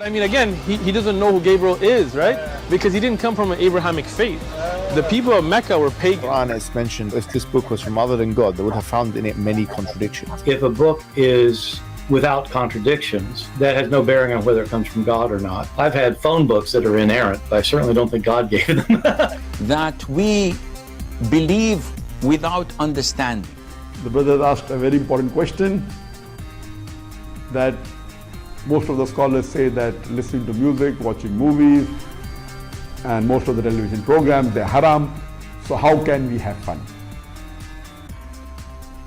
I mean, again, he doesn't know who Gabriel is, right? Because he didn't come from an Abrahamic faith. The people of Mecca were pagan. Quran is mentioned, if this book was from other than God, they would have found in it many contradictions. If a book is without contradictions, that has no bearing on whether it comes from God or not. I've had phone books that are inerrant, but I certainly don't think God gave them. That we believe without understanding. The brother asked a very important question, that most of the scholars say that listening to music, watching movies, and most of the television programs, they're haram. So how can we have fun?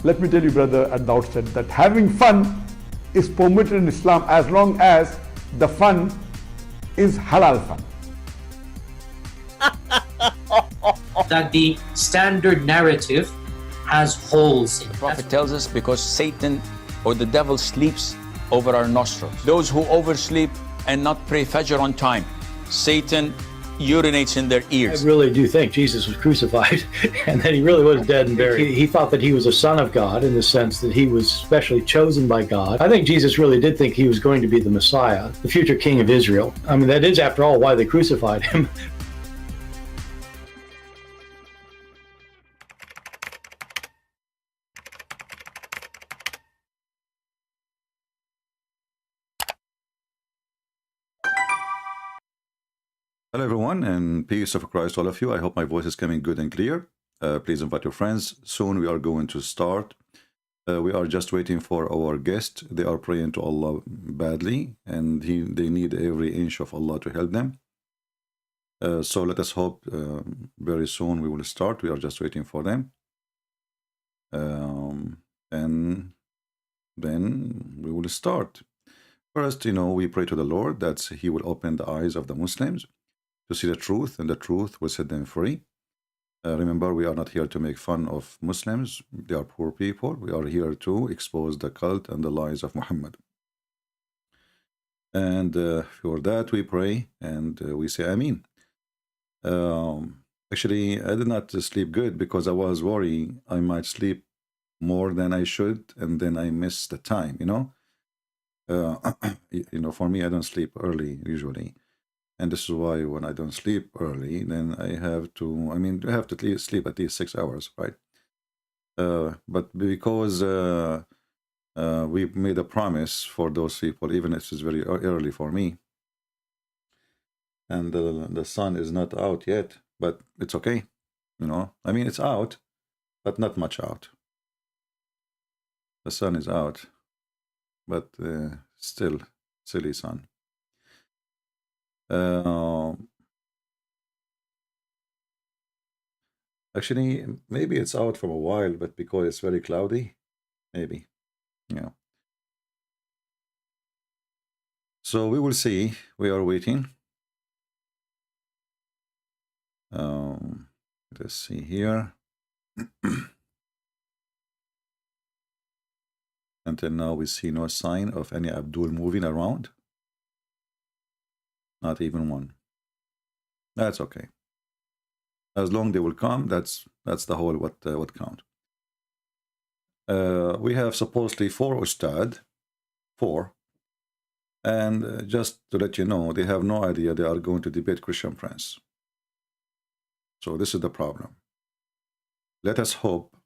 Let me tell you, brother, at the outset, that having fun is permitted in Islam as long as the fun is halal fun. That the standard narrative has holes in it. The Prophet tells us because Satan or the devil sleeps over our nostrils. Those who oversleep and not pray Fajr on time, Satan urinates in their ears. I really do think Jesus was crucified and that he really was dead and buried. He thought that he was a son of God in the sense that he was specially chosen by God. I think Jesus really did think he was going to be the Messiah, the future king of Israel. I mean, that is, after all, why they crucified him. Hello everyone, and peace of Christ all of you. I hope my voice is coming good and clear. Please invite your friends. Soon we are going to start. We are just waiting for our guest. They are praying to Allah badly, and they need every inch of Allah to help them. So let us hope very soon we will start. We are just waiting for them. And then we will start. First, we pray to the Lord that He will open the eyes of the Muslims to see the truth, and the truth will set them free. Remember, we are not here to make fun of Muslims. They are poor people. We are here to expose the cult and the lies of Muhammad. And for that we pray and we say Ameen. Actually, I did not sleep good because I was worried I might sleep more than I should, and then I miss the time, for me, I don't sleep early usually. And this is why when I don't sleep early, then I have to, I have to sleep at least 6 hours, right? But because we made a promise for those people, even if it's very early for me, and the sun is not out yet, but it's okay, it's out, but not much out. The sun is out, but still silly sun. Actually, maybe it's out for a while, but because it's very cloudy, maybe, So we will see. We are waiting. Let's see here. Until now, we see no sign of any Abdul moving around. Not even one. That's okay. As long they will come, that's the whole what count. We have supposedly 4 Ustad, 4, and just to let you know, they have no idea they are going to debate Christian Prince. So this is the problem. Let us hope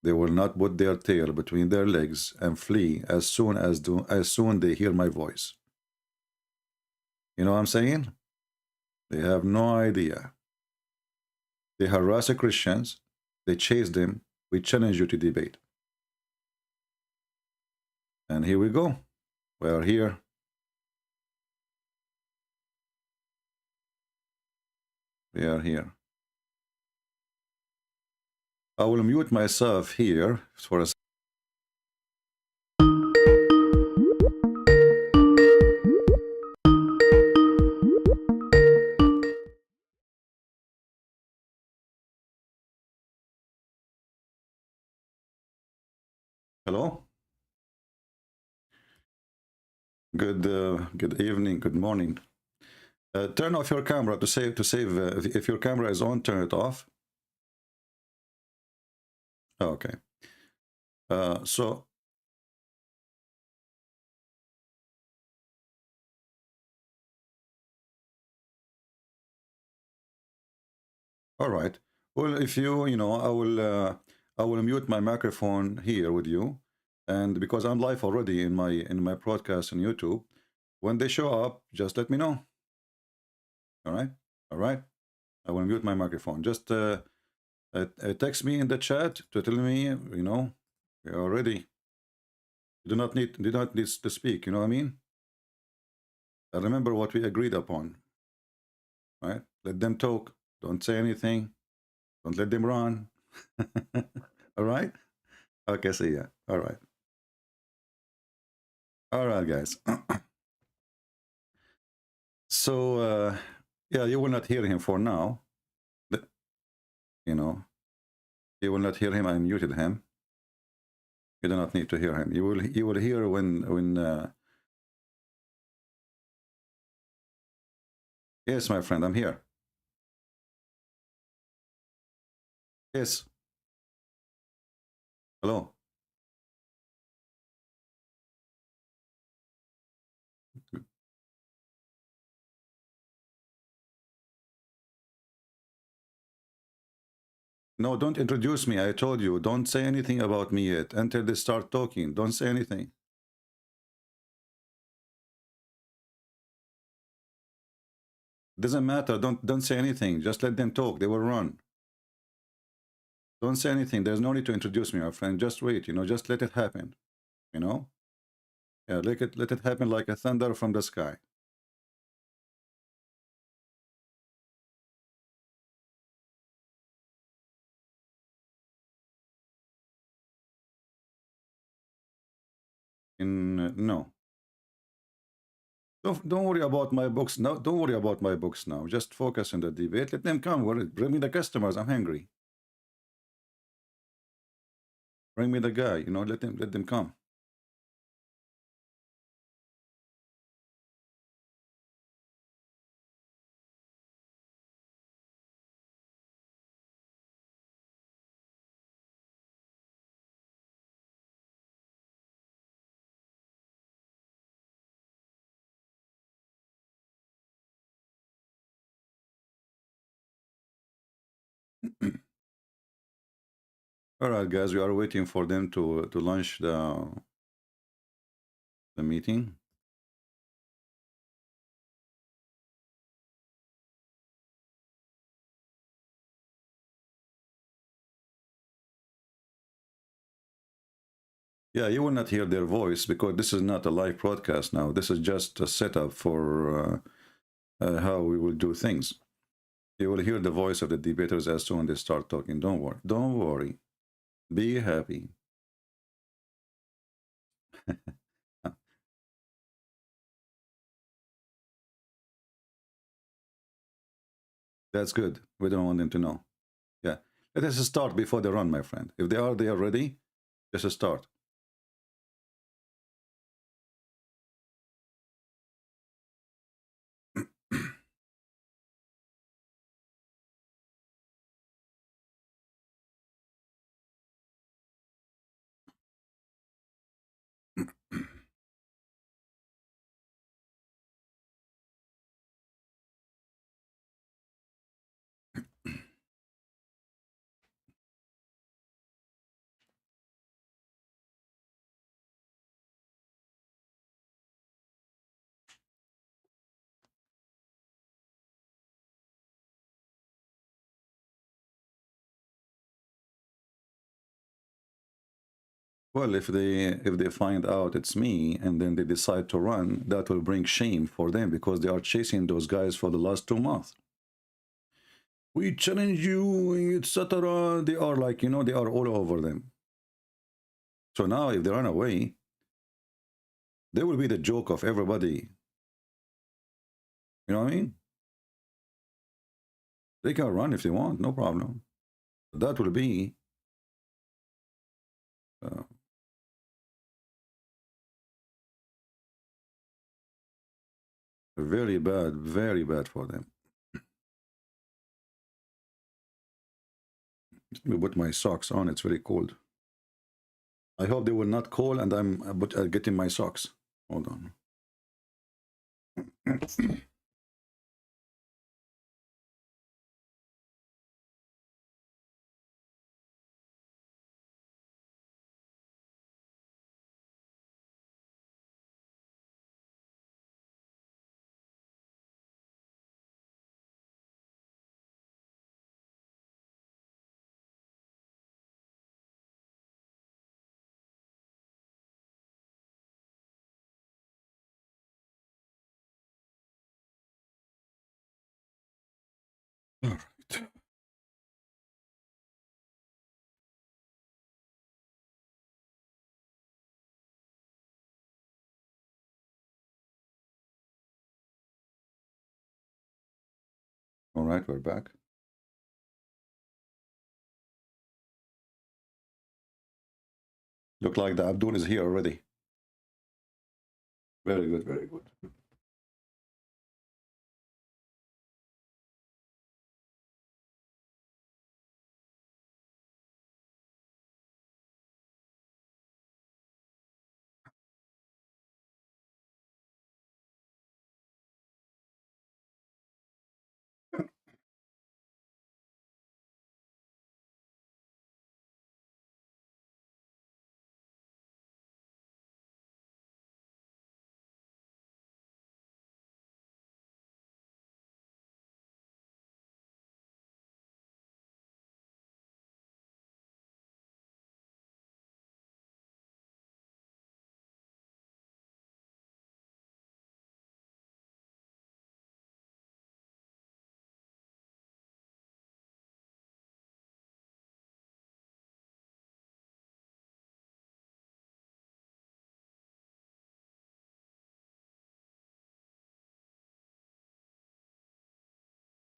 they will not put their tail between their legs and flee as soon they hear my voice. You know what I'm saying? They have no idea. They harass the Christians. They chase them. We challenge you to debate. And here we go. We are here. We are here. I will mute myself here for a second. Hello. Good evening. Good morning. Turn off your camera to save. If your camera is on, turn it off. Okay. So All right. Well, if you know, I will mute my microphone here with you, and because I'm live already in my broadcast on YouTube, when they show up, just let me know. All right. All right. I will mute my microphone. Just text me in the chat to tell me, you know, you're ready. You do not need to speak. You know what I mean? I remember what we agreed upon. Right? Let them talk. Don't say anything. Don't let them run. All right? Okay, see ya. All right. All right, guys. So, yeah, you will not hear him for now. You know, you will not hear him. I muted him. You do not need to hear him. You will hear when yes, my friend, I'm here. Yes. Hello. No, don't introduce me. I told you, don't say anything about me yet until they start talking. Don't say anything. Doesn't matter. Don't say anything. Just let them talk. They will run. Don't say anything. There's no need to introduce me, my friend. Just wait. You know, just let it happen. You know. Yeah, let it happen like a thunder from the sky. No. Don't worry about my books now. Don't worry about my books now. Just focus on the debate. Let them come. Bring me the customers. I'm hungry. Bring me the guy. You know, let them come. All right, guys. We are waiting for them to launch the meeting. Yeah, you will not hear their voice because this is not a live broadcast now. This is just a setup for how we will do things. You will hear the voice of the debaters as soon as they start talking. Don't worry. Don't worry. Be happy. That's good. We don't want them to know. Yeah. Let us start before they run, my friend. If they are ready, just start. Well, if they find out it's me and then they decide to run, that will bring shame for them because they are chasing those guys for the last 2 months. We challenge you, etc. They are like, you know, they are all over them. So now if they run away, they will be the joke of everybody. You know what I mean? They can run if they want, no problem. That will be very bad for them. Let me put my socks on. It's very cold. I hope they will not call and I'm getting my socks. Hold on. All right. All right, we're back. Look like the Abdul is here already. Very good, very good.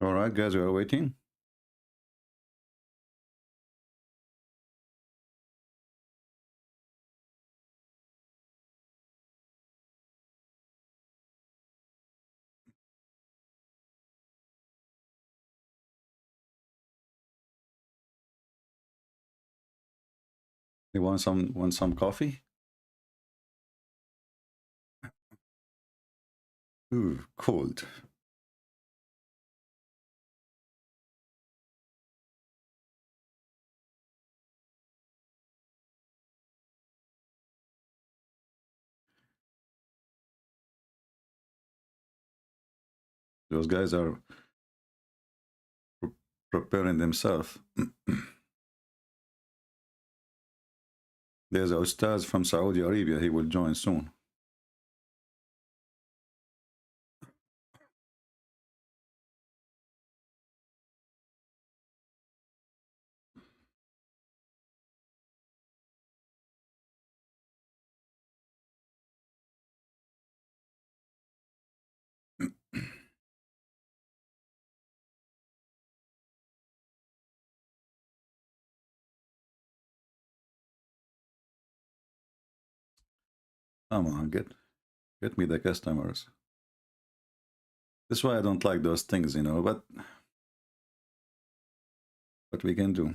All right, guys, we are waiting. You want some coffee? Ooh, cold. Those guys are preparing themselves. There's a Ustad from Saudi Arabia. He will join soon. Come on, get me the customers. That's why I don't like those things, you know, but what we can do.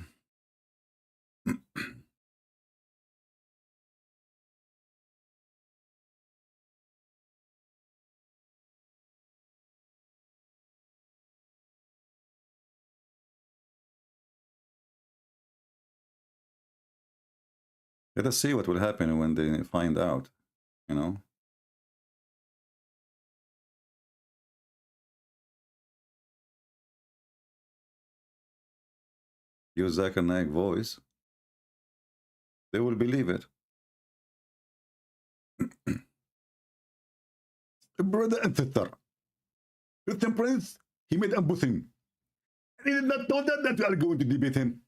Let us see what will happen when they find out, you know. Use Zakir Naik voice. They will believe it. Brother and sister, Christian Prince, he made a Muslim. And he did not know that we are going to debate him.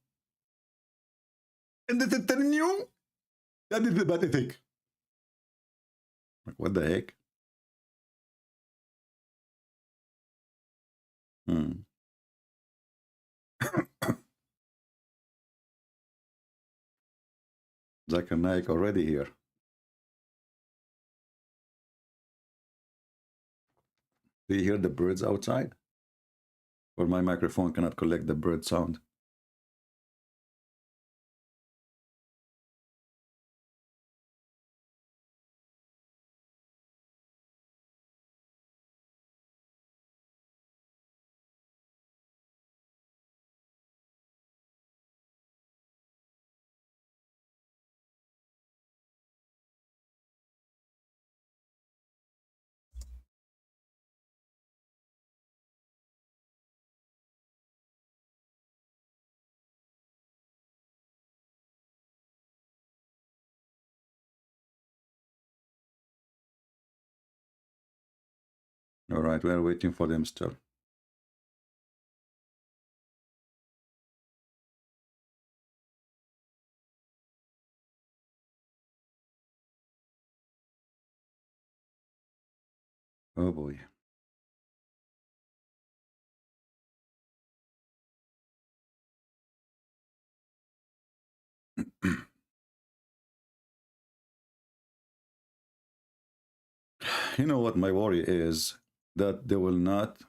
And this is telling you that is the bad ethic. What the heck? Zakir Naik already here. Do you hear the birds outside? Or my microphone cannot collect the bird sound? All right, we are waiting for them still. Oh boy. You know what my worry is? That they will not,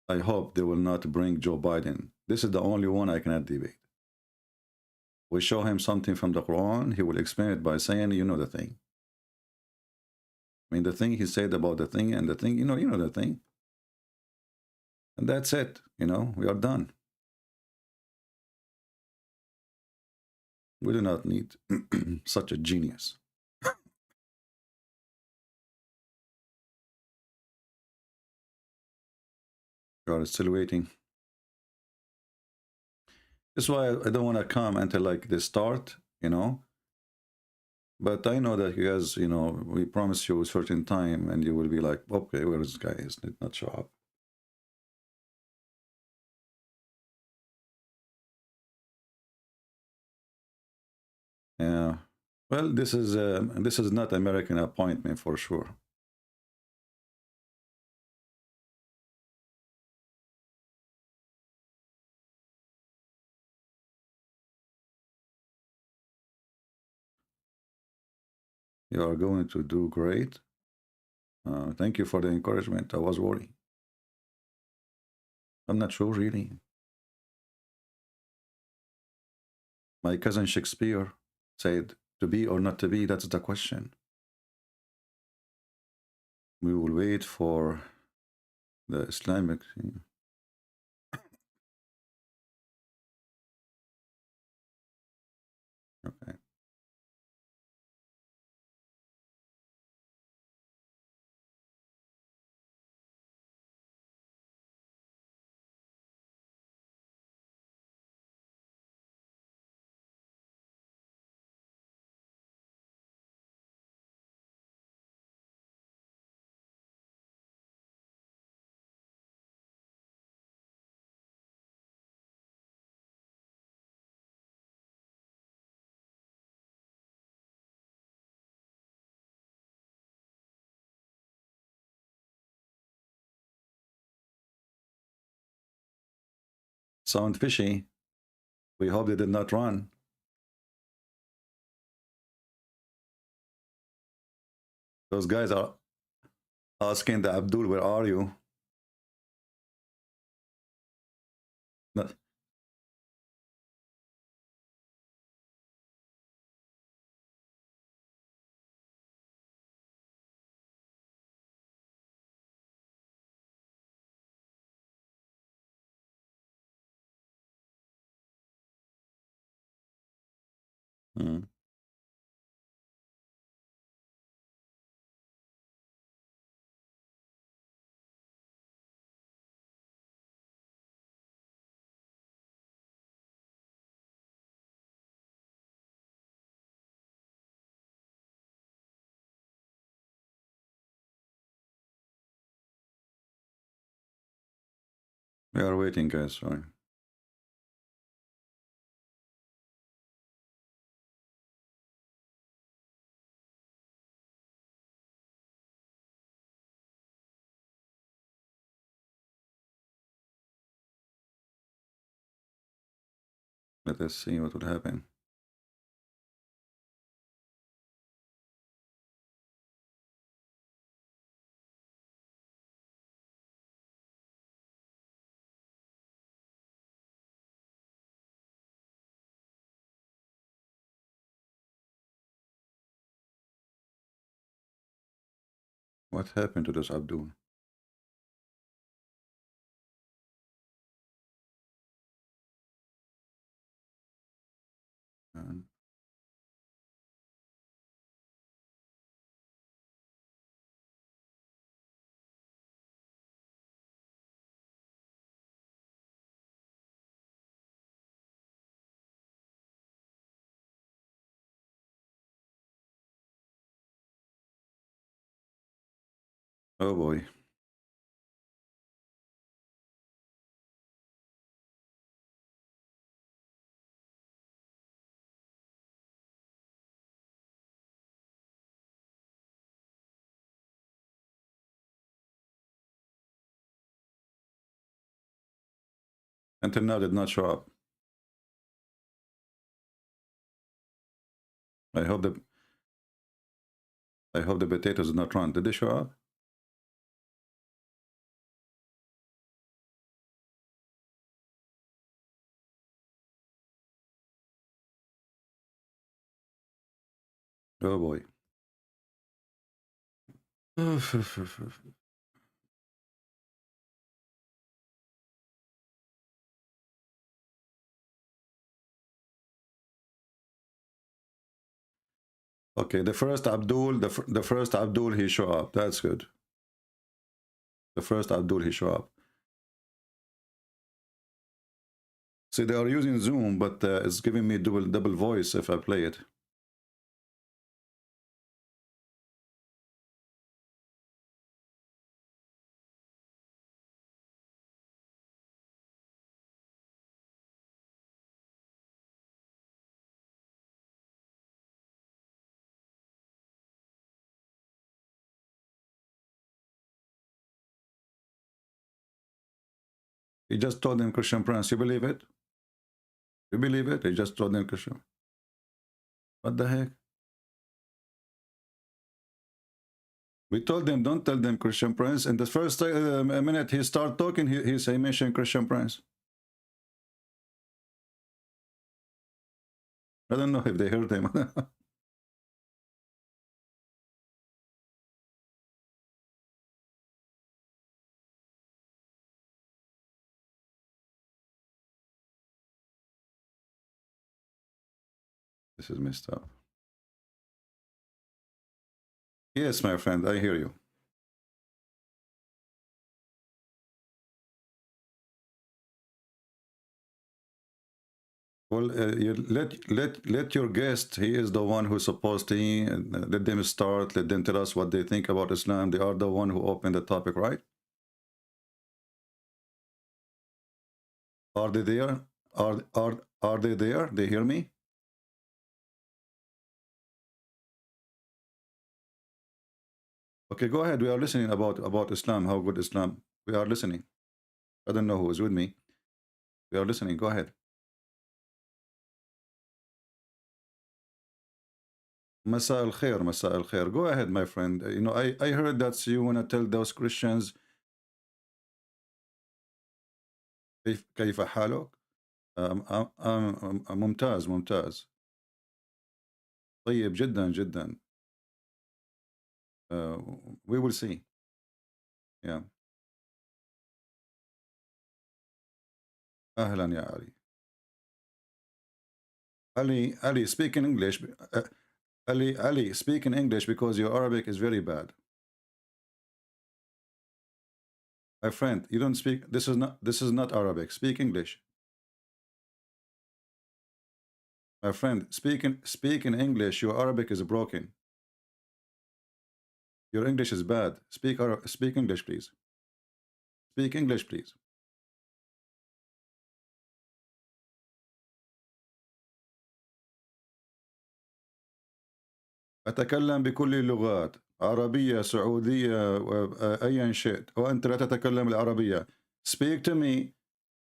I hope they will not bring Joe Biden. This is the only one I cannot debate. We show him something from the Quran, he will explain it by saying, you know the thing. I mean, the thing he said about the thing and the thing, you know the thing. And that's it, you know, we are done. We do not need such a genius. You are still waiting. That's why I don't want to come until like they start, you know. But I know that you guys, you know, we promise you a certain time and you will be like, okay, where is this guy? He did not show up. Yeah. Well, this is not American appointment for sure. You are going to do great. Thank you for the encouragement. I was worried. I'm not sure really. My cousin Shakespeare said, to be or not to be, that's the question. We will wait for the Islamic. Okay. Sound fishy. We hope they did not run. Those guys are asking the Abdul, where are you? No. Hmm. We are waiting, guys. Sorry. Let us see what will happen. What happened to this Abdul? And oh boy. Until now did not show up. I hope the potatoes did not run. Did they show up? Oh boy. Okay, the first Abdul, the first Abdul, he show up. That's good. The first Abdul, he show up. See, they are using Zoom, but it's giving me double voice if I play it. He just told them Christian Prince. You believe it? You believe it? He just told them Christian. What the heck? We told them, don't tell them Christian Prince. And the first minute he start talking, he mentioned Christian Prince. I don't know if they heard him. This is messed up. Yes, my friend, I hear you. Well, you let your guest. He is the one who's supposed to. Let them start. Let them tell us what they think about Islam. They are the one who opened the topic, right? Are they there? Are they there? They hear me? Okay, go ahead. We are listening about Islam. How good Islam. We are listening. I don't know who is with me. We are listening. Go ahead. Masa al khair, Masa al khair. Go ahead, my friend. You know, I heard that you want to tell those Christians كيف حالك؟ ممتاز ممتاز. طيب جدا جدا. We will see. Yeah. أهلا يا علي. Ali, speak in English. Ali, speak in English because your Arabic is very bad. My friend, you don't speak. This is not Arabic. Speak English. My friend, speak in English. Your Arabic is broken. Your English is bad. Speak English, please. Speak English, please. أتكلم بكل اللغات، عربية، سعودية، أيا شئت، وأنت لا تتكلم العربية. Speak to me.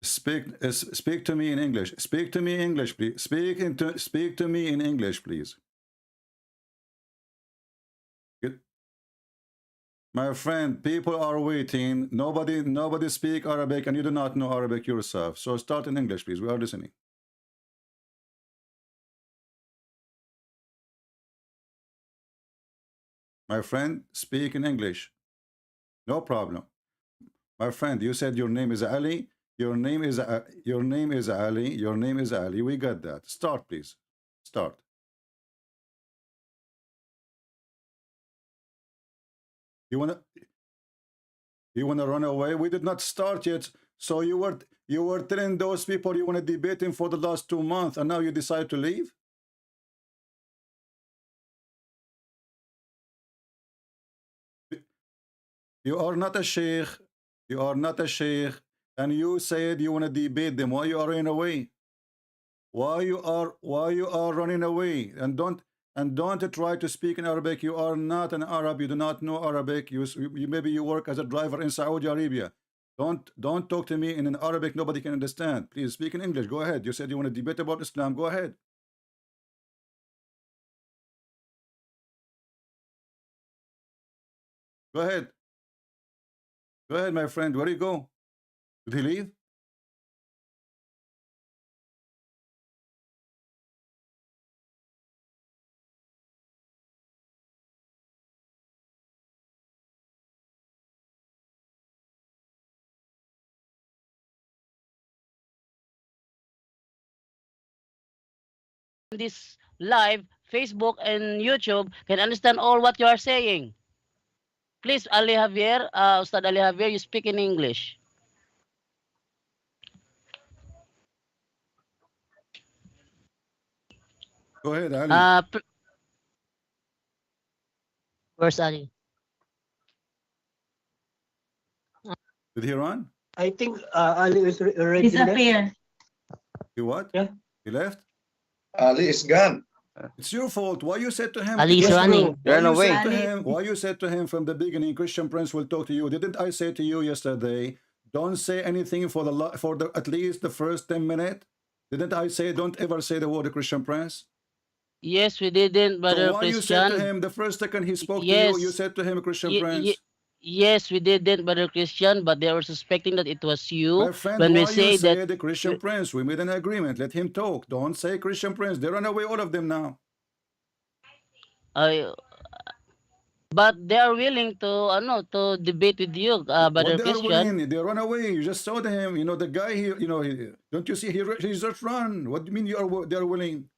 Speak to me in English. Speak to me in English, please. Speak to me in English, please. My friend, people are waiting. Nobody speak Arabic, and you do not know Arabic yourself. So start in English, please. We are listening. My friend, speak in English. No problem. My friend, you said your name is Ali. Your name is Ali. Your name is Ali. We got that. Start, please. Start. You wanna run away? We did not start yet. So you were telling those people you want to debate him for the last 2 months, and now you decide to leave? You are not a sheikh. You are not a sheikh. And you said you want to debate them. Why you are running away? Why you are running away? And don't try to speak in Arabic. You are not an Arab. You do not know Arabic. Maybe you work as a driver in Saudi Arabia. Don't talk to me in an Arabic nobody can understand. Please speak in English. Go ahead. You said you want to debate about Islam. Go ahead. Go ahead. Go ahead, my friend. Where do you go? Did he leave? This live, Facebook and YouTube can understand all what you are saying. Please, Ali Javier, Ustad Ali Javier, you speak in English. Go ahead, Ali. Where's Ali? Did he run? I think Ali is already Disappear. He what? Yeah. He left? Ali is gone. It's your fault. Why you said to him? Ali is running. Why you said to him from the beginning, Christian Prince will talk to you? Didn't I say to you yesterday, don't say anything for the at least the first 10 minutes? Didn't I say don't ever say the word Christian Prince? Yes, we didn't, Brother So why you Christian. said to him the first second he spoke Yes. to you said to him Christian Ye- Prince? ye- Yes, we didn't, Brother Christian, but they were suspecting that it was you. My friend, when we why say you say that the Christian Prince? We made an agreement. Let him talk. Don't say Christian Prince. They run away, all of them now. but they are willing to debate with you, Brother What they are Christian. winning? They run away. You just saw him. You know the guy here. You know, don't you see? He just run. What do you mean they are willing?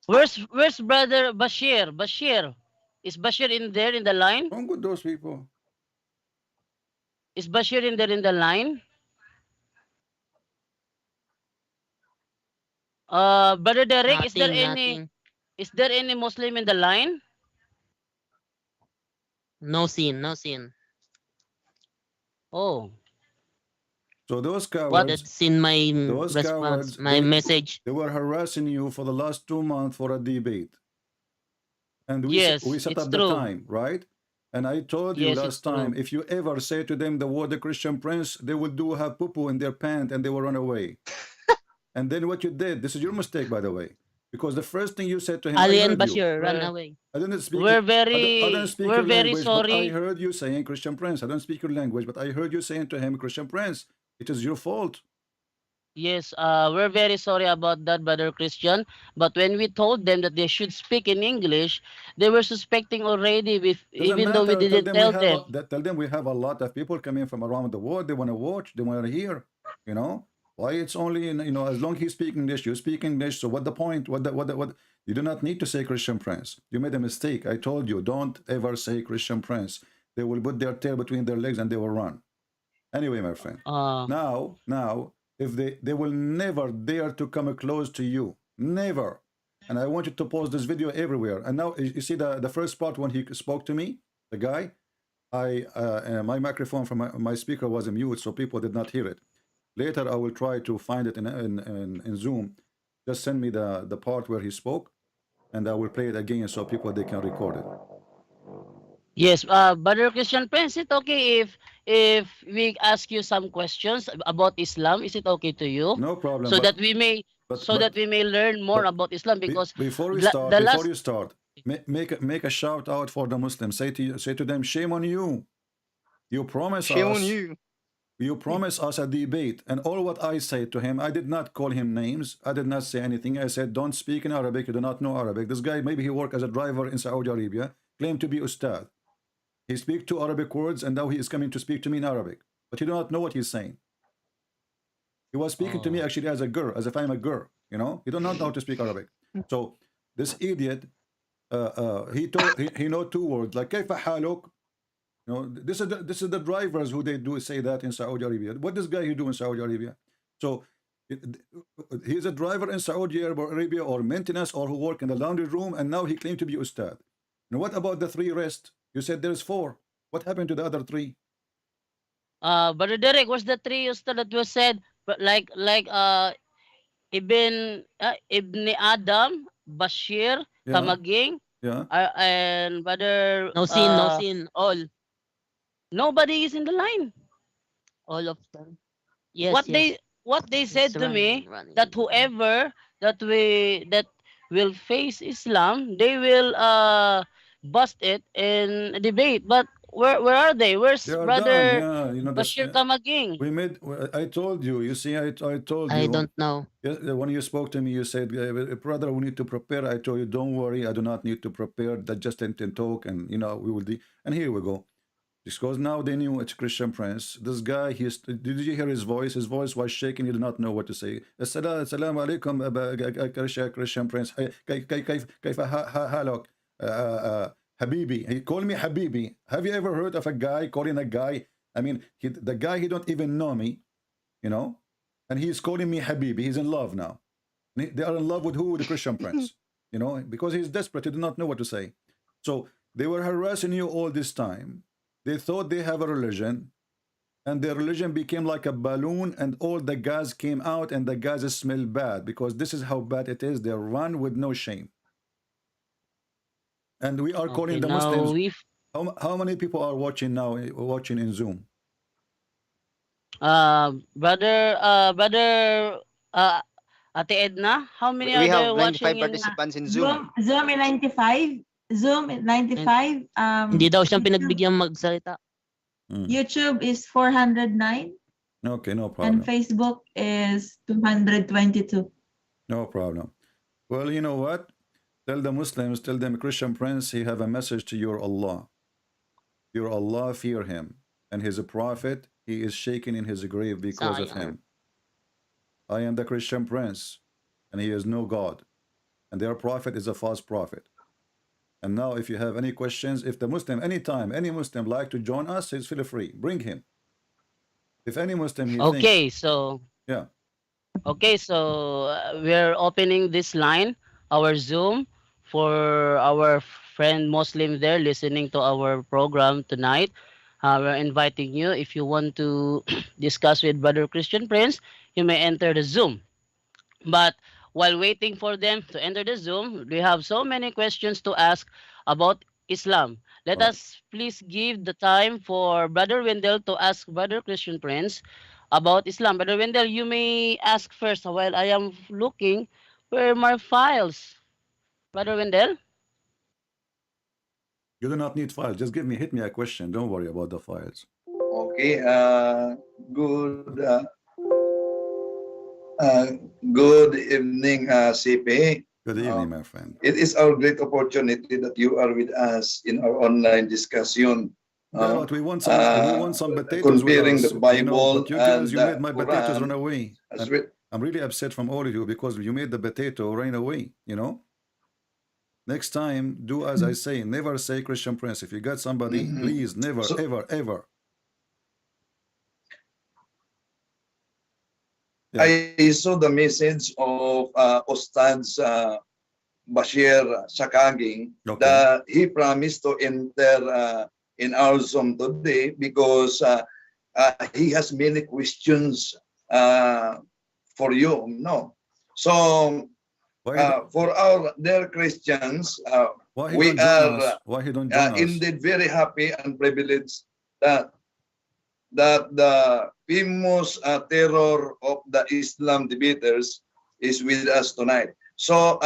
Where's Brother Bashir? Bashir. Is Bashir in there in the line? Wrong with those people. Is Bashir in there in the line? Brother Derek, is there any Muslim in the line? No sin, no sin. Oh, So those What cowards, that's in my those response, cowards, my message. they were harassing you for the last 2 months for a debate. And Yes, we set it's up the true. time, right? And I told you Yes, last it's true. time, if you ever say to them the word the Christian Prince, they will have poo-poo in their pant and they will run away. And then what you did, this is your mistake, by the way, because the first thing you said to him, Ali I and heard you. Bashir run Well, away. I didn't speak. We're I very, don't speak we're your very language, but I sorry. heard you saying Christian Prince. I don't speak your language, but I heard you saying to him Christian Prince. It is your fault. Yes, we're very sorry about that, Brother Christian. But when we told them that they should speak in English, they were suspecting already, Doesn't even though we matter. didn't tell them. Tell them we have a lot of people coming from around the world. They want to watch. They want to hear. You know why it's only as long as he speaks English, you speak English. So what the point? What? You do not need to say Christian Prince. You made a mistake. I told you don't ever say Christian Prince. They will put their tail between their legs and they will run. Anyway, my friend. Now, if they will never dare to come close to you, never. And I want you to post this video everywhere. And now you see the first part when he spoke to me, the guy. My microphone from my speaker was mute, so people did not hear it. Later, I will try to find it in Zoom. Just send me the part where he spoke, and I will play it again so people they can record it. Yes, Brother Christian Prince, is it okay if we ask you some questions about Islam? Is it okay to you? No problem. So that we may learn more about Islam, because before you start, make a shout out for the Muslims. Say to them, shame on you. You promise Shame us. on you. You promise us a debate, and all what I said to him, I did not call him names. I did not say anything. I said, don't speak in Arabic. You do not know Arabic. This guy, maybe he worked as a driver in Saudi Arabia, claimed to be Ustad. He speaks 2 Arabic words, and now he is coming to speak to me in Arabic. But he do not know what he's saying. He was speaking to me actually as a girl, as if I'm a girl. You know, he do not know how to speak Arabic. So this idiot, he know 2 words like كيف حالك. You know, this is the drivers who they do say that in Saudi Arabia. What does guy he do in Saudi Arabia? So he's a driver in Saudi Arabia or maintenance or who work in the laundry room, and now he claimed to be Ustad. Now what about the 3 rest? You said there's 4. What happened to the other 3? Brother Derek, what's the 3 Ustad that was said? But like Ibn Adam, Bashir, Yeah. Kamaging, Yeah. and Brother No sin, no sin. All. nobody is in the line. All of them. Yes, What yes. they said It's to me running. that whoever that will face Islam, they will bust it in debate. But where are they? Where's They are done. brother Yeah, you know this. Bashir Kamaging? We made. I told you. You see, I told I you. don't know. Yes, when you spoke to me, you said, "Brother, we need to prepare." I told you, "Don't worry, I do not need to prepare. That just enter talk, and you know we will do." And here we go. Because now they knew it's Christian Prince. This guy, did you hear his voice? His voice was shaking. He did not know what to say. Assalamu alaikum, Christian Prince. كيف حالك? Habibi. He called me Habibi. Have you ever heard of a guy calling a guy? I mean, the guy, he don't even know me, you know? And he's calling me Habibi. He's in love now. They are in love with who? The Christian Prince, you know? Because he's desperate. He did not know what to say. So they were harassing you all this time. They thought they have a religion, and their religion became like a balloon, and all the gas came out, and the gases smell bad, because this is how bad it is. They run with no shame. And we are calling the Muslims. How many people are watching now, watching in Zoom? Brother Ate Edna, how many We are there have 95 watching participants in Zoom. Zoom in 95. Zoom in 95. Hindi daw siya pinagbigyan magsalita. YouTube is 409. Okay, no problem. And Facebook is 222. No problem. Well, you know what? Tell the Muslims, tell them, Christian Prince, he have a message to your Allah. Your Allah, fear him. And his prophet, he is shaken in his grave because of him. I am the Christian Prince, and he is no God. And their prophet is a false prophet. And now if you have any questions, if the Muslim, anytime, any Muslim like to join us, he's feel free. Bring him. If any Muslim... Okay, so... Yeah. Okay, so we're opening this line, our Zoom, for our friend Muslim there listening to our program tonight. We're inviting you. If you want to discuss with Brother Christian Prince, you may enter the Zoom. But while waiting for them to enter the Zoom, we have so many questions to ask about Islam. Let us please give the time for Brother Wendell to ask Brother Christian Prince about Islam. Brother Wendell, you may ask first while I am looking where my files. Brother Wendell? You do not need files. Just hit me a question. Don't worry about the files. Okay. Good evening, CP. Good evening, my friend. It is our great opportunity that you are with us in our online discussion. Yeah, but we want some potatoes. Comparing the Bible, you know, but you guys, you made my Quran, potatoes run away. I'm really upset from all of you because you made the potato run away, you know. Next time, do as I say. Never say Christian Prince. If you got somebody, please, never, ever. Yeah. I saw the message of Ustad's Bashir Sakaging that he promised to enter in our Zoom today because he has many questions for you. No, so for our dear Christians, we are indeed very happy and privileged that the famous terror of the Islam debaters is with us tonight. So,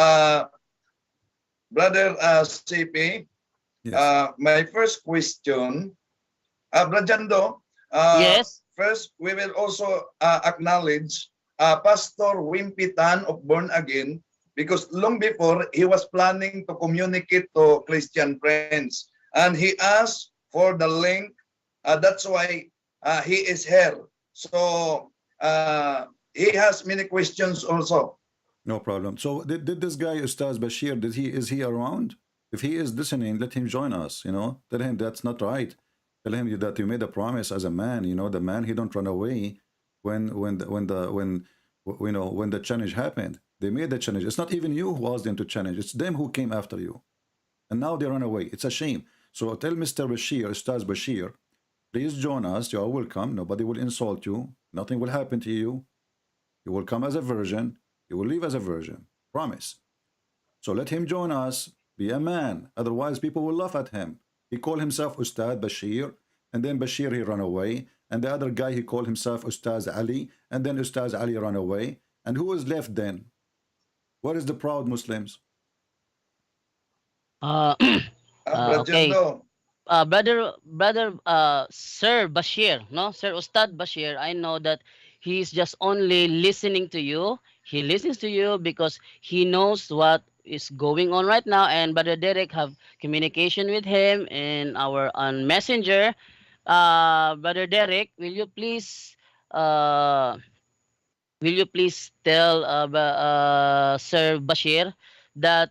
Brother CP, my first question, Brajando, yes. First, we will also acknowledge Pastor Wimpitan of Born Again, because long before he was planning to communicate to Christian friends, and he asked for the link. That's why he is here. So he has many questions also. No problem. So did this guy Ustaz Bashir, is he around? If he is listening, let him join us. You know, tell him that's not right. Tell him that you made a promise as a man. You know, the man, he don't run away when the challenge happened. They made the challenge. It's not even you who asked them to challenge. It's them who came after you, and now they run away. It's a shame. So tell Mr. Bashir, Ustaz Bashir, please join us. You are welcome. Nobody will insult you. Nothing will happen to you. You will come as a virgin. You will leave as a virgin. Promise. So let him join us. Be a man. Otherwise, people will laugh at him. He called himself Ustad Bashir, and then Bashir, he ran away, and the other guy, he called himself Ustaz Ali, and then Ustaz Ali ran away. And who was left then? What is the proud Muslims? Okay. Sir Bashir, no, Sir Ustad Bashir, I know that he's just only listening to you. He listens to you because he knows what is going on right now, and Brother Derek have communication with him in our on Messenger. Brother Derek, will you please tell Sir Bashir that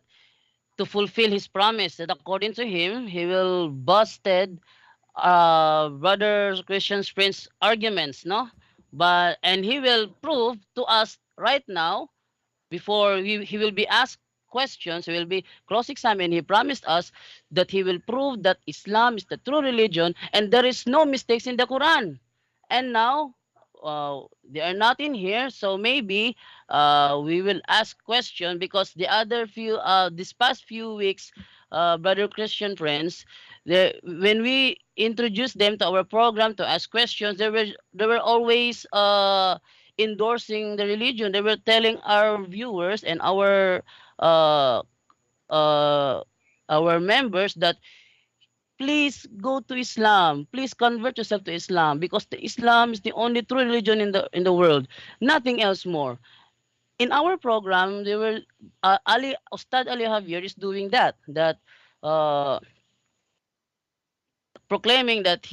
to fulfill his promise that according to him he will busted brother Christian's Prince arguments, no? But and he will prove to us right now before he will be asked questions, he will be cross-examined. He promised us that he will prove that Islam is the true religion and there is no mistakes in the Quran. And now they are not in here, so maybe we will ask question because the other few this past few weeks, brother Christian friends, when we introduced them to our program to ask questions, they were always endorsing the religion. They were telling our viewers and uh, our members that please go to Islam. Please convert yourself to Islam because the Islam is the only true religion in the world. Nothing else more. In our program, they were Ustad Ali Javier is doing that. Uh, Proclaiming that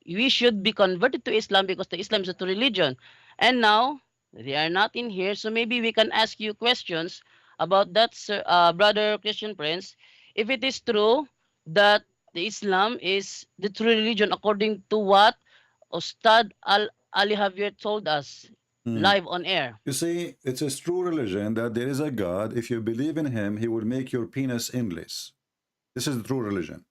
we should be converted to Islam because the Islam is a true religion. And now they are not in here, so maybe we can ask you questions about that, sir, brother Christian Prince. If it is true that the Islam is the true religion according to what Ustad Ali Javier told us live on air. You see, it's a true religion that there is a God. If you believe in him, he will make your penis endless. This is the true religion.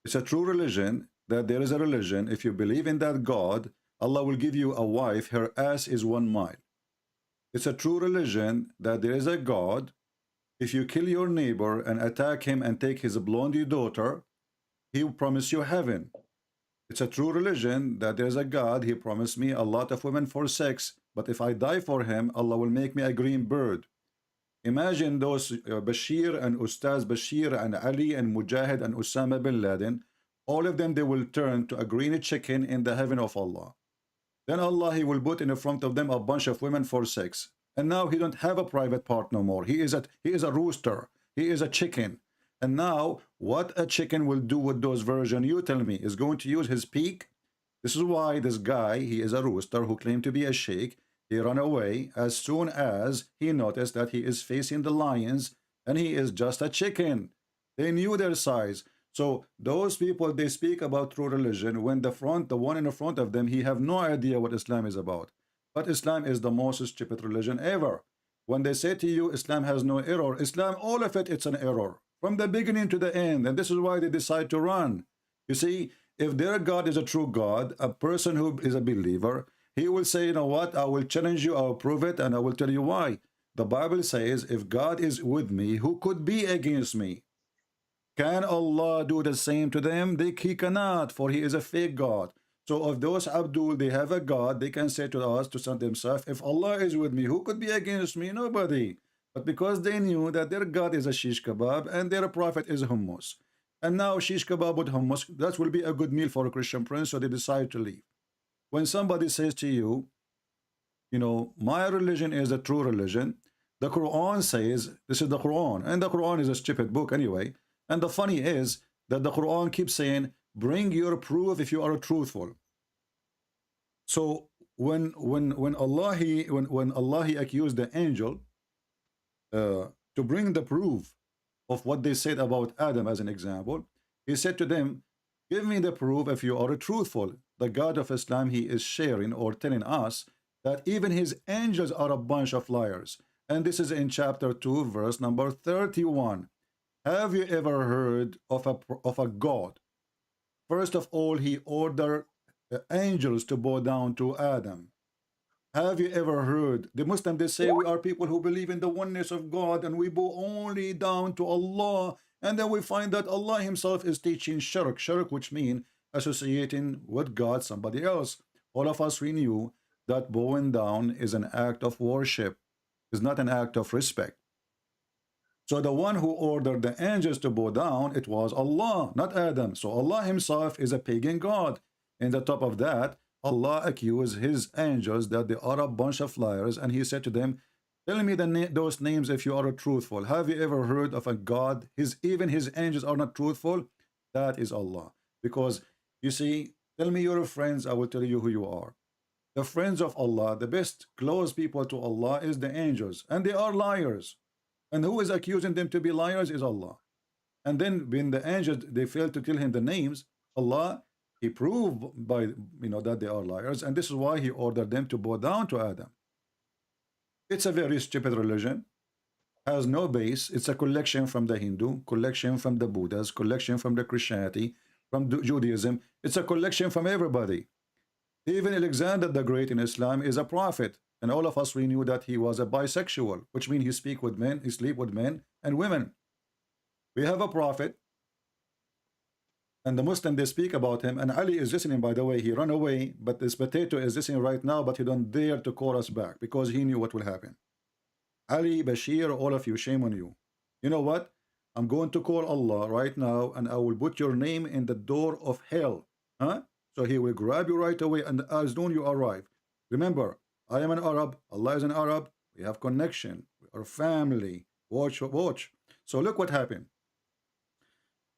It's a true religion that there is a religion. If you believe in that God, Allah will give you a wife, her ass is 1 mile. It's a true religion that there is a God. If you kill your neighbor and attack him and take his blondie daughter, he will promise you heaven. It's a true religion that there's a God. He promised me a lot of women for sex, but if I die for him, Allah will make me a green bird. Imagine those Bashir and Ustaz Bashir and Ali and Mujahid and Osama bin Laden, all of them, they will turn to a green chicken in the heaven of Allah. Then Allah, he will put in front of them a bunch of women for sex. And now he don't have a private part no more. He is a rooster. He is a chicken. And now what a chicken will do with those virgins, you tell me, is going to use his beak? This is why this guy, he is a rooster who claimed to be a sheikh. He ran away as soon as he noticed that he is facing the lions and he is just a chicken. They knew their size. So those people, they speak about true religion when the one in the front of them, he have no idea what Islam is about. But Islam is the most stupid religion ever. When they say to you, Islam has no error, Islam, all of it, it's an error. From the beginning to the end. And this is why they decide to run. You see, if their God is a true God, a person who is a believer, he will say, you know what, I will challenge you, I will prove it, and I will tell you why. The Bible says, if God is with me, who could be against me? Can Allah do the same to them? He cannot, for he is a fake God. So if those Abdul, they have a God, they can say to us, to send themselves, if Allah is with me, who could be against me? Nobody. But because they knew that their God is a shish kebab and their prophet is hummus. And now shish kebab with hummus, that will be a good meal for a Christian prince, so they decide to leave. When somebody says to you, you know, my religion is a true religion, the Quran says, this is the Quran, and the Quran is a stupid book anyway. And the funny is that the Quran keeps saying, bring your proof if you are truthful. So when Allah accused the angel to bring the proof of what they said about Adam as an example, he said to them, give me the proof if you are truthful. The God of Islam, he is sharing or telling us that even his angels are a bunch of liars. And this is in chapter 2, verse number 31. Have you ever heard of a God? First of all, he ordered angels to bow down to Adam. Have you ever heard? The Muslims, they say we are people who believe in the oneness of God and we bow only down to Allah. And then we find that Allah himself is teaching shirk, which means associating with God somebody else. All of us, we knew that bowing down is an act of worship, is not an act of respect. So the one who ordered the angels to bow down, it was Allah, not Adam. So Allah himself is a pagan god. And the top of that, Allah accused his angels that they are a bunch of liars, and he said to them, tell me those names if you are truthful. Have you ever heard of a God? Even his angels are not truthful? That is Allah. Because, you see, tell me your friends, I will tell you who you are. The friends of Allah, the best close people to Allah is the angels, and they are liars. And who is accusing them to be liars is Allah. And then when the angels, they failed to tell him the names, Allah, he proved by, that they are liars, and this is why he ordered them to bow down to Adam. It's a very stupid religion, has no base. It's a collection from the Hindu, collection from the Buddhas, collection from the Christianity, from Judaism. It's a collection from everybody. Even Alexander the Great in Islam is a prophet, and all of us, we knew that he was a bisexual, which means he sleep with men and women. We have a prophet, and the Muslim, they speak about him, and Ali is listening, by the way. He ran away, but this potato is listening right now, but he don't dare to call us back because he knew what will happen. Ali, Bashir, all of you, shame on you. You know what? I'm going to call Allah right now, and I will put your name in the door of hell. So he will grab you right away, and as soon you arrive. Remember, I am an Arab, Allah is an Arab, we have connection, we are family. Watch. So look what happened.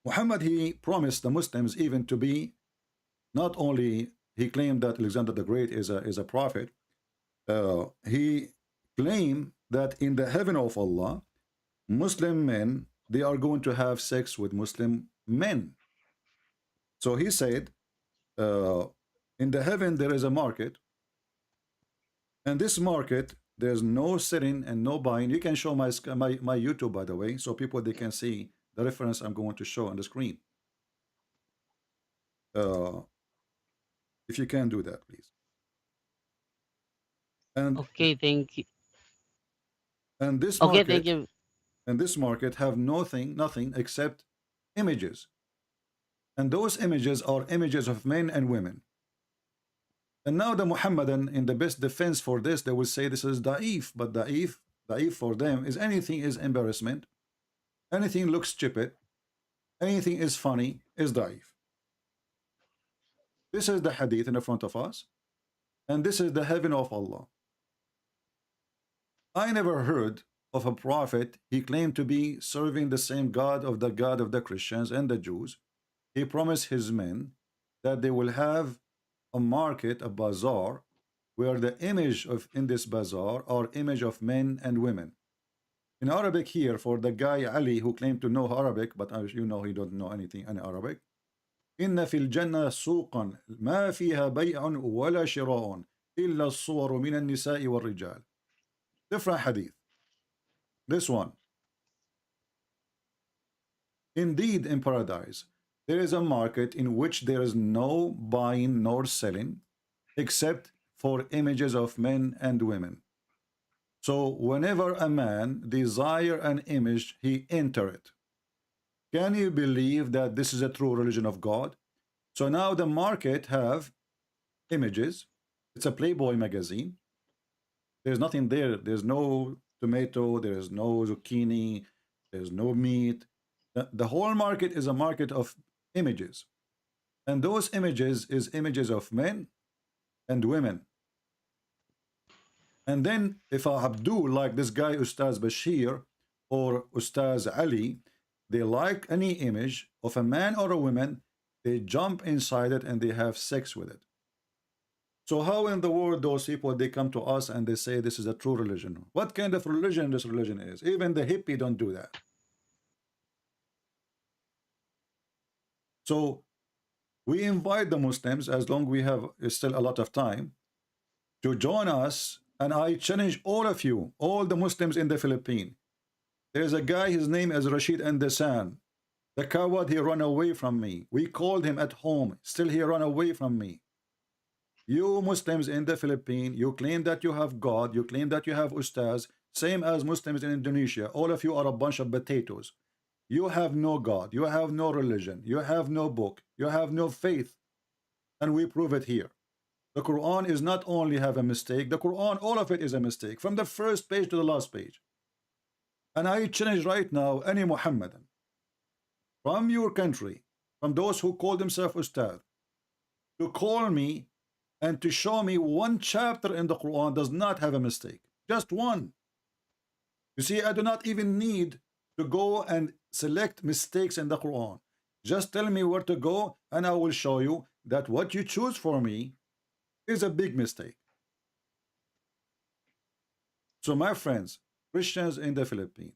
Muhammad, he promised the Muslims even to be, not only he claimed that Alexander the Great is a prophet, he claimed that in the heaven of Allah, Muslim men, they are going to have sex with Muslim men. So he said, in the heaven there is a market, and this market, there's no selling and no buying. You can show my YouTube, by the way, so people, they can see the reference I'm going to show on the screen. If you can do that, please. And okay, thank you. And this okay, market, thank you. And this market have nothing except images, and those images are images of men and women. And now the Muhammadan, in the best defense for this, they will say this is da'if, but da'if for them is anything is embarrassment, anything looks stupid, anything is funny is da'if. This is the hadith in the front of us, and this is the heaven of Allah. I never heard of a prophet, he claimed to be serving the same God of the Christians and the Jews. He promised his men that they will have a market, a bazaar, where the image of in this bazaar are image of men and women. In Arabic here, for the guy Ali who claimed to know Arabic, but as you know, he don't know anything in Arabic. إن في الجنة سوقا ما فيها بيع ولا شراء إلا الصور من النساء والرجال. Different hadith. This one. Indeed, in paradise, there is a market in which there is no buying nor selling except for images of men and women. So whenever a man desire an image, he enter it. Can you believe that this is a true religion of God? So now the market have images. It's a Playboy magazine. There's nothing there. There's no tomato. There's no zucchini. There's no meat. The whole market is a market of images. And those images is images of men and women. And then if I do like this guy Ustaz Bashir or Ustaz Ali, they like any image of a man or a woman, they jump inside it and they have sex with it. So how in the world those people, they come to us and they say this is a true religion? What kind of religion this religion is? Even the hippie don't do that. So we invite the Muslims, as long we have still a lot of time, to join us, and I challenge all of you, all the Muslims in the Philippines. There's a guy, his name is Rashid Andasan. The coward, he ran away from me. We called him at home, still he ran away from me. You Muslims in the Philippines, you claim that you have God, you claim that you have Ustaz, same as Muslims in Indonesia. All of you are a bunch of potatoes. You have no God, you have no religion, you have no book, you have no faith. and we prove it here. The Quran is not only have a mistake, the Quran, all of it is a mistake, from the first page to the last page. And I challenge right now any Muhammadan from your country, from those who call themselves Ustad, to call me and to show me one chapter in the Quran does not have a mistake. Just one. You see, I do not even need to go and select mistakes in the Quran. Just tell me where to go and I will show you that what you choose for me is a big mistake. So my friends, Christians in the Philippines,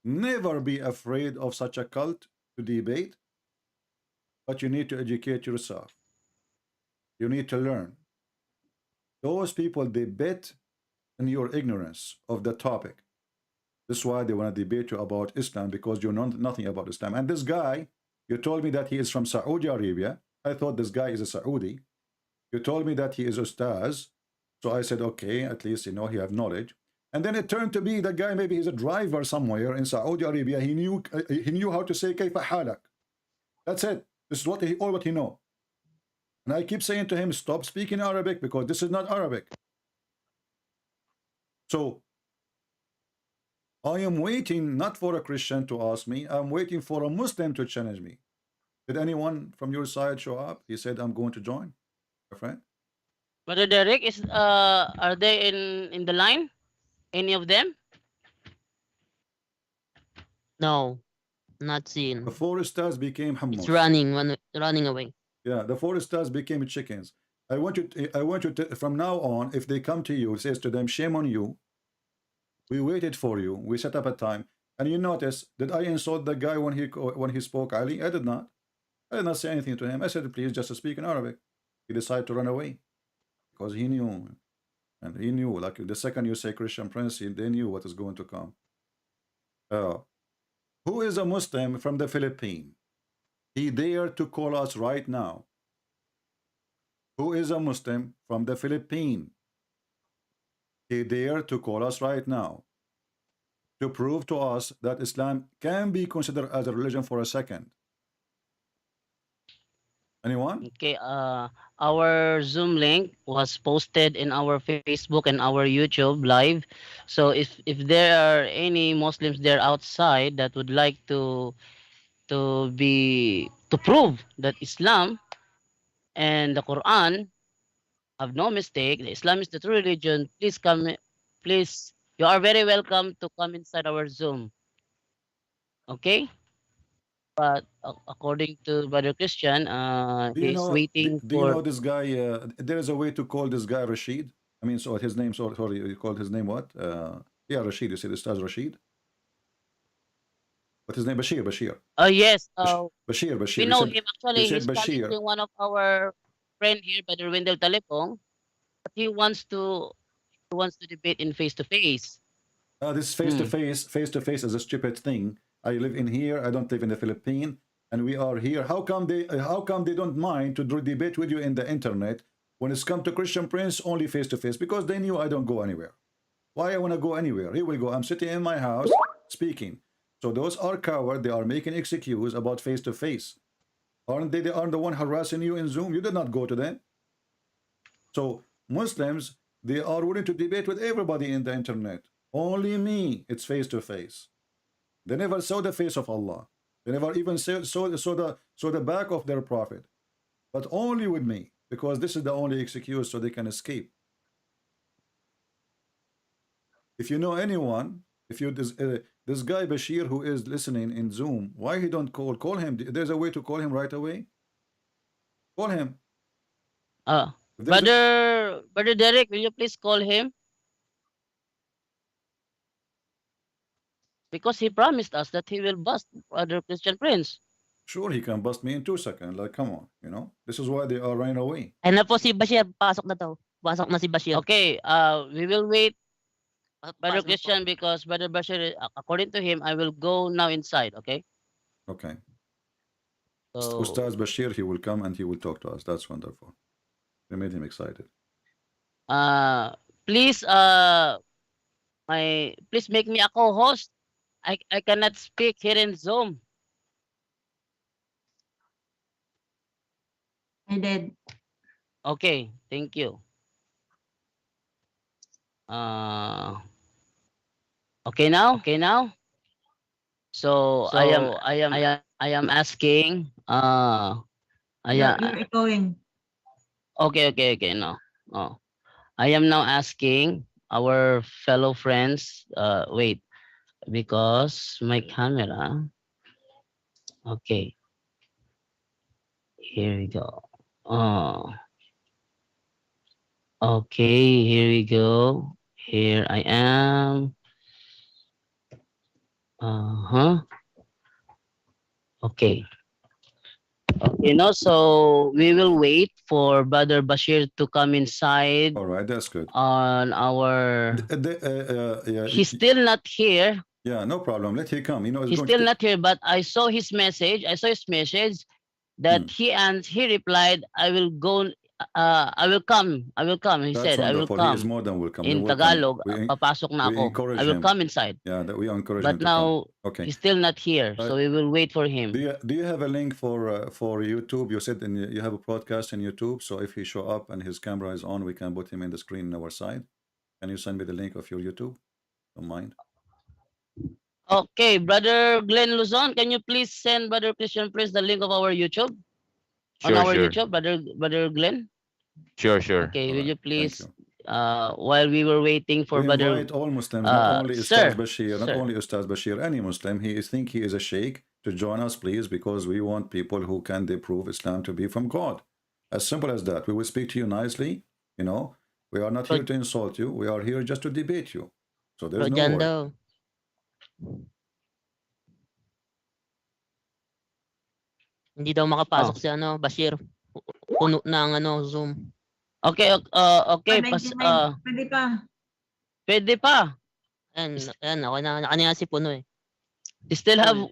never be afraid of such a cult to debate, but you need to educate yourself. You need to learn. Those people, they bet in your ignorance of the topic. This is why they want to debate you about Islam, because you know nothing about Islam. And this guy, you told me that he is from Saudi Arabia. I thought this guy is a Saudi. You told me that he is Ustaz. So I said, okay, at least, you know, he have knowledge. And then it turned to be the guy, maybe he's a driver somewhere in Saudi Arabia. He knew how to say kayfa halak. That's it. This is all what he know. And I keep saying to him, stop speaking Arabic, because this is not Arabic. So I am waiting not for a Christian to ask me. I'm waiting for a Muslim to challenge me. Did anyone from your side show up? He said, I'm going to join, my friend. Brother Derek, are they in the line? Any of them? No, not seen. The four stars became hummus. It's running away. Yeah, the four stars became chickens. I want you to, from now on, if they come to you, it says to them, shame on you. We waited for you. We set up a time. And you notice, did I insult the guy when he spoke Ali? I did not. I did not say anything to him. I said, please just speak in Arabic. He decided to run away because he knew. And he knew, like the second you say Christian Prince, they knew what is going to come. Who is a Muslim from the Philippines? He dared to call us right now. Who is a Muslim from the Philippines? He dared to call us right now to prove to us that Islam can be considered as a religion for a second. Anyone? Okay, our Zoom link was posted in our Facebook and our YouTube live. So if there are any Muslims there outside that would like to prove that Islam and the Quran have no mistake, that Islam is the true religion, please, you are very welcome to come inside our Zoom. Okay? But according to Brother Christian, he's waiting for... Do you know this guy? There is a way to call this guy Rashid. I mean, so his name, sorry, you called his name what? Yeah, Rashid. You see the stars Rashid? What's his name? Bashir. Yes. Bashir. We know him actually. He's He's challenging one of our friend here, Brother Wendell Talipong. But he wants to debate in face to face. This face to face is a stupid thing. I live in here. I don't live in the Philippines, and we are here. How come they don't mind to debate with you in the internet when it's come to Christian Prince only face to face? Because they knew I don't go anywhere. Why I want to go anywhere? He will go. I'm sitting in my house speaking. So those are cowards. They are making excuse about face to face. Aren't they? They are the one harassing you in Zoom. You did not go to them. So Muslims, they are willing to debate with everybody in the internet. Only me, it's face to face. They never saw the face of Allah. They never even saw the back of their prophet. But only with me, because this is the only excuse so they can escape. If you know anyone, if you this guy Bashir who is listening in Zoom, why he don't call him? There's a way to call him right away. Call him. Brother Derek, will you please call him? Because he promised us that he will bust Brother Christian Prince. Sure, he can bust me in 2 seconds. Like, come on, you know. This is why they are running away. Ano po si Bashir, pasok na to. Pasok na si Bashir. Okay, we will wait, Brother Christian, because Brother Bashir, according to him, I will go now inside, okay? Okay. So, Ustaz Bashir, he will come and he will talk to us. That's wonderful. We made him excited. Please, please make me a co-host. I cannot speak here in Zoom. I did. Okay, thank you. Okay now? Okay now? So, I am asking You're echoing. okay, no. Oh. I am now asking our fellow friends, wait, because my camera, okay, here we go. Oh, okay, here we go. Here I am. Okay. Okay, no, so we will wait for Brother Bashir to come inside. All right, that's good. On our, Yeah, he's still not here. yeah, no problem. Let him come. You know, it's He's going still to not here, but I saw his message. That he replied, I will go. I will come. He That's said, I will wonderful. come. He is more than welcome. In We welcome. Tagalog, We- papasok na we ako. encourage I will him. come inside. Yeah, that we encourage But him to now come. Okay. he's still not here, so we will wait for him. Do you have a link for YouTube? You said you have a broadcast in YouTube, so if he show up and his camera is on, we can put him in the screen on our side. Can you send me the link of your YouTube? Don't mind. Okay, Brother Glenn Luzon, can you please send Brother Christian Prince the link of our YouTube? On Sure, our sure. YouTube, Brother Glenn? Sure. Okay, will you please, while we were waiting for We Brother... invite all Muslims, not only sir, Ustad Bashir, not only Ustad Bashir, any Muslim. He is a sheikh, to join us, please, because we want people who can prove Islam to be from God. As simple as that. We will speak to you nicely. You know, we are not here to insult you. We are here just to debate you. So there's no worry. Hindi daw makapasok si Bashir. Puno na ang Zoom. Okay, okay. Pwede pa. Pwede pa. Ayan, ako na kanina si Puno eh. Still have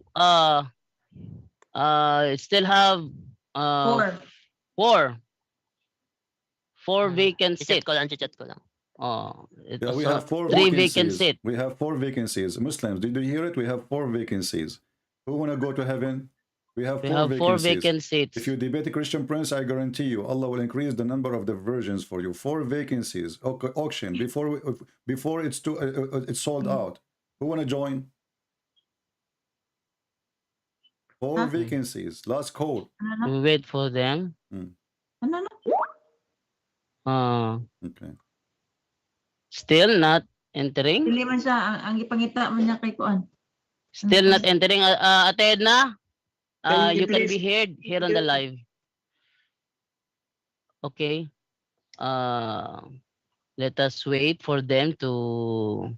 four vacant seats. Chat ko lang. Oh, Yeah, we have 4 3 vacancies. vacant seats. We have 4 vacancies. Muslims, did you hear it? We have 4 vacancies. Who want to go to heaven? We have 4 vacant seats. If you debate a Christian Prince, I guarantee you, Allah will increase the number of the virgins for you. 4 vacancies. Auction before it's sold out. Who want to join? 4 vacancies. Last call. We wait for them. Okay. Still not entering. Dili man siya ang ipangita man niya kay kuan. Still not entering. Ate Edna, you can be heard here on the live. Okay. Let us wait for them to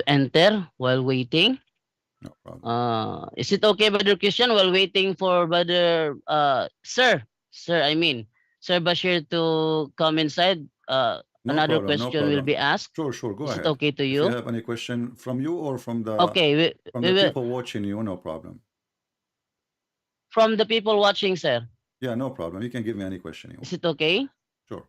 enter while waiting. No problem. Is it okay, Brother Christian, while waiting for Brother Sir Bashir to come inside? Another question will be asked. Sure, go ahead. Is it okay to you? If you have any question from you or from the people watching you, no problem. From the people watching, sir. Yeah, no problem. You can give me any question you want. Is it okay? Sure.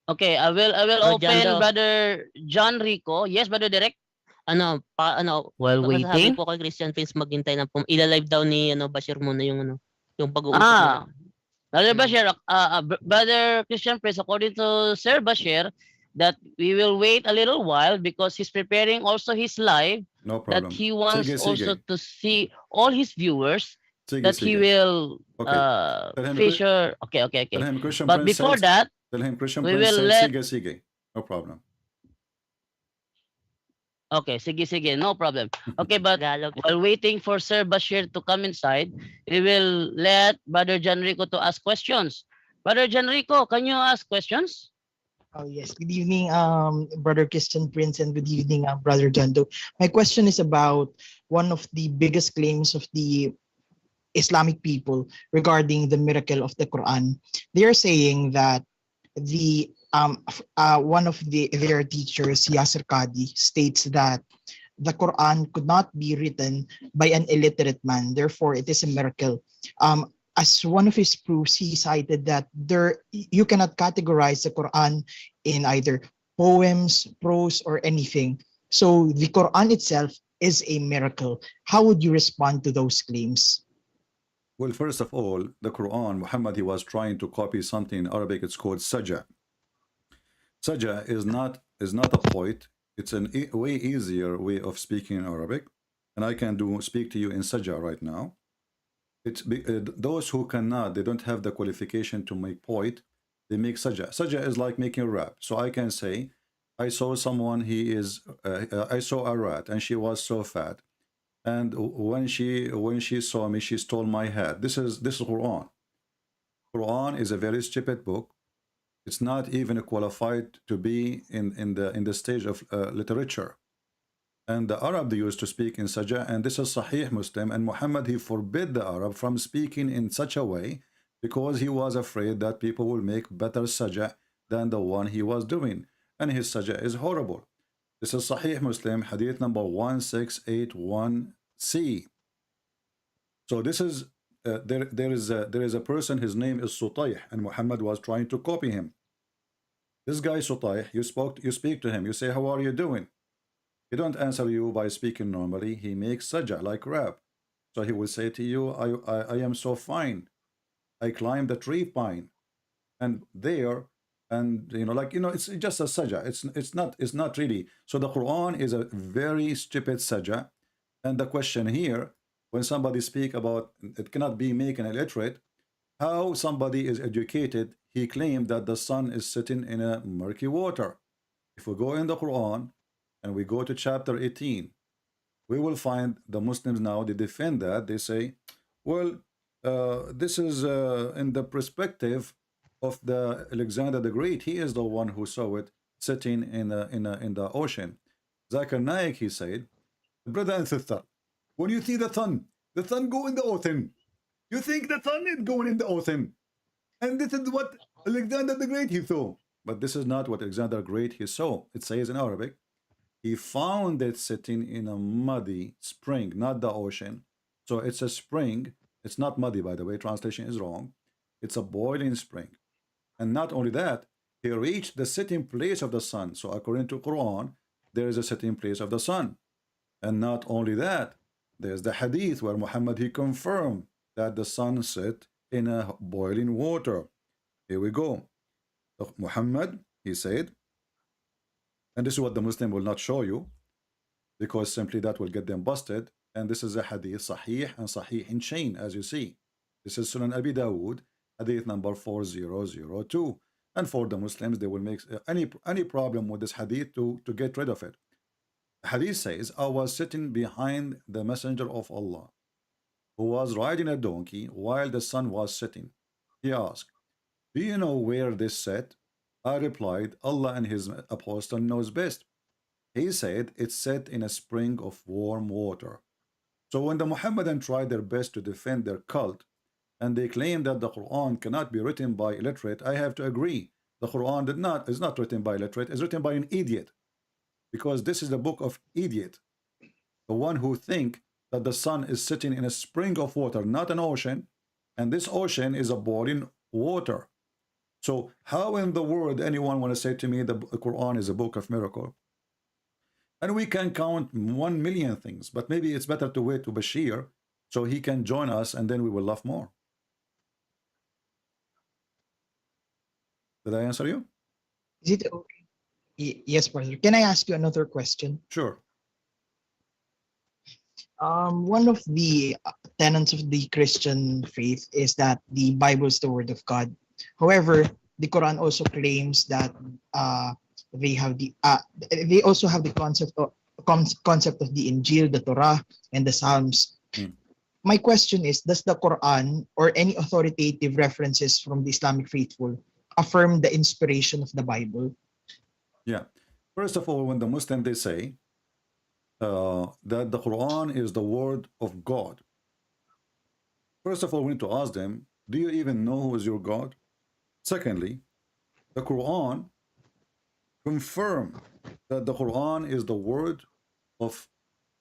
Okay, I will open Brother John Rico. Yes, Brother Derek. While waiting. Sabi po kay Christian Prince maghintay na ila-live daw ni Bashir muna yung pag-uusap. Brother Bashir, Brother Christian Prince, according to Sir Bashir, that we will wait a little while because he's preparing also his live. No problem. That he wants Sige. also to see all his viewers. Sige. He will feature. Okay. But before that, tell him Christian we Prince will let. Sige. No problem. Okay, sige, no problem. Okay, but while waiting for Sir Bashir to come inside, we will let Brother John Rico to ask questions. Brother John Rico, can you ask questions? Oh yes, good evening, Brother Christian Prince, and good evening, Brother Jando. My question is about one of the biggest claims of the Islamic people regarding the miracle of the Quran. They are saying that the one of their teachers, Yasser Qadi, states that the Quran could not be written by an illiterate man. Therefore, it is a miracle. As one of his proofs, he cited that you cannot categorize the Quran in either poems, prose, or anything. So the Quran itself is a miracle. How would you respond to those claims? Well, first of all, the Quran, Muhammad, he was trying to copy something in Arabic. It's called saja. Saja is not a poet. It's a way easier way of speaking in Arabic, and I can speak to you in saja right now. It's those who cannot, they don't have the qualification to make poet, they make saja. Saja is like making rap. So I can say, I saw someone, I saw a rat, and she was so fat, and when she saw me, she stole my hat. This is Quran. Quran is a very stupid book. It's not even qualified to be in the stage of literature. And the Arab, they used to speak in saja, and this is Sahih Muslim. And Muhammad, he forbid the Arab from speaking in such a way because he was afraid that people will make better saja than the one he was doing. And his saja is horrible. This is Sahih Muslim, hadith number 1681C. So this is there is a person, his name is Sutayh, and Muhammad was trying to copy him. This guy Sutayh, you speak to him, you say, how are you doing? He don't answer you by speaking normally. He makes saja like rap. So he will say to you, I am so fine. I climbed the tree pine, and there, and it's just a saja. It's not really. So the Quran is a very stupid saja. And the question here, when somebody speak about it cannot be making illiterate, how somebody is educated, he claimed that the sun is sitting in a murky water. If we go in the Quran and we go to chapter 18, we will find the Muslims now, they defend that. They say, well, this is in the perspective of the Alexander the Great. He is the one who saw it sitting in the ocean. Zakir Naik, he said, brother and sister, when you see the sun go in the ocean, you think the sun is going in the ocean. And this is what Alexander the Great he saw. But this is not what Alexander the Great he saw. It says in Arabic, he found it sitting in a muddy spring, not the ocean. So it's a spring. It's not muddy, by the way. Translation is wrong. It's a boiling spring. And not only that, he reached the sitting place of the sun. So according to Quran, there is a sitting place of the sun. And not only that, there's the hadith where Muhammad, he confirmed that the sun set in a boiling water. Here we go. Muhammad, he said, and this is what the Muslim will not show you, because simply that will get them busted. And this is a hadith, sahih and sahih in chain, as you see. This is Sunan Abi Dawood, hadith number 4002. And for the Muslims, they will make any problem with this hadith to get rid of it. The hadith says, I was sitting behind the messenger of Allah, who was riding a donkey while the sun was setting. He asked, do you know where this set? I replied, Allah and his apostle knows best. He said, it's set in a spring of warm water. So when the Muhammadan tried their best to defend their cult, and they claim that the Quran cannot be written by illiterate, I have to agree. The Quran is not written by illiterate, it's written by an idiot. Because this is the book of idiot. The one who think that the sun is sitting in a spring of water, not an ocean, and this ocean is a boiling water. So how in the world anyone want to say to me the Quran is a book of miracle? And we can count 1 million things, but maybe it's better to wait to Bashir so he can join us, and then we will laugh more. Did I answer you? Is it okay? Yes, brother. Can I ask you another question? Sure. One of the tenets of the Christian faith is that the Bible is the word of God. However, the Quran also claims that they also have the concept of the Injil, the Torah, and the Psalms. My question is, does the Quran or any authoritative references from the Islamic faithful affirm the inspiration of the Bible? Yeah. First of all, when the Muslim, they say that the Quran is the word of God. First of all, we need to ask them, do you even know who is your God? Secondly, the Quran confirm that the Quran is the word of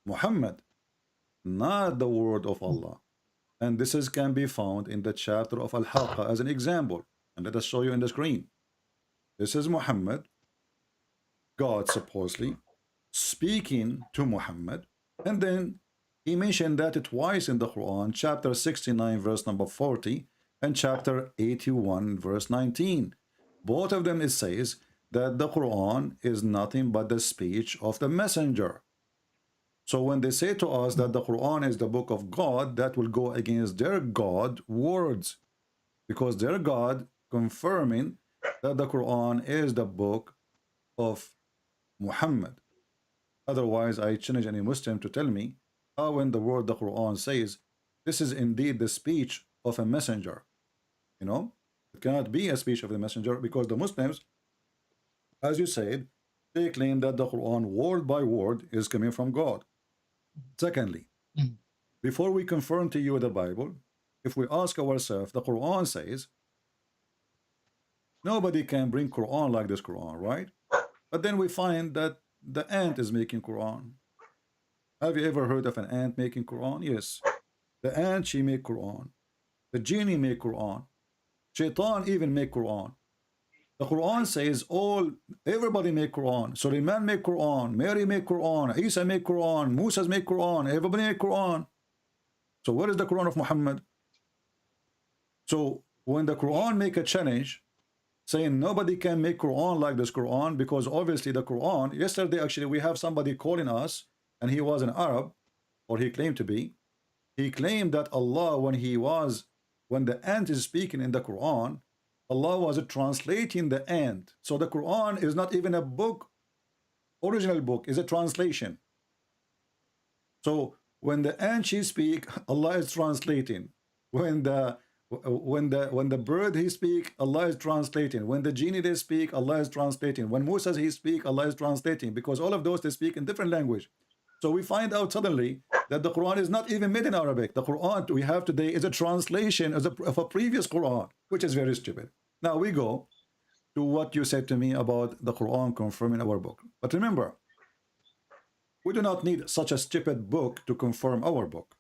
Muhammad, not the word of Allah. And this can be found in the chapter of Al-Haqqa as an example. And let us show you in the screen. This is Muhammad, God supposedly, speaking to Muhammad. And then He mentioned that twice in the Quran, chapter 69, verse number 40, and chapter 81, verse 19. Both of them it says that the Quran is nothing but the speech of the messenger. So when they say to us that the Quran is the book of God, that will go against their God words, because their God confirming that the Quran is the book of Muhammad. Otherwise, I challenge any Muslim to tell me how in the word the Quran says this is indeed the speech of a messenger. You know, it cannot be a speech of the messenger, because the Muslims, as you said, they claim that the Quran word by word is coming from God. Secondly, before we confirm to you the Bible, if we ask ourselves, the Quran says nobody can bring Quran like this Quran, right? But then we find that the ant is making Quran. Have you ever heard of an ant making Quran? Yes. The ant, she make Quran. The genie make Quran. Shaitan even make Quran. The Quran says everybody make Quran. Sulaiman make Quran. Mary make Quran. Isa make Quran. Musa make Quran. Everybody make Quran. So what is the Quran of Muhammad? So when the Quran make a challenge saying nobody can make Quran like this Quran, because obviously the Quran, yesterday actually we have somebody calling us, and he was an Arab, or he claimed to be. He claimed that Allah, when the ant is speaking in the Quran, Allah was translating the ant. So the Quran is not even a book, original book, is a translation. So when the ant she speak, Allah is translating. When the bird he speak, Allah is translating. When the genie they speak, Allah is translating. When Musa he speak, Allah is translating, because all of those they speak in different language. So we find out suddenly that the Quran is not even made in Arabic. The Quran we have today is a translation of a previous Quran, which is very stupid. Now we go to what you said to me about the Quran confirming our book. But remember, we do not need such a stupid book to confirm our book.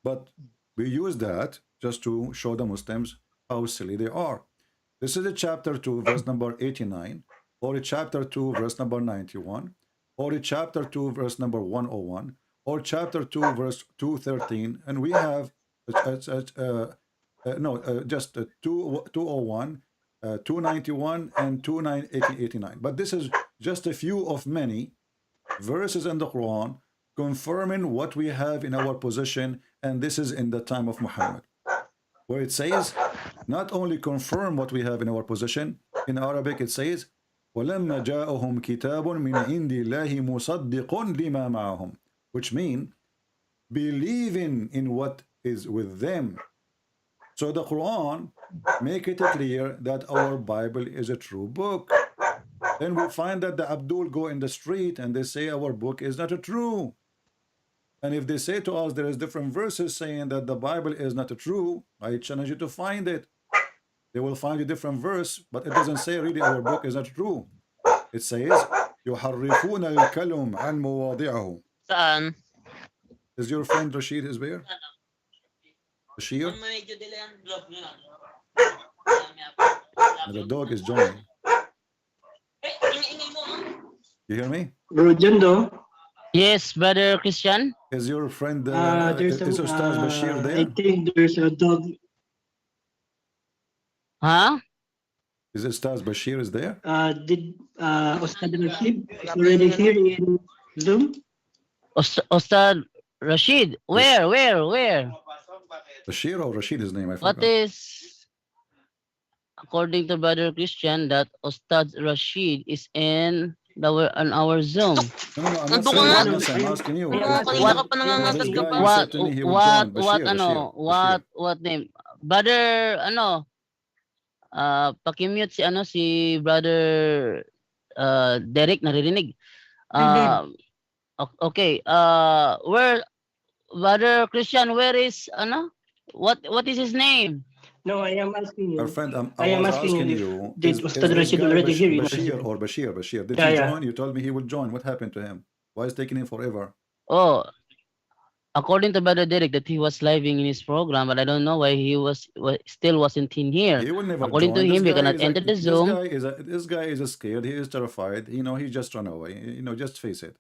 But we use that just to show the Muslims how silly they are. This is a chapter 2, verse number 89, or a chapter 2, verse number 91, or a chapter 2, verse number 101, or chapter 2, verse 213, and we have just 201, 291, and 289. But this is just a few of many verses in the Quran confirming what we have in our possession, and this is in the time of Muhammad, where it says, not only confirm what we have in our possession, in Arabic it says, وَلَمَّا جَاءَهُمْ كِتَابٌ مِنْ عِنْدِ اللَّهِ مُصَدِّقٌ لِمَا مَعَهُمْ, which mean believing in what is with them. So the Quran make it clear that our Bible is a true book. Then we find that the Abdul go in the street and they say our book is not a true. And if they say to us there is different verses saying that the Bible is not a true, I challenge you to find it. They will find a different verse, but it doesn't say really our book is not true. It says يحرفون الكلم عن مواضعه. Saan? Is your friend Rashid is there? Bashir? The dog is joining. You hear me? Rojando. Yes, brother Christian. Is your friend There's is Ustad Bashir there? I think there's a dog. Huh? Is Ustad Bashir is there? Did Ustad Rashid already here in Zoom? Ustad Rashid. Where? Bashir or Rashid his name? I What forgot. is, according to brother Christian, that Ustad Rashid is in our Zoom. No, I'm not saying, I'm asking you. What name? Brother, pakimute si brother Derek, naririnig. Okay, where, brother Christian, where is, what is his name? No, I am asking you. Our friend, I am was asking you. Did Ustad Rashid already here? Bashir or Bashir? Did he join? You told me he would join. What happened to him? Why is taking him forever? Oh, according to brother Derek, that he was living in his program, but I don't know why he still wasn't in here. He will never According join. to him, we cannot enter the Zoom. This guy is scared. He is terrified. He just run away. Just face it.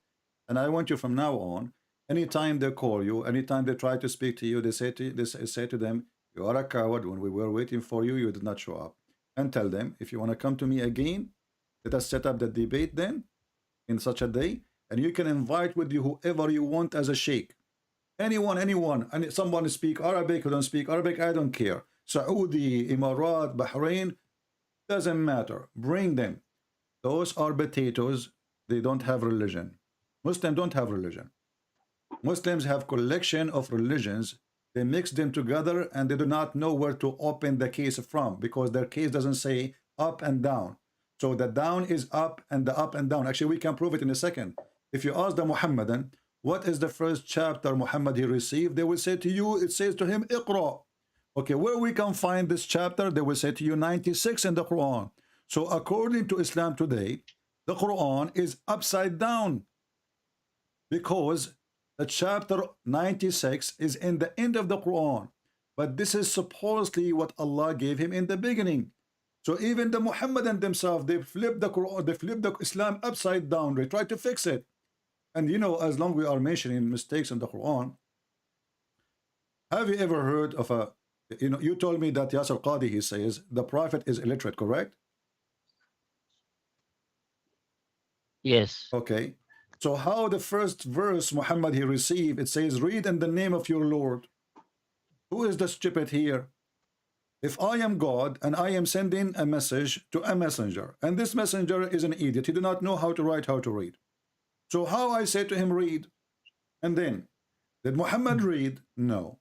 And I want you from now on, Anytime they call you, anytime they try to speak to you, they say to them, you are a coward. When we were waiting for you, you did not show up. And tell them, if you want to come to me again, let us set up the debate then in such a day, and you can invite with you whoever you want as a sheikh. Anyone, and someone speak Arabic, who don't speak Arabic, I don't care. Saudi, Emirat, Bahrain, doesn't matter. Bring them. Those are potatoes. They don't have religion. Muslims don't have religion. Muslims have collection of religions. They mix them together and they do not know where to open the case from, because their case doesn't say up and down. So the down is up and the up and down. Actually, we can prove it in a second. If you ask the Muhammadan, what is the first chapter Muhammad he received? They will say to you, it says to him, Iqra. Okay, where we can find this chapter? They will say to you, 96 in the Quran. So according to Islam today, the Quran is upside down, because the chapter 96 is in the end of the Quran. But this is supposedly what Allah gave him in the beginning. So even the Muhammadan themselves, they flip the Quran, they flip the Islam upside down. They try to fix it. And you know, as long we are mentioning mistakes in the Quran, have you ever heard of a, you told me that Yasir Qadi, he says, the Prophet is illiterate, correct? Yes. Okay. So how the first verse Muhammad he received, it says, read in the name of your Lord. Who is the stupid here? If I am God and I am sending a message to a messenger, and this messenger is an idiot, he do not know how to write, how to read. So how I say to him, read? And then, did Muhammad read? No.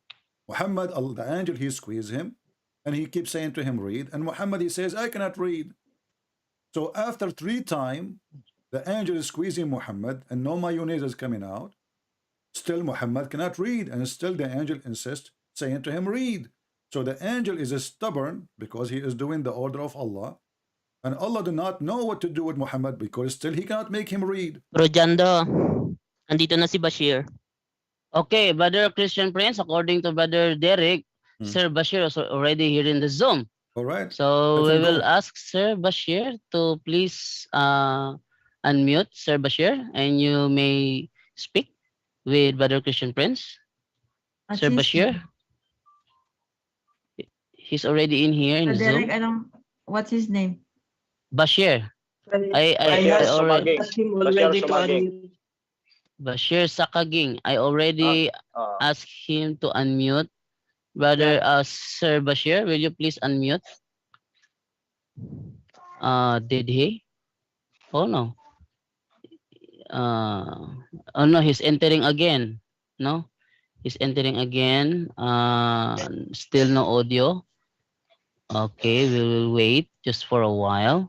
Muhammad, the angel, he squeezed him, and he keeps saying to him, read. And Muhammad, he says, I cannot read. So after 3 times, the angel is squeezing Muhammad, and no mayonnaise is coming out. Still, Muhammad cannot read, and still the angel insists, saying to him, read. So the angel is stubborn because he is doing the order of Allah. And Allah do not know what to do with Muhammad, because still he cannot make him read. Bro Jando, andito na si Bashir. Okay, Brother Christian Prince, according to Brother Derek, Sir Bashir is already here in the Zoom. All right. So we will ask Sir Bashir to please unmute Sir Bashir, and you may speak with Brother Christian Prince. Sir Bashir, he's already in here in the Zoom. Derek, what's his name? Bashir. I already Bashir Sakaging. I already asked him to unmute. Brother Sir Bashir, will you please unmute? Did he? Oh no. Oh no, he's entering again. No, he's entering again. Still no audio. Okay, we will wait just for a while.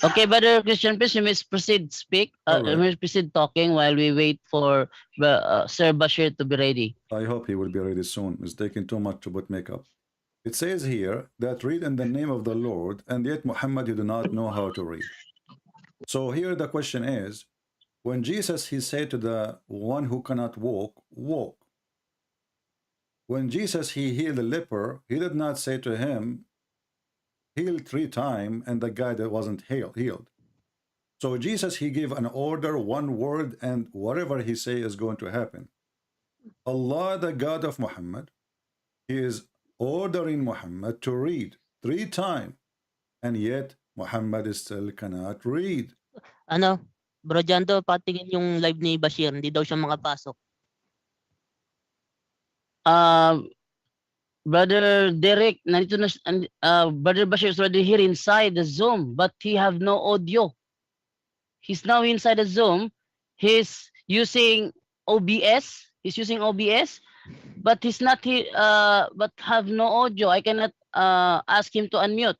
Okay, Brother Christian, please, you may proceed speak. You may proceed talking while we wait for Sir Bashir to be ready. I hope he will be ready soon. It's taking too much to put makeup. It says here that read in the name of the Lord, and yet Muhammad, you do not know how to read. So here the question is, when Jesus, he said to the one who cannot walk, walk. When Jesus, he healed the leper, he did not say to him, heal 3 times, and the guy that wasn't healed. So Jesus, he gave an order, 1 word, and whatever he say is going to happen. Allah, the God of Muhammad, he is ordering Muhammad to read 3 times, and yet Muhammad still cannot read. Ano, Bro Jando, patingin yung live ni Bashir, hindi daw siya makapasok. Brother Derek, nandito na, Brother Bashir is already here inside the Zoom, but he have no audio. He's now inside the Zoom. He's using OBS. He's using OBS, but he's not here. But have no audio. I cannot ask him to unmute.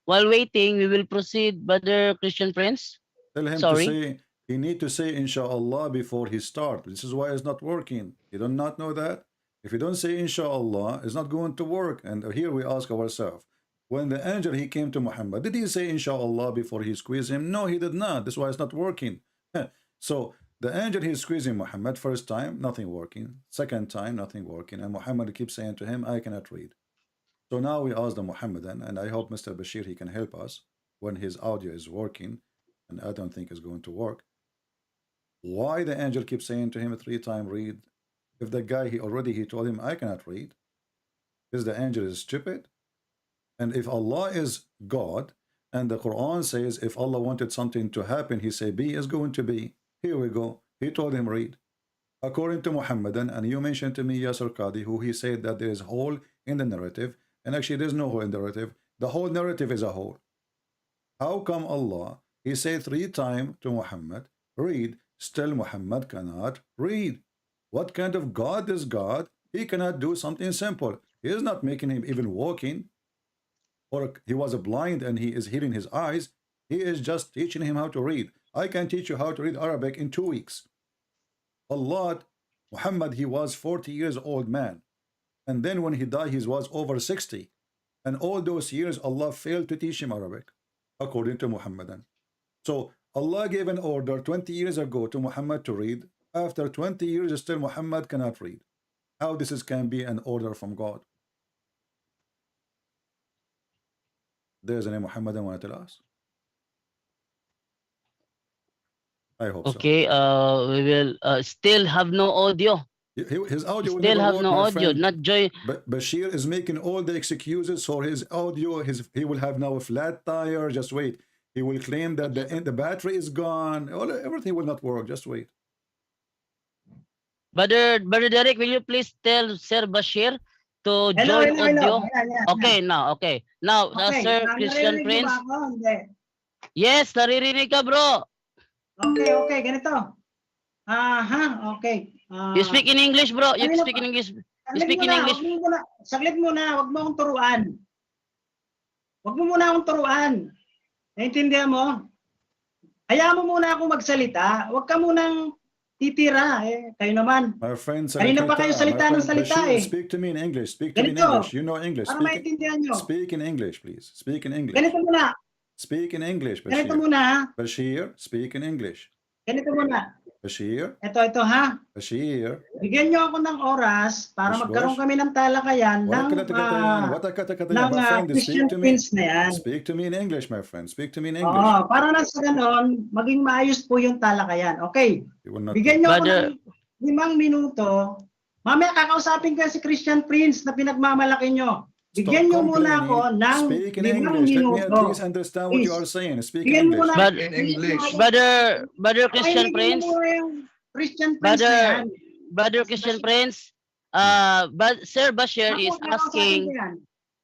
While waiting, we will proceed, Brother Christian Prince. Tell him to say, he need to say Inshallah before he start. This is why it's not working. You do not know that? If you don't say Inshallah, it's not going to work. And here we ask ourselves, when the angel, he came to Muhammad, did he say Inshallah before he squeezed him? No, he did not. That's why it's not working. So the angel, he's squeezing Muhammad. First time, nothing working. Second time, nothing working. And Muhammad keeps saying to him, I cannot read. So now we ask the Muhammadan, and I hope Mr. Bashir, he can help us when his audio is working. And I don't think it's going to work. Why the angel keeps saying to him 3 times, read? If the guy, he told him, I cannot read. Is the angel is stupid? And if Allah is God, and the Quran says if Allah wanted something to happen, he say be is going to be. Here we go. He told him read. According to Muhammadan, and you mentioned to me Yasir Qadi, who he said that there is hole in the narrative, and actually there's no hole in the narrative. The whole narrative is a hole. How come Allah, he said 3 times to Muhammad, read, still Muhammad cannot read? What kind of God is God? He cannot do something simple. He is not making him even walking, or he was blind and he is healing his eyes. He is just teaching him how to read. I can teach you how to read Arabic in 2 weeks. Allah, Muhammad, he was 40 years old man. And then when he died, he was over 60. And all those years, Allah failed to teach him Arabic, according to Muhammadan. So Allah gave an order 20 years ago to Muhammad to read. After 20 years, still Muhammad cannot read. How this can be an order from God? There's a name Muhammadan want to tell us? I hope so. Okay, we will still have no audio. His audio will Still never have work, no my audio, friend. not joy. But Bashir is making all the excuses for his audio. He will have now a flat tire. Just wait. He will claim that the battery is gone. Everything will not work. Just wait. Brother Derek, will you please tell Sir Bashir to join audio? Okay, now, okay. Now, Sir Christian Prince. Yes, naririnig ka, bro. Okay, ganito. Okay. You speak in English, bro. You speak in English. You speak in English. Saglit muna, wag mo akong turuan. Wag mo muna akong turuan. Naintindihan mo? Hayaan mo muna akong magsalita. Wag ka munang titira. Kayo naman. My friends, kanina pa kayo salita ng salita Bashir, speak to me in English. Speak to me in English. You know English. Para maintindihan nyo. Speak in English, please. Speak in English. Ganito muna. Speak in English, Bashir. Ganito muna. Bashir, speak in English. Ganito muna. Bashir. Ito ha. Bashir. Bigyan nyo ako ng oras para magkaroon kami ng talakayan ng Christian Prince na yan. Speak to me in English, my friend. Speak to me in English. Oo, para na sa ganon, maging maayos po yung talakayan. Okay. Bigyan nyo ako ng 5 minuto. Mamaya kakausapin ko si Christian Prince na pinagmamalaki nyo. Bigyan nyo muna ako ng 5 minuto. Let me at least understand what you are saying. Speak in English. Brother Christian Prince. Brother Christian Prince. But Sir Bashir is asking.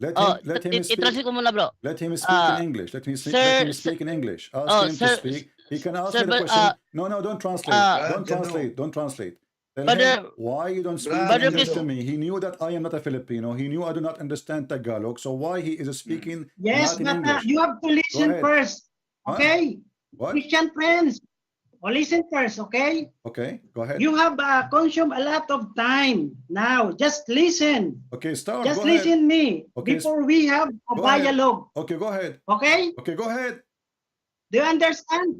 Let him speak. I-translate ko muna, bro. Let him speak in English. Let him speak in English. Ask him to speak. He can ask me the question. No, don't translate. Don't translate. Tell him why you don't speak English to me. He knew that I am not a Filipino. He knew I do not understand Tagalog. So why he is speaking yes, not in but English? You have to listen first. Okay? What? Christian Prince. Listen first, okay? Okay, go ahead. You have consumed a lot of time. Now, just listen. Okay, start. Just go listen ahead. me before we have a dialogue. Okay, go ahead. Okay? Okay, go ahead. Do you understand?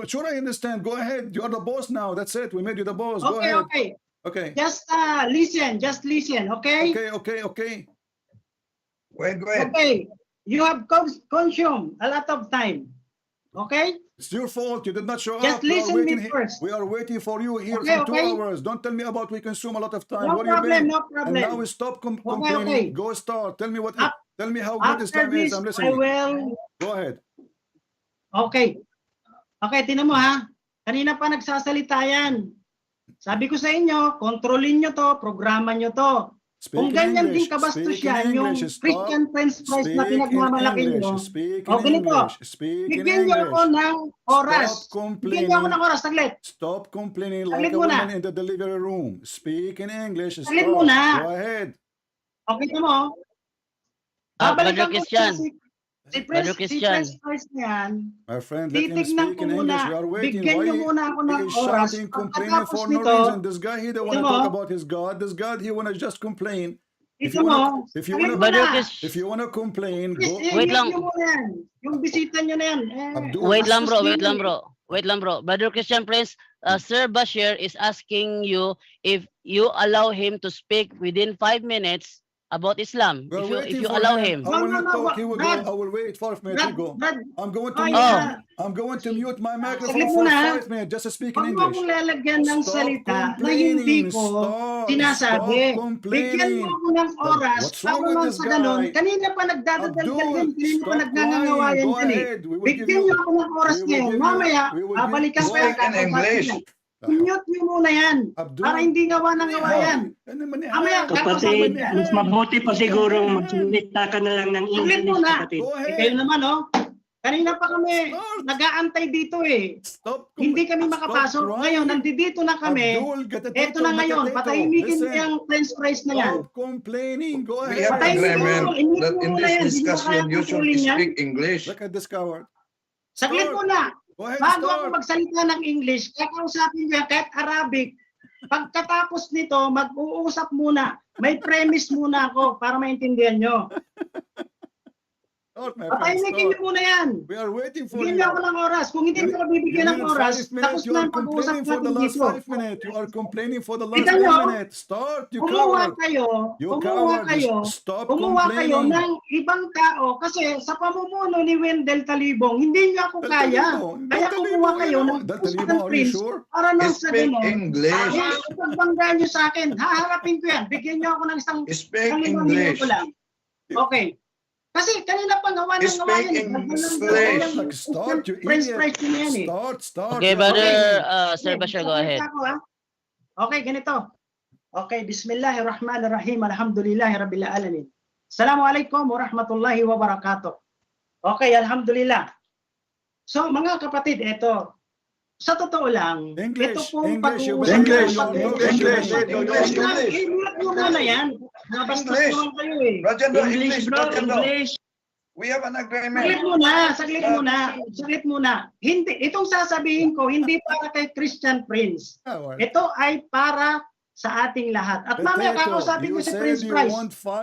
Sure, I understand. Go ahead. You are the boss now. That's it. We made you the boss. Go Okay, ahead. okay. Just listen. Just listen, okay? Okay. Go ahead. Okay. You have consumed a lot of time. Okay? It's your fault. You did not show Just up. listen me first. We are waiting for you here Okay, for 2 hours. Don't tell me about we consume a lot of time. No What problem, do you mean? no problem. And now we stop complaining. Okay. Go start. Tell me what. Tell me how good this After time is. this, I'm I listening. will... Go ahead. Okay. Okay, tinan mo ha. Kanina pa nagsasalita yan. Sabi ko sa inyo, kontrolin nyo to, programa nyo to. Kung ganyan din kabastos yan, yung Christian Prince Price na pinagmamalaki nyo, o ganito, bigyan nyo ako ng oras. Bigyan nyo ako ng oras, saglit. Stop complaining like a woman in the delivery room. Speak in English. Saglit muna. Go ahead. Okay na mo. Babalikan ko si Prince Price na yan. My friend, let him titignan speak ko in muna, English. We are waiting. bigyan Why nyo muna ako ng he is oras. shouting, complaining for no Pagkatapos reason? This guy, he don't want to talk about his God. This God, he want to just complain. If you want to complain, go. Wait lang. Yung bisita nyo na yan. Wait lang, bro. Brother Christian Prince, Sir Bashir is asking you if you allow him to speak within 5 minutes. about Islam. We're If you waiting for allow him. him. I will No, not no, talk. He will go. Brad. I will wait 5 minutes. He go. I'm going to Oh, mute. yeah. I'm going to mute my Sige microphone for muna. 5 minutes just to speak in Huwag mo akong English. lalagyan ng Stop salita na complaining. hindi ko Stop sinasabi. Bigyan complaining. mo ako ng oras. What's wrong Ako with lang this sa ganun. guy? Kanina pa nagdadagdag Abdul, yan. Kanina pa stop nagngangawayan crying. Go yan eh. ahead. We will give Bigyan you. niyo ako ng oras we will ngayon. give you- Mamaya, we will babalikan give- ko yan. Speak in English. I-mute niyo muna yan. Abdul. Para hindi gawa ng gawayan. Mamaya, Kapatid, kakausapin mas yan. mabuti pa siguro magsalita ka na lang ng Saglit English, muna. kapatid. Go Eh, ahead. kayo naman, oh. Kanina pa kami nag-aantay dito eh. Hindi kami makapasok. Ngayon, nandito na kami. Eto na ngayon, patahimikin mo yung french fries na yan. Stop complaining. Go We ahead. have agreement that in this discussion you should speak English. Look at this coward. Saglit muna. Go ahead, Bago start. ako magsalita ng English, kakausapin ko yan kahit Arabic. Pagkatapos nito, mag-uusap muna. May premise muna ako para maintindihan nyo. Start, my friend, Patahimikin nyo start. muna yan. We are waiting for Bigyan you. nyo ako ng oras. Kung hindi ko bibigyan ng oras, tapos You na are ang pag-uusap complaining for the natin last dito. 5 minutes. You are complaining for the last Kita 10 nyo, minutes. Start, you Kumuha coward. kayo, You kumuha coward. kayo, Stop kumuha kayo complaining. ng ibang tao kasi sa pamumuno ni Wendell Talibong, hindi niyo ako kaya. Kaya kumuha kayo ng Christian Prince para nang sa Speak ganun. English. Pagbanggaan niyo sa akin, haharapin ko yan. Bigyan niyo ako ng isang Speak 5 English. minuto lang. Okay. Kasi kanina pa gawa ng gawa Speak yan. English. Start, you French idiot. fries na yan eh. Start. Okay, You are brother, complaining. Sir Bashir, go ahead. Okay, ganito. Okay, bismillahirrahmanirrahim. Alhamdulillahi rabbil alamin. Assalamualaikum warahmatullahi wabarakatuh. Okay, alhamdulillah. So, mga kapatid, ito. Sa totoo lang, ito pong pag-uusap. English. I-mute mo muna yan. Nabastos naman kayo eh. English, bro. English. We have an agreement. Saglit muna. Hindi, itong sasabihin ko, hindi para kay Christian Prince. Ito ay para sa ating lahat. At mamaya kakausapin ko si Prince Price.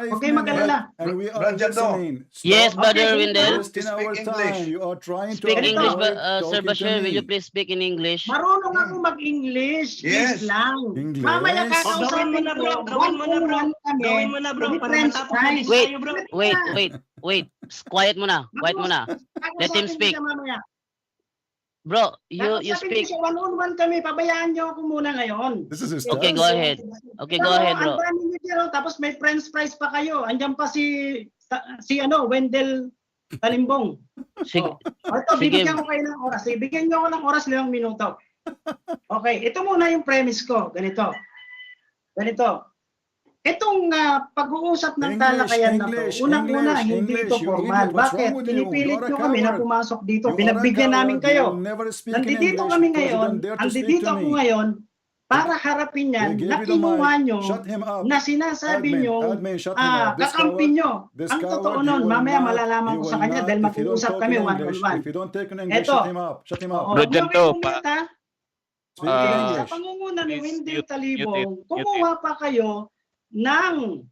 Okay, mag-alala. And we are listening. Yes, brother Okay, Wendell. Wasting our time. You are trying to Speak English, avoid Sir talking to Bashir. Will me. you please speak in English? Marunong ako mag-English. Yes. Please lang. English? Mamaya Gawin mo kakausapin na, bro. ko. Gawin mo na, bro. One-on-one kami. Gawin mo na, bro. With Para French matapos fries. na tayo, bro. Wait. Quiet muna. Let him Kakausapin ko speak. siya mamaya. Bro, you Kakausapin ko speak. siya one-on-one kami. Pabayaan niyo ako muna ngayon. This is his Okay, stance. go ahead. Okay, go ahead, bro. Ang dami niyo dyan, tapos may French fries pa kayo. Andiyan pa si Wendell Talimbong. Sige. Ito, bibigyan ko kayo ng oras. Bibigyan niyo ako ng oras 5 minuto. Okay, ito muna yung premise ko. Ganito. Itong pag-uusap ng talakayan na to, unang-una, hindi ito formal. Bakit? Pinipilit nyo kami na pumasok dito. Pinagbigyan namin kayo. Nandito kami ngayon, andito ako ngayon, para harapin yan na kinuha nyo, na sinasabi nyo, kakampi nyo. Ang totoo nun, mamaya malalaman ko sa kanya dahil mag-uusap kami one-on-one. Ito. Sa pangunguna ni Wendell Talibong, kumuha pa kayo ng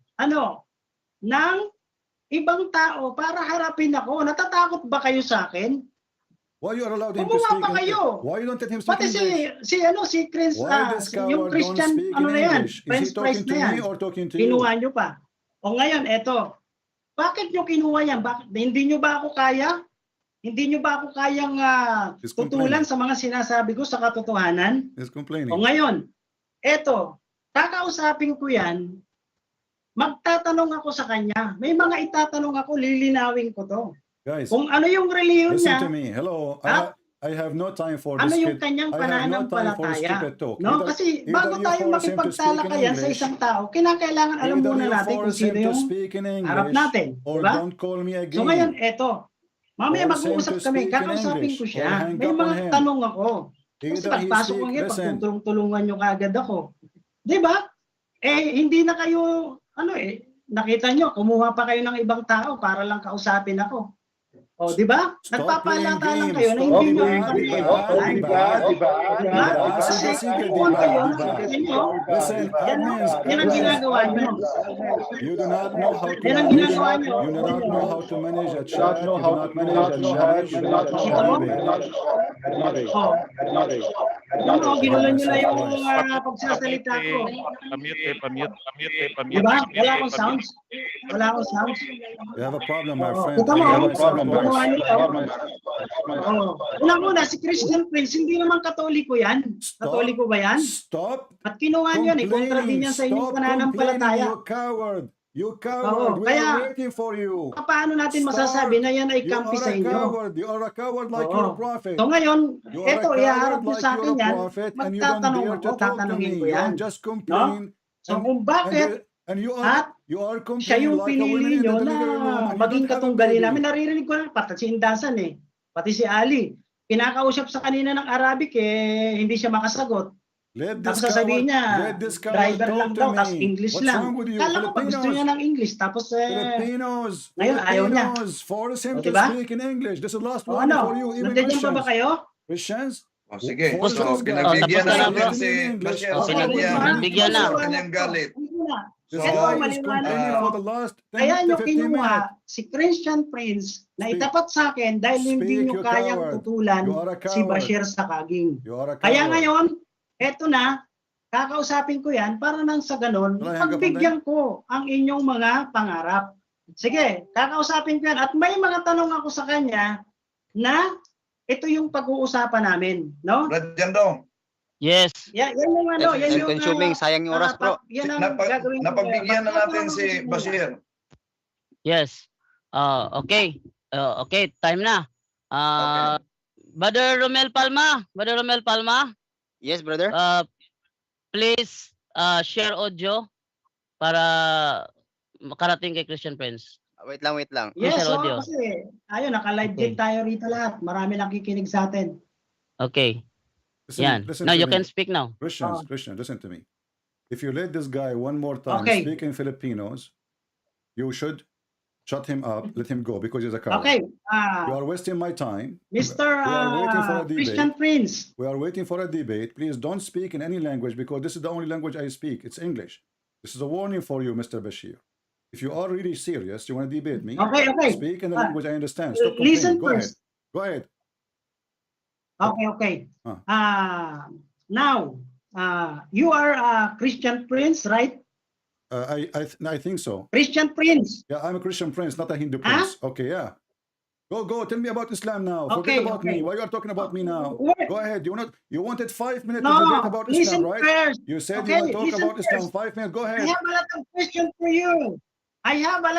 ibang tao para harapin ako. Natatakot ba kayo sa akin? Why you are allowed him to Kumuha speak? pa kayo. Why you don't let him speak Pati English? si Chris, Why this yung coward Christian, don't speak in na yan, English? Is he French fries talking to na yan. me or talking to you? Kinuha nyo pa. O ngayon, eto. Bakit nyo kinuha yan? Hindi nyo ba ako kaya? Hindi nyo ba ako kayang tutulan sa mga sinasabi ko sa katotohanan? He's complaining. O ngayon, eto, kakausapin ko yan, magtatanong ako sa kanya. May mga itatanong ako, lilinawin ko to. Guys, kung ano yung reliyon listen niya, to me. Hello. I have no time for ano this yung kid. kanyang I have no time for pananampalataya. stupid talk. No? Kasi bago tayo makipagtalakayan sa isang tao, kinakailangan alam muna natin kung sino yung harap natin. Or Diba? don't call me again. So ngayon, eto. Mamaya Force him mag-uusap to kami, speak in kakausapin English ko or siya. hang May up on mga him. tanong ako. Kasi Either he pagpasok ko speak, ngayon, listen. pagtulungan nyo kaagad ako. Diba? Hindi na kayo, nakita nyo, kumuha pa kayo ng ibang tao para lang kausapin ako. O, di ba? Nagpapalata lang kayo na hindi nyo ako yan ang ginagawa nyo. You do not know how to Yan ang manage. ginagawa nyo. You do not know how to manage a chat. You do not manage Ginulan nyo na yung pagsasalita ko. Pamute. Diba? Wala akong sounds. Wala akong sound. You have a problem, my Oo. friend. Kita mo, I have myself ginawa twice. nila. Oo. Una-una, si Christian Prince, hindi naman Katoliko yan. Katoliko ba yan? Stop At kinuha niyo yan, kontra din yan sa inyong pananampalataya. You coward. You coward. Oo, We kaya, are waiting for you. paano natin masasabi na yan ay kampi sa inyo? You are a coward like Oo. you're a prophet. So ngayon, You are eto, a ihaharap coward niyo like sa you're akin a yan, prophet and you don't magtatanong dare to ako, talk to tatanungin me. ko You yan. just complain. So kung bakit, And you at are siya yung complaining like a woman pinili in the nyo na delivery room and you maging don't have a katunggali baby. namin, naririnig ko na, pati si Indasan eh, pati si Ali, pinakausap sa kanina ng Arabic eh, hindi siya makasagot. Tapos sasabihin niya, driver lang daw, tapos English What's lang. wrong with you? Kala ko pa gusto niya ng English, tapos Filipinos, ngayon ayaw niya. force him O, to diba? speak in English. This is the last O one ano, for you, even nandiyan pa ba Christians. kayo? Christians? Sige, Force so this guy. pinagbigyan tapos na na, natin bro. si Bashir Oh, sa kanyang pinagbigyan na. sa kanyang galit. This Ito, guy is maliwanag complaining nyo. for the last 10 Kaya to nyo 15 kinuha minutes. si Christian Prince na itapat sa akin dahil hindi Speak, nyo you kayang coward. tutulan You are a si coward. Bashir sa Kaging. You are a Kaya coward. ngayon, eto na, kakausapin ko yan para nang sa ganon, pagbigyan ko ang inyong mga pangarap. Sige, kakausapin ko yan. At may mga tanong ako sa kanya na ito yung pag-uusapan namin. No? Brad Jando, Yes. Yan yung ano, yan yung consuming, sayang yung oras, bro. Yan ang gagawin ko. napagbigyan na natin si Bashir. Yes. Okay. Okay, time na. Brother Romel Palma. Yes, brother. Please share audio para makarating kay Christian Prince. Wait lang. Yes, Share so, audio. kasi ayun, naka-live Okay. din tayo rito lahat. Marami nakikinig sa atin. Okay. Listen, Yan. listen Now to you me. can speak now. Christians, listen to me. If you let this guy one more time Okay. speak in Filipinos, you should shut him up, let him go because he's a coward. Okay. You are wasting my time. Mr. We are waiting for a debate. Christian Prince. We are waiting for a debate. Please don't speak in any language because this is the only language I speak. It's English. This is a warning for you, Mr. Bashir. If you are really serious, you want to debate me, Okay. speak in the language I understand. Stop Listen complaining. first. Go ahead. Okay. Now, you are a Christian Prince, right? I think so. Christian Prince. Yeah, I'm a Christian prince, not a Hindu prince. Okay, yeah. Go. Tell me about Islam now. Forget about me. Why you are talking about me now? Go ahead. You wanted 5 minutes to debate about listen Islam, right? first. You said Okay, you want to talk listen about Islam. first. 5 minutes. Go I ahead. have a lot of questions for you. I have a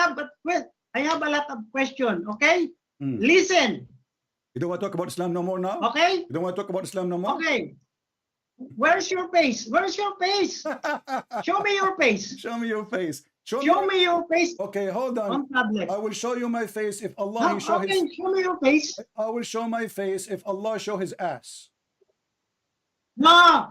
lot of questions. Okay? Listen. You don't want to talk about Islam no more now? Okay? You don't want to talk about Islam no more? Okay. Where's your face? Show me your face. Show me your face. Show me your face. Okay, hold on. I will show you my face if Allah show Okay, his. show me your face. I will show my face if Allah show his ass. No.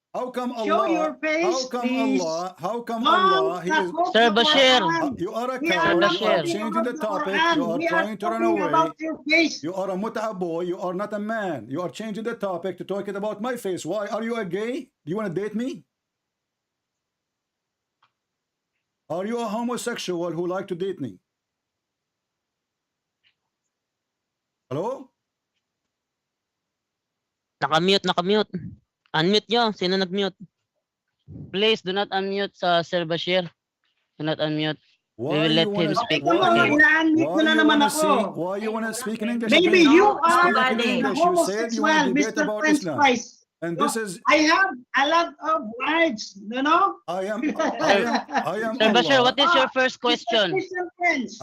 How come Allah? Show your face, How come please. Allah? How come Allah? He is. Sir Bashir. You are a We are coward. not You are Bashir. changing the topic. Quran. You are We are trying to run talking away. about your face. You are a mut'a boy. You are not a man. You are changing the topic to talking about my face. Why? Are you a gay? Do you want to date me? Are you a homosexual who like to date me? Hello? Nakamute. Unmute nyo. Sino nag-mute? Please do not unmute Sir Bashir. Do not unmute. We will let him speak. Ina-unmute ko na naman ako. Why you want to speak in English? Maybe again? you are Speak in English. You said you want to homosexual, debate Mr. about Prince Islam. Price. And this is I have a lot of rights, you know? I am Sir Allah. Bashir, what is your first question?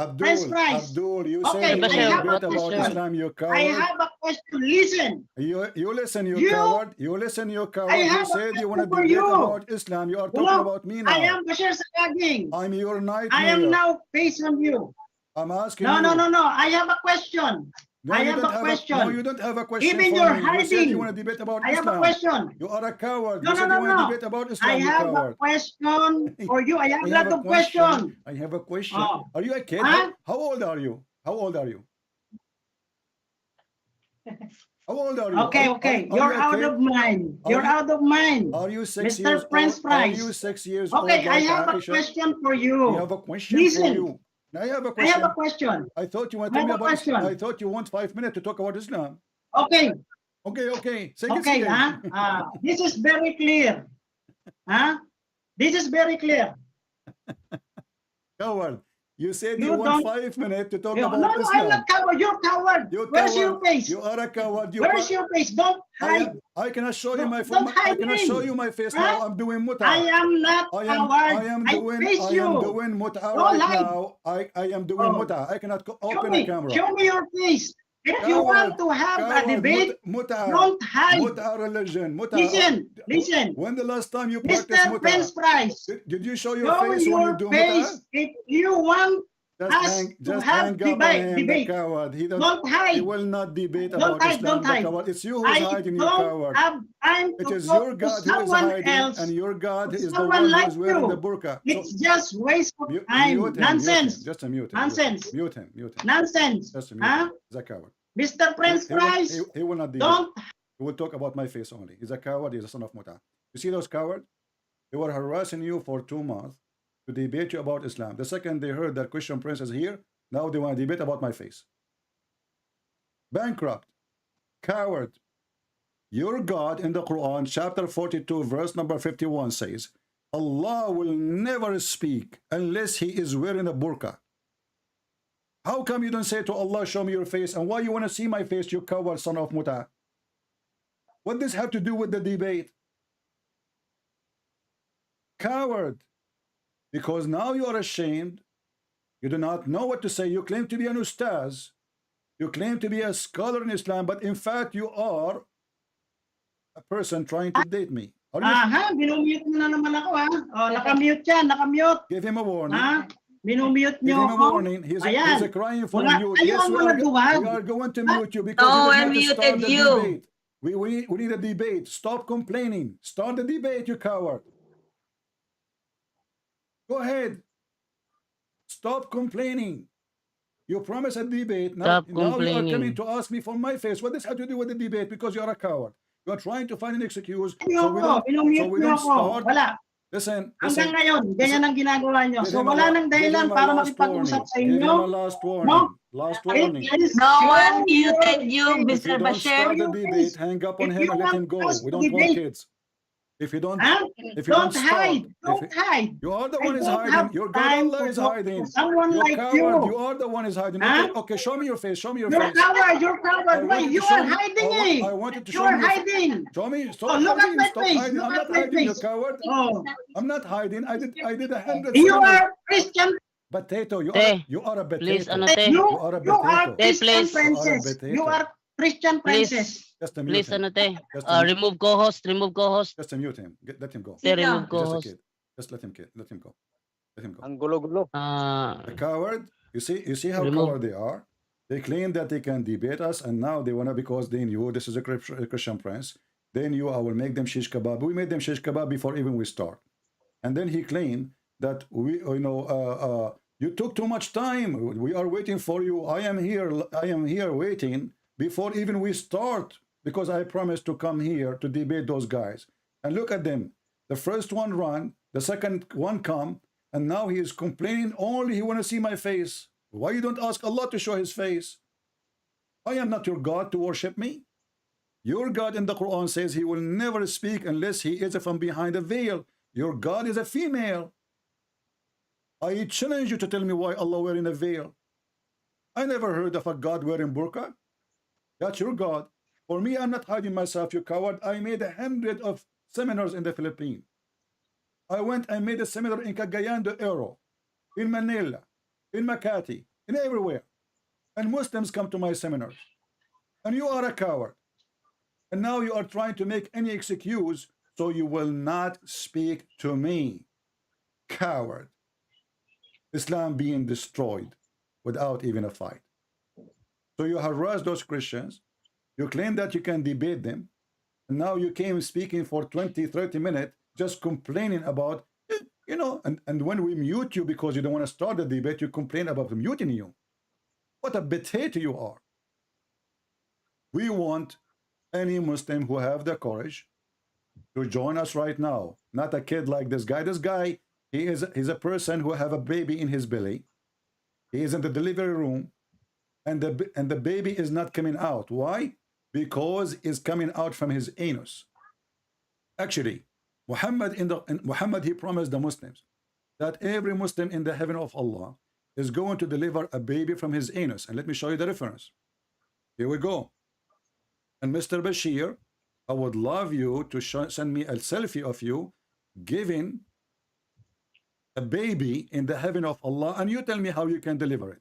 Abdul, you Okay, said you Bashir, want to debate what about is- Islam, you I coward. have a question. Listen. You listen, you You- coward. You listen, you coward. I You have a said you want to question for debate you. about Islam. You are talking about me now. I am Bashir Sagaging. I'm your nightmare. I am now based on you. I'm asking No. you. I have a question. No, I you have don't a question. No, you don't have a question Even for you're me. You said hiding. you want to debate about I have Islam. a question. You are a coward. No, You said you want to no. debate about Islam, I you have a coward. question for you. I have a lot of questions. I have a question. Oh. Are you a kid? Huh? How old are you? How old are you? How old are you? Okay. Are You're you a out kid? of mind. Are You're you- out of mind. Are you 6 Mr. years Prince old? Are Price. you 6 years old? Okay, I like have a Aisha? question for you. You have a question Listen. for you. I have a I question. have a question. I thought you want I to tell me have a about question. Islam. I thought you want 5 minutes to talk about Islam. Okay. Okay. Sige, Okay, sige. this is very clear. This is very clear. Coward. You said You you want don't- 5 minutes to talk No, about no, I'm Islam. not coward. You're coward. You Where's coward. your face? You are a coward. You Where's ca- your face? Don't hide. I cannot show you Don't- my don't I hide cannot me. show you my face Huh? now. I'm doing muta. I am not I coward. am face you. doing muta Don't right lie. now. I am doing Oh. muta. I cannot Show open me. a camera. Show me your face. If you Coward, want to have a coward, debate, muta, don't hide. muta religion, muta. Listen. When the last time you practiced Mr. muta? French fries. Did you show your Show face when you your do face. muta? If you want Just us hang, to just have hang up on him, debate. the coward. He Don't hide. He will not debate Don't about hide, Islam, don't the hide. coward. It's you who's I hiding, you don't coward. have time It to is talk your to God who is someone hiding, else. and your God To is the someone one who like is wearing you. the burqa. It's just waste of Mute time. him, Nonsense. Just a mute him. Nonsense. Mute him. Nonsense. Just a mute Huh? him. He's a coward. Mr. French fries. He will not debate. Don't. He will talk about my face only. He's a coward. He's a son of muta. You see those cowards? They were harassing you for 2 months to debate you about Islam. The second they heard that Christian Prince is here, now they want to debate about my face. Bankrupt, coward. Your God in the Quran, chapter 42, verse number 51 says, Allah will never speak unless he is wearing a burqa. How come you don't say to Allah, show me your face? And why you want to see my face, you coward son of muta? What does this have to do with the debate? Coward. Because now you are ashamed. You do not know what to say. You claim to be an ustaz. You claim to be a scholar in Islam, but in fact you are a person trying to date me. Are you? Aha, minumute mo na naman ako ha. Oh, nakamute yan, nakamute. Give him a warning. Ha? Minumute Give nyo him a ako. warning. He's Ayan. a crying for Wala- mute. ayaw Yes, mo nagduwag. we are going to mute you because No, you I did not start muted the you. debate. We need a debate. Stop complaining. Start the debate, you coward. Go ahead. Stop complaining. You promised a debate. Now Stop you are complaining. coming to ask me for my face. What does have to do with the debate? Because you are a coward. You are trying to find an excuse. So we don't Minumute start. Wala. Listen. Hanggang ngayon, ganyan ang ginagawa nyo. Give So him a wala la- nang give him dahilan a para last makipag-usap sa warning. Give inyo. him a last warning. No. Last warning. No one muted you, If you Mr. don't start Bashir. the debate, hang up on If him you and let want him go. us We to don't want debate- kids. If you don't, Huh? if you Don't don't start, hide. Don't hide. you are the I one is don't hiding. have Your God time Allah to is talk to hiding. someone You're like coward. you. You are the one is hiding. Huh? Okay, show me your face. Show me your You're face. coward. You're I coward. Why? wanted to You show are you- hiding I eh. wanted to You show are you your face. hiding. Show me. Stop Oh, look at hiding. my Stop face. hiding. Look I'm at not my hiding, you face. coward. Oh. I'm not hiding. I did 100. You seconds. are Christian. Potato. You Te, are a potato. please, ano te? You, You are a you are potato. Christian please. princess. potato. You are Christian Please. princess. Just a mute Please, him. ano te? Just a mute. Remove co-host, remove co-host. Just a mute him. Let him go. Te, remove He's just a co-host. kid. Just let him go. Let him go. Ang gulo-gulo. A coward. You see how Remove. coward they are. They claim that they can debate us, and now they wanna, because they knew this is a Christian prince. They knew I will make them shish kebab. We made them shish kebab before even we start. And then he claimed that you took too much time. We are waiting for you. I am here waiting before even we start, because I promised to come here to debate those guys. And look at them. The first one run, the second one come, and now he is complaining only he want to see my face. Why you don't ask Allah to show his face? I am not your God to worship me. Your God in the Quran says he will never speak unless he is from behind a veil. Your God is a female. I challenge you to tell me why Allah wearing a veil. I never heard of a God wearing burqa. That's your God. For me, I'm not hiding myself, you coward. I made 100 of seminars in the Philippines. I went and made a seminar in Cagayan de Oro, in Manila, in Makati, in everywhere. And Muslims come to my seminars. And you are a coward. And now you are trying to make any excuse so you will not speak to me. Coward. Islam being destroyed without even a fight. So you harass those Christians. You claim that you can debate them. And now you came speaking for 20, 30 minutes, just complaining about, and when we mute you because you don't want to start the debate, you complain about muting you. What a potato you are. We want any Muslim who have the courage to join us right now. Not a kid like this guy. This guy, he's a person who have a baby in his belly. He is in the delivery room, and the baby is not coming out. Why? Because it's coming out from his anus. Actually, Muhammad he promised the Muslims that every Muslim in the heaven of Allah is going to deliver a baby from his anus. And let me show you the reference. Here we go. And Mr. Bashir, I would love you to send me a selfie of you giving a baby in the heaven of Allah, and you tell me how you can deliver it.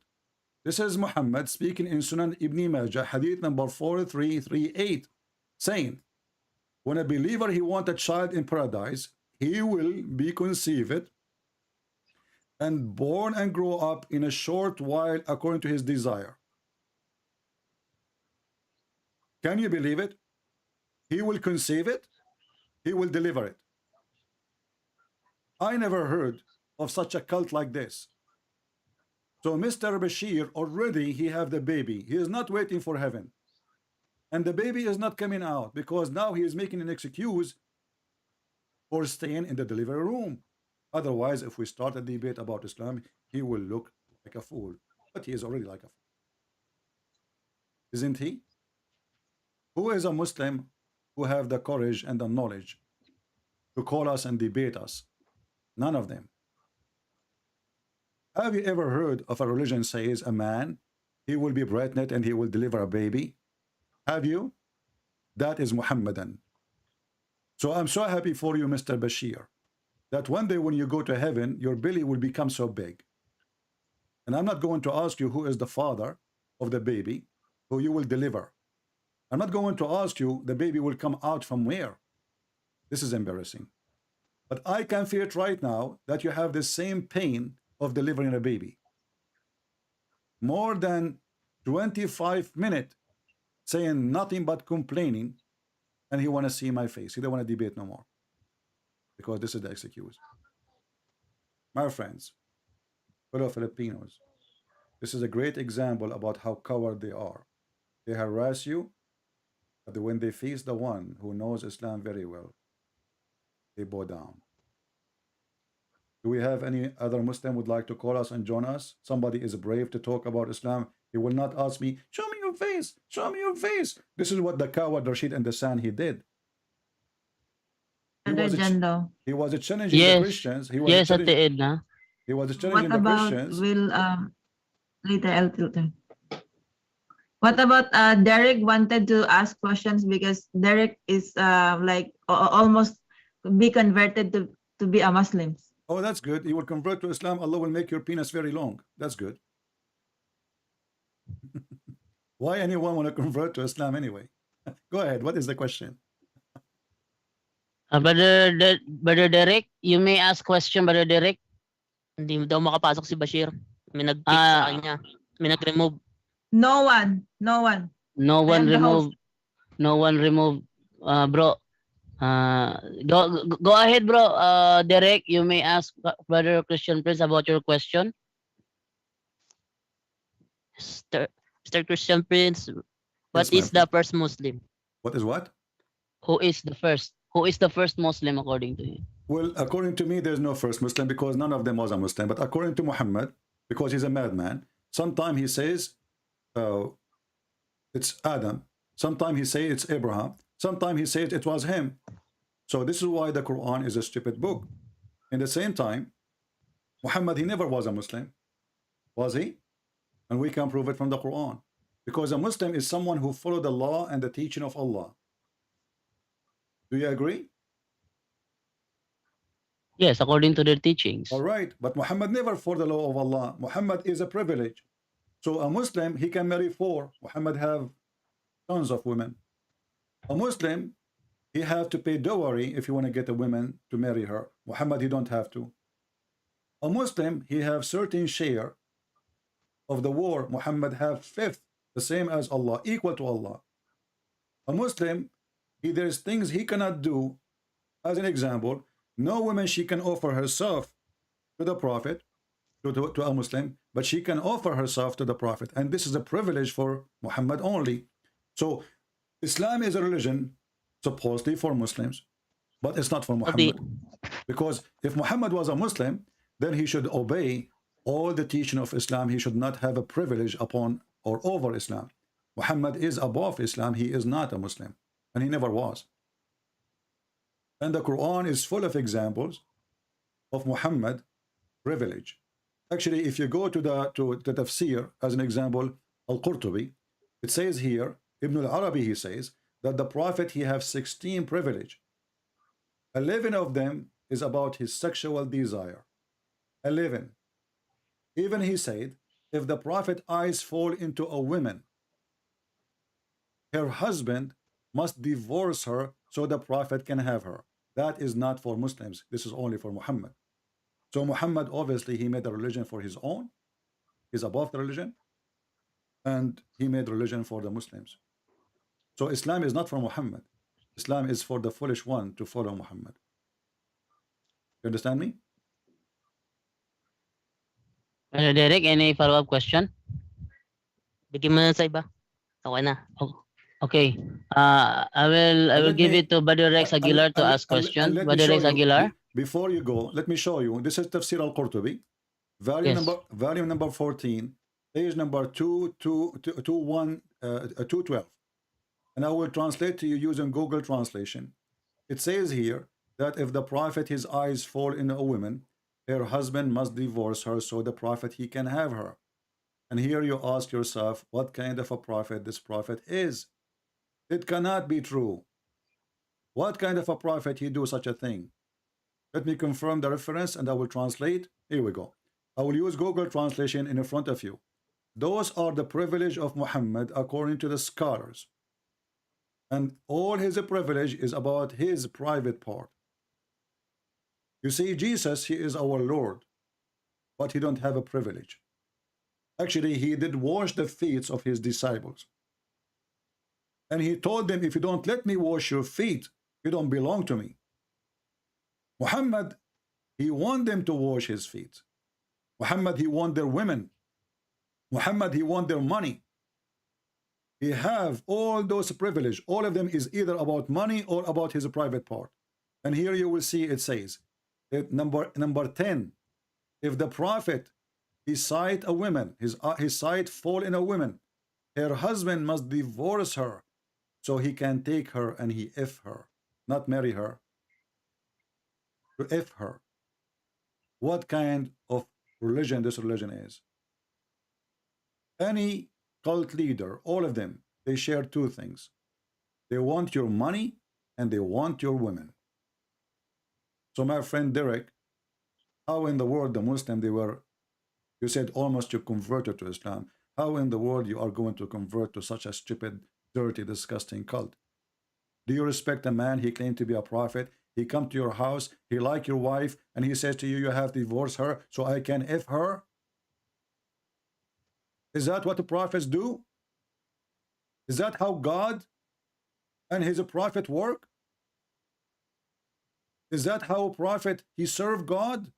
This is Muhammad speaking in Sunan Ibn Majah, hadith number 4338, saying, when a believer, he wants a child in paradise, he will be conceived and born and grow up in a short while according to his desire. Can you believe it? He will conceive it, he will deliver it. I never heard of such a cult like this. So Mr. Bashir, already he have the baby. He is not waiting for heaven. And the baby is not coming out because now he is making an excuse for staying in the delivery room. Otherwise, if we start a debate about Islam, he will look like a fool. But he is already like a fool. Isn't he? Who is a Muslim who have the courage and the knowledge to call us and debate us? None of them. Have you ever heard of a religion says a man, he will be pregnant and he will deliver a baby? Have you? That is Muhammadan. So I'm so happy for you, Mr. Bashir, that one day when you go to heaven, your belly will become so big. And I'm not going to ask you who is the father of the baby who you will deliver. I'm not going to ask you the baby will come out from where. This is embarrassing. But I can feel it right now that you have the same pain of delivering a baby. More than 25 minutes saying nothing but complaining, and he want to see my face. He don't want to debate no more. Because this is the excuse. My friends, fellow Filipinos, this is a great example about how coward they are. They harass you, but when they face the one who knows Islam very well, they bow down. Do we have any other Muslim would like to call us and join us? Somebody is brave to talk about Islam. He will not ask me, show me your face, show me your face. This is what the coward Rashid and the San he did. He was challenging the Christians. He was yes, at the end, huh? He was challenging What the about Christians. later I'll filter. What about Derek wanted to ask questions because Derek is like almost be converted to be a Muslim. Oh, that's good. You will convert to Islam. Allah will make your penis very long. That's good. Why anyone want to convert to Islam anyway? Go ahead. What is the question? Brother Derek, you may ask question, Brother Derek. Hindi daw makapasok si Bashir. May nag-kick sa kanya. May nag-remove. No one. No one I am the remove. host. No one remove. Bro. Go ahead, bro. Derek, you may ask Brother Christian Prince about your question. Mr. Christian Prince, what Yes, is the first Muslim? What is what? Who is the first? Who is the first Muslim according to you? Well, according to me, there's no first Muslim because none of them was a Muslim. But according to Muhammad, because he's a madman, sometimes he says it's Adam. Sometimes he says it's Abraham. Sometimes he says it was him. So this is why the Quran is a stupid book. In the same time, Muhammad, he never was a Muslim. Was he? And we can prove it from the Quran. Because a Muslim is someone who followed the law and the teaching of Allah. Do you agree? Yes, according to their teachings. All right, but Muhammad never followed the law of Allah. Muhammad is a privilege. So a Muslim, he can marry 4. Muhammad have tons of women. A Muslim, he have to pay dowry if you want to get a woman to marry her. Muhammad, he don't have to. A Muslim, he have certain share of the war. Muhammad have 5th, the same as Allah, equal to Allah. A Muslim, there's things he cannot do. As an example, no woman she can offer herself to the Prophet, to a Muslim, but she can offer herself to the Prophet. And this is a privilege for Muhammad only. So Islam is a religion supposedly for Muslims, but it's not for Muhammad. Because if Muhammad was a Muslim, then he should obey all the teaching of Islam. He should not have a privilege upon or over Islam. Muhammad is above Islam. He is not a Muslim, and he never was. And the Quran is full of examples of Muhammad privilege. Actually, if you go to the tafsir, as an example, Al-Qurtubi, it says here, Ibn al-Arabi, he says, that the Prophet, he have 16 privilege. 11 of them is about his sexual desire. 11. Even he said, if the Prophet eyes fall into a woman, her husband must divorce her so the Prophet can have her. That is not for Muslims. This is only for Muhammad. So Muhammad, obviously, he made a religion for his own. He's above the religion. And he made religion for the Muslims. So Islam is not for Muhammad. Islam is for the foolish one to follow Muhammad. You understand me? Derek, any follow-up question? Bigyan mo na sa iba. Okay na. Okay. I will give it to Brother Rex Aguilar to ask question. Brother Rex Aguilar. Before you go, let me show you. This is Tafsir al-Qurtubi, volume number 14, page number 212. And I will translate to you using Google Translation. It says here that if the Prophet, his eyes fall in a woman, her husband must divorce her so the Prophet, he can have her. And here you ask yourself, what kind of a prophet this prophet is? It cannot be true. What kind of a prophet he do such a thing? Let me confirm the reference and I will translate. Here we go. I will use Google Translation in front of you. Those are the privilege of Muhammad according to the scholars. And all his privilege is about his private part. You see, Jesus, he is our Lord, but he don't have a privilege. Actually, he did wash the feet of his disciples. And he told them, if you don't let me wash your feet, you don't belong to me. Muhammad, he want them to wash his feet. Muhammad, he want their women. Muhammad, he want their money. He have all those privilege. All of them is either about money or about his private part. And here you will see it says, number 10, if the Prophet, he sight a woman, his sight fall in a woman, her husband must divorce her so he can take her and he if her, not marry her. To if her. What kind of religion this religion is? Any cult leader, all of them, they share two things. They want your money and they want your women. So my friend Derek, how in the world the Muslim they were, you said almost you converted to Islam. How in the world you are going to convert to such a stupid, dirty, disgusting cult? Do you respect a man, he claimed to be a prophet, he come to your house, he like your wife, and he says to you, you have to divorce her so I can if her? Is that what the prophets do? Is that how God and his prophet work? Is that how a prophet, he served God?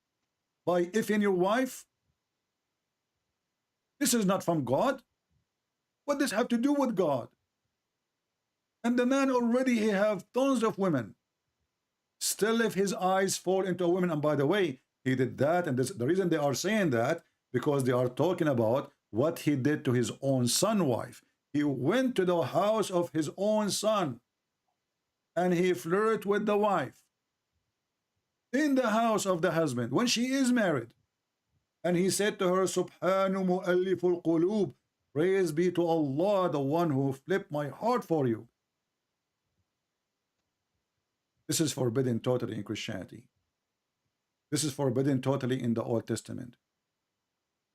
By ifing your wife? This is not from God. What does have to do with God? And the man already, he have tons of women. Still, if his eyes fall into a woman, and by the way, he did that, and this, the reason they are saying that, because they are talking about what he did to his own son wife. He went to the house of his own son, and he flirted with the wife in the house of the husband when she is married. And he said to her, Subhanu mu'alliful qulub, praise be to Allah, the one who flipped my heart for you. This is forbidden totally in Christianity. This is forbidden totally in the Old Testament.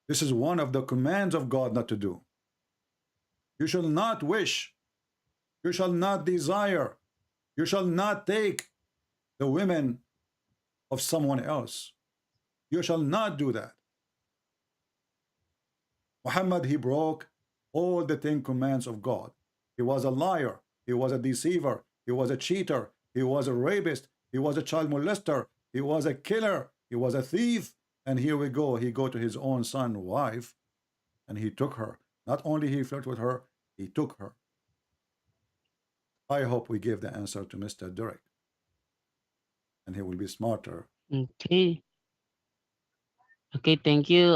This is one of the commands of God not to do. You shall not wish, you shall not desire, you shall not take the women of someone else. You shall not do that. Muhammad, he broke all the 10 commands of God. He was a liar, he was a deceiver, he was a cheater, he was a rapist, he was a child molester, he was a killer, he was a thief. And here we go, he go to his own son's wife and he took her. Not only he flirted with her, he took her. I hope we give the answer to Mr. Derek, and he will be smarter. Okay. Okay, thank you.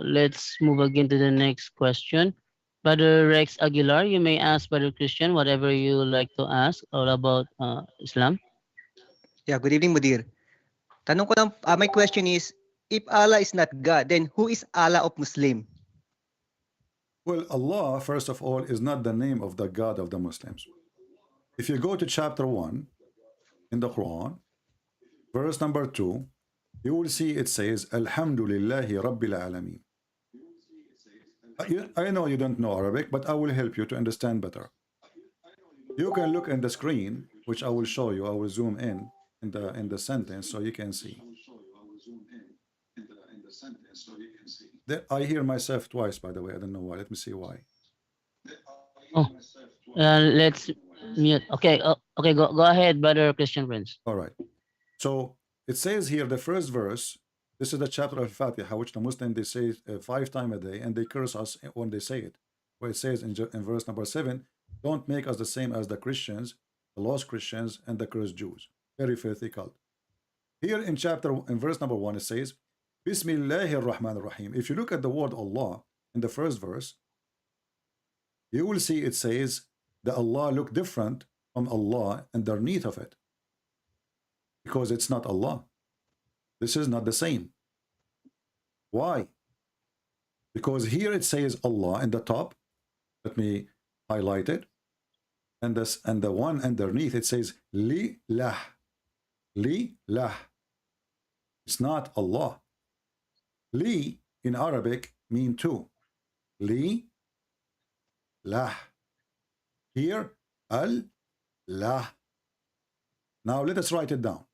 Let's move again to the next question. Brother Rex Aguilar, you may ask Brother Christian whatever you like to ask all about Islam. Yeah, good evening, Mudir. Tanong ko lang, my question is if Allah is not God, then who is Allah of Muslim? Well, Allah, first of all, is not the name of the God of the Muslims. If you go to chapter 1 in the Quran, verse number 2, you will see it says, Alhamdulillahi Rabbil Alameen. I know you don't know Arabic, but I will help you to understand better. You can look in the screen, which I will show you. I will zoom in the sentence so you can see. I hear myself twice, by the way. I don't know why. Let me see why. Oh, let's mute. Okay, okay, go ahead, brother Christian Prince. All right. So it says here, the first verse, this is the chapter of Al-Fatiha, which the Muslims, they say 5 times a day, and they curse us when they say it. Where it says in verse number 7, don't make us the same as the Christians, the lost Christians, and the cursed Jews. Very filthy cult. Here in verse number 1, it says, Bismillahir Rahmanir Rahim. If you look at the word Allah in the first verse, you will see it says that Allah look different from Allah underneath of it, because it's not Allah. This is not the same. Why? Because here it says Allah in the top. Let me highlight it. And the one underneath it says Li Lah. Li Lah. It's not Allah. Li in Arabic mean two. Li Lah. Here Al Lah. Now let us write it down.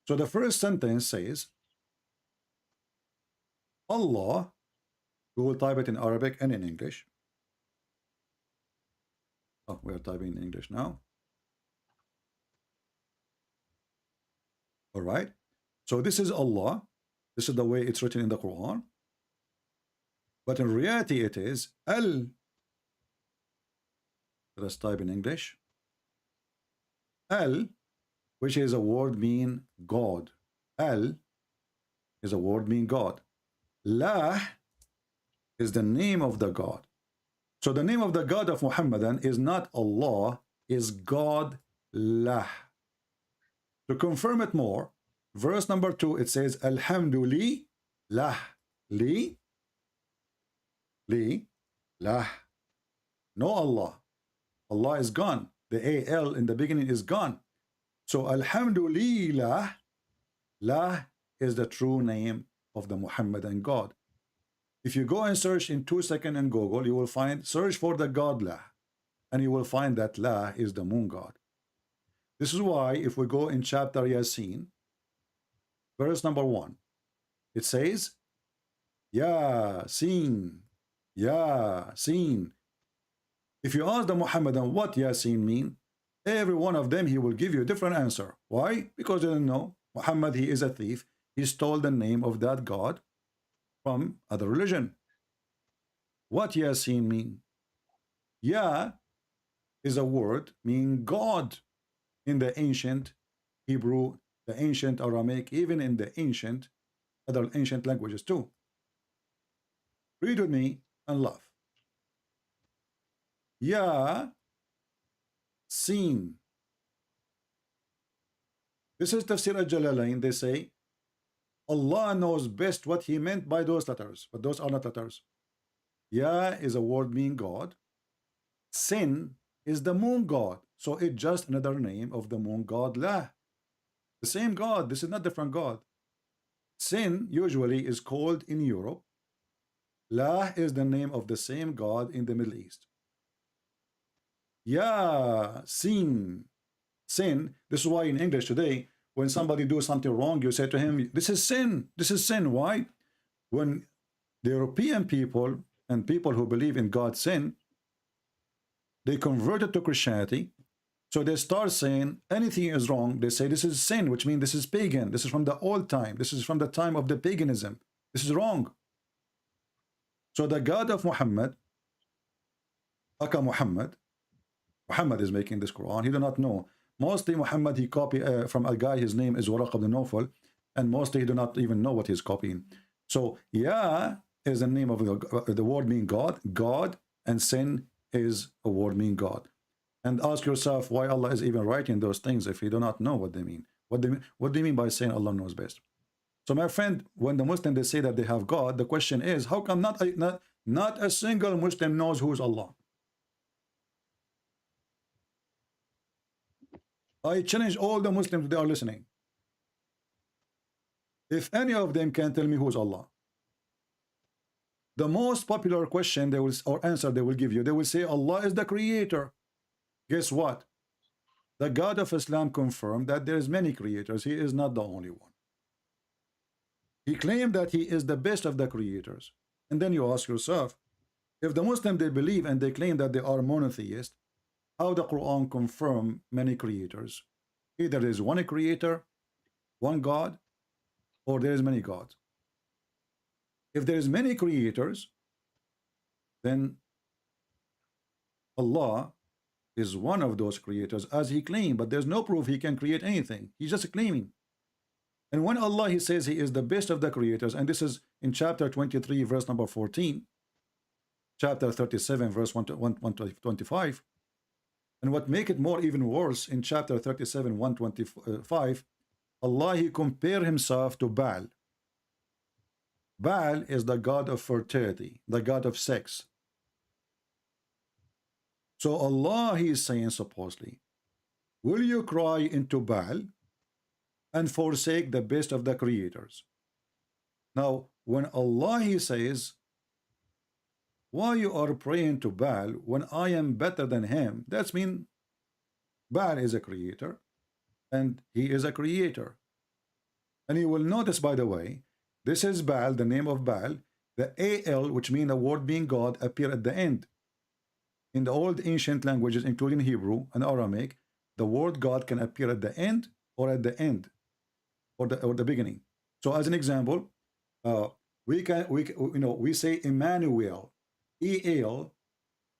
So the first sentence says Allah. We will type it in Arabic and in English. Oh, we are typing in English now. All right. So this is Allah. This is the way it's written in the Quran. But in reality, it is Al. Let us type in English. Al, which is a word mean God. Al is a word mean God. La is the name of the God. So the name of the God of Muhammadan is not Allah, is God Lah. To confirm it more, verse number 2, it says, Alhamdulillah, Li, Lah. No Allah. Allah is gone. The AL in the beginning is gone. So Alhamdulillah, Lah is the true name of the Muhammadan God. If you go and search in 2 seconds in Google, you will find, search for the God Lah, and you will find that Lah is the moon God. This is why if we go in chapter Yasin, verse number 1, it says, Yasin, Yasin. If you ask the Muhammadan what Yasin mean, every one of them, he will give you a different answer. Why? Because they don't know. Muhammad, he is a thief. He stole the name of that God from other religion. What Yasin mean? Ya is a word meaning God in the ancient Hebrew, the ancient Aramaic, even in the other ancient languages too. Read with me and laugh. Ya Sin. This is Tafsir al-Jalalain. They say Allah knows best what he meant by those letters, but those are not letters. Ya is a word meaning God. Sin is the moon God, so it's just another name of the moon God La. The same God. This is not different God. Sin usually is called in Europe. La is the name of the same God in the Middle East. Ya Sin. Sin. This is why in English today, when somebody do something wrong, you say to him, this is sin. This is sin. Why? When the European people and people who believe in God sin, they converted to Christianity. So they start saying anything is wrong. They say this is sin, which means this is pagan. This is from the old time. This is from the time of the paganism. This is wrong. So the God of Muhammad, Aka Muhammad is making this Quran. He do not know. Mostly Muhammad, he copy from a guy, his name is Waraq ibn Nawfal, and mostly he do not even know what he's copying. So Ya is the name of the word mean God, and sin is a word mean God. And ask yourself why Allah is even writing those things if you do not know what they mean. What do you mean by saying Allah knows best? So my friend, when the Muslims they say that they have God, the question is, how come not a single Muslim knows who is Allah? I challenge all the Muslims that are listening. If any of them can tell me who is Allah, the most popular question they will, or answer they will give you, they will say Allah is the creator. Guess what? The God of Islam confirmed that there is many creators. He is not the only one. He claimed that he is the best of the creators. And then you ask yourself, if the Muslim they believe and they claim that they are monotheist, how the Quran confirm many creators? Either there is one creator, one God, or there is many gods. If there is many creators, then Allah is one of those creators as he claimed, but there's no proof he can create anything. He's just claiming. And when Allah he says he is the best of the creators, and this is in chapter 23 verse number 14, chapter 37 verse 125, and what make it more even worse, in chapter 37 125, Allah he compared himself to Baal. Baal is the god of fertility, the god of sex. So Allah he is saying supposedly, will you cry into Baal and forsake the best of the creators? Now when Allah he says, why you are praying to Baal when I am better than him, that's mean Baal is a creator and he is a creator. And you will notice, by the way, this is Baal, the name of Baal. The AL, which means the word being God, appear at the end. In the old ancient languages, including Hebrew and Aramaic, the word God can appear at the end or at the end or the beginning. So as an example, we say Emmanuel, EL.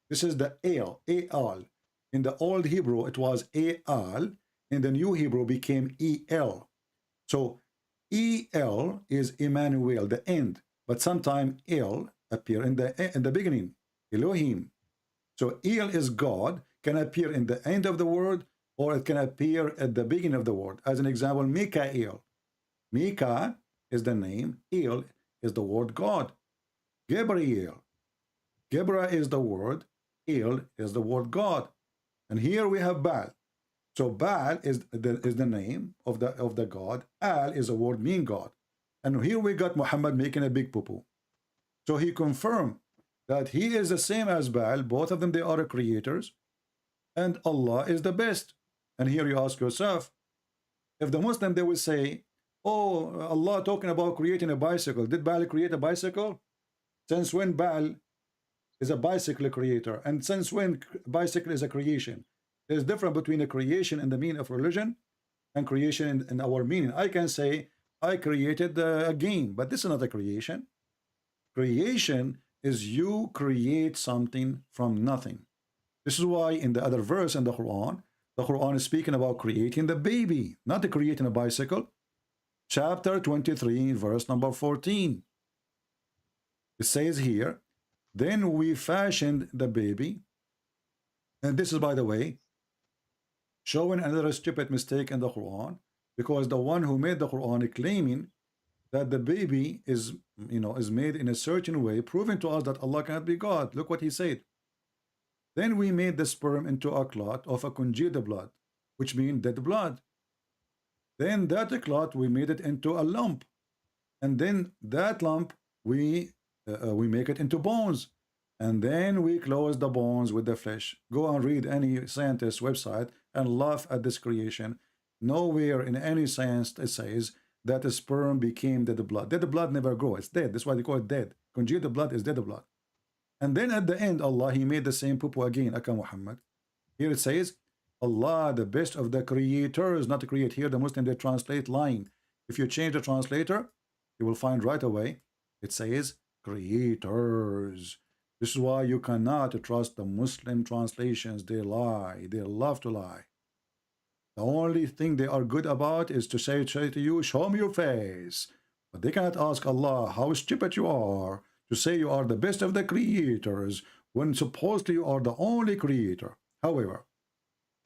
This is the al, al. In the old Hebrew, it was al. In the new Hebrew, became el. So el is Emmanuel, the end, but sometimes el appear in the beginning, Elohim. So el is God, can appear in the end of the word, or it can appear at the beginning of the word. As an example, Mikael. Mika is the name, El is the word God. Gabriel. Gebra is the word, El is the word God. And here we have Baal. So Baal is the name of the God. Al is a word mean God. And here we got Muhammad making a big poo-poo. So he confirmed that he is the same as Baal. Both of them, they are creators. And Allah is the best. And here you ask yourself, if the Muslim, they will say, oh, Allah talking about creating a bicycle. Did Baal create a bicycle? Since when Baal is a bicycle creator? And since when bicycle is a creation? There's difference between a creation in the meaning of religion and creation in our meaning. I can say, I created a game, but this is not a creation. Creation is you create something from nothing. This is why in the other verse in the Quran is speaking about creating the baby, not creating a bicycle. Chapter 23, verse number 14. It says here, then we fashioned the baby. And this is, by the way, showing another stupid mistake in the Quran, because the one who made the Quran claiming that the baby is made in a certain way, proving to us that Allah cannot be God. Look what he said. Then we made the sperm into a clot of a congealed blood, which means dead blood. Then that clot we made it into a lump, and then that lump we make it into bones. And then we close the bones with the flesh. Go and read any scientist website and laugh at this creation. Nowhere in any science it says that the sperm became dead blood. Dead blood never grows. It's dead. That's why they call it dead. Congealed blood is dead blood. And then at the end, Allah, he made the same poo-poo again, Aka Muhammad. Here it says, Allah, the best of the creators, not to create. Here the Muslim, they translate lying. If you change the translator, you will find right away, it says creators. This is why you cannot trust the Muslim translations. They lie. They love to lie. The only thing they are good about is to say to you, show me your face. But they cannot ask Allah how stupid you are to say you are the best of the creators when supposedly you are the only creator. However,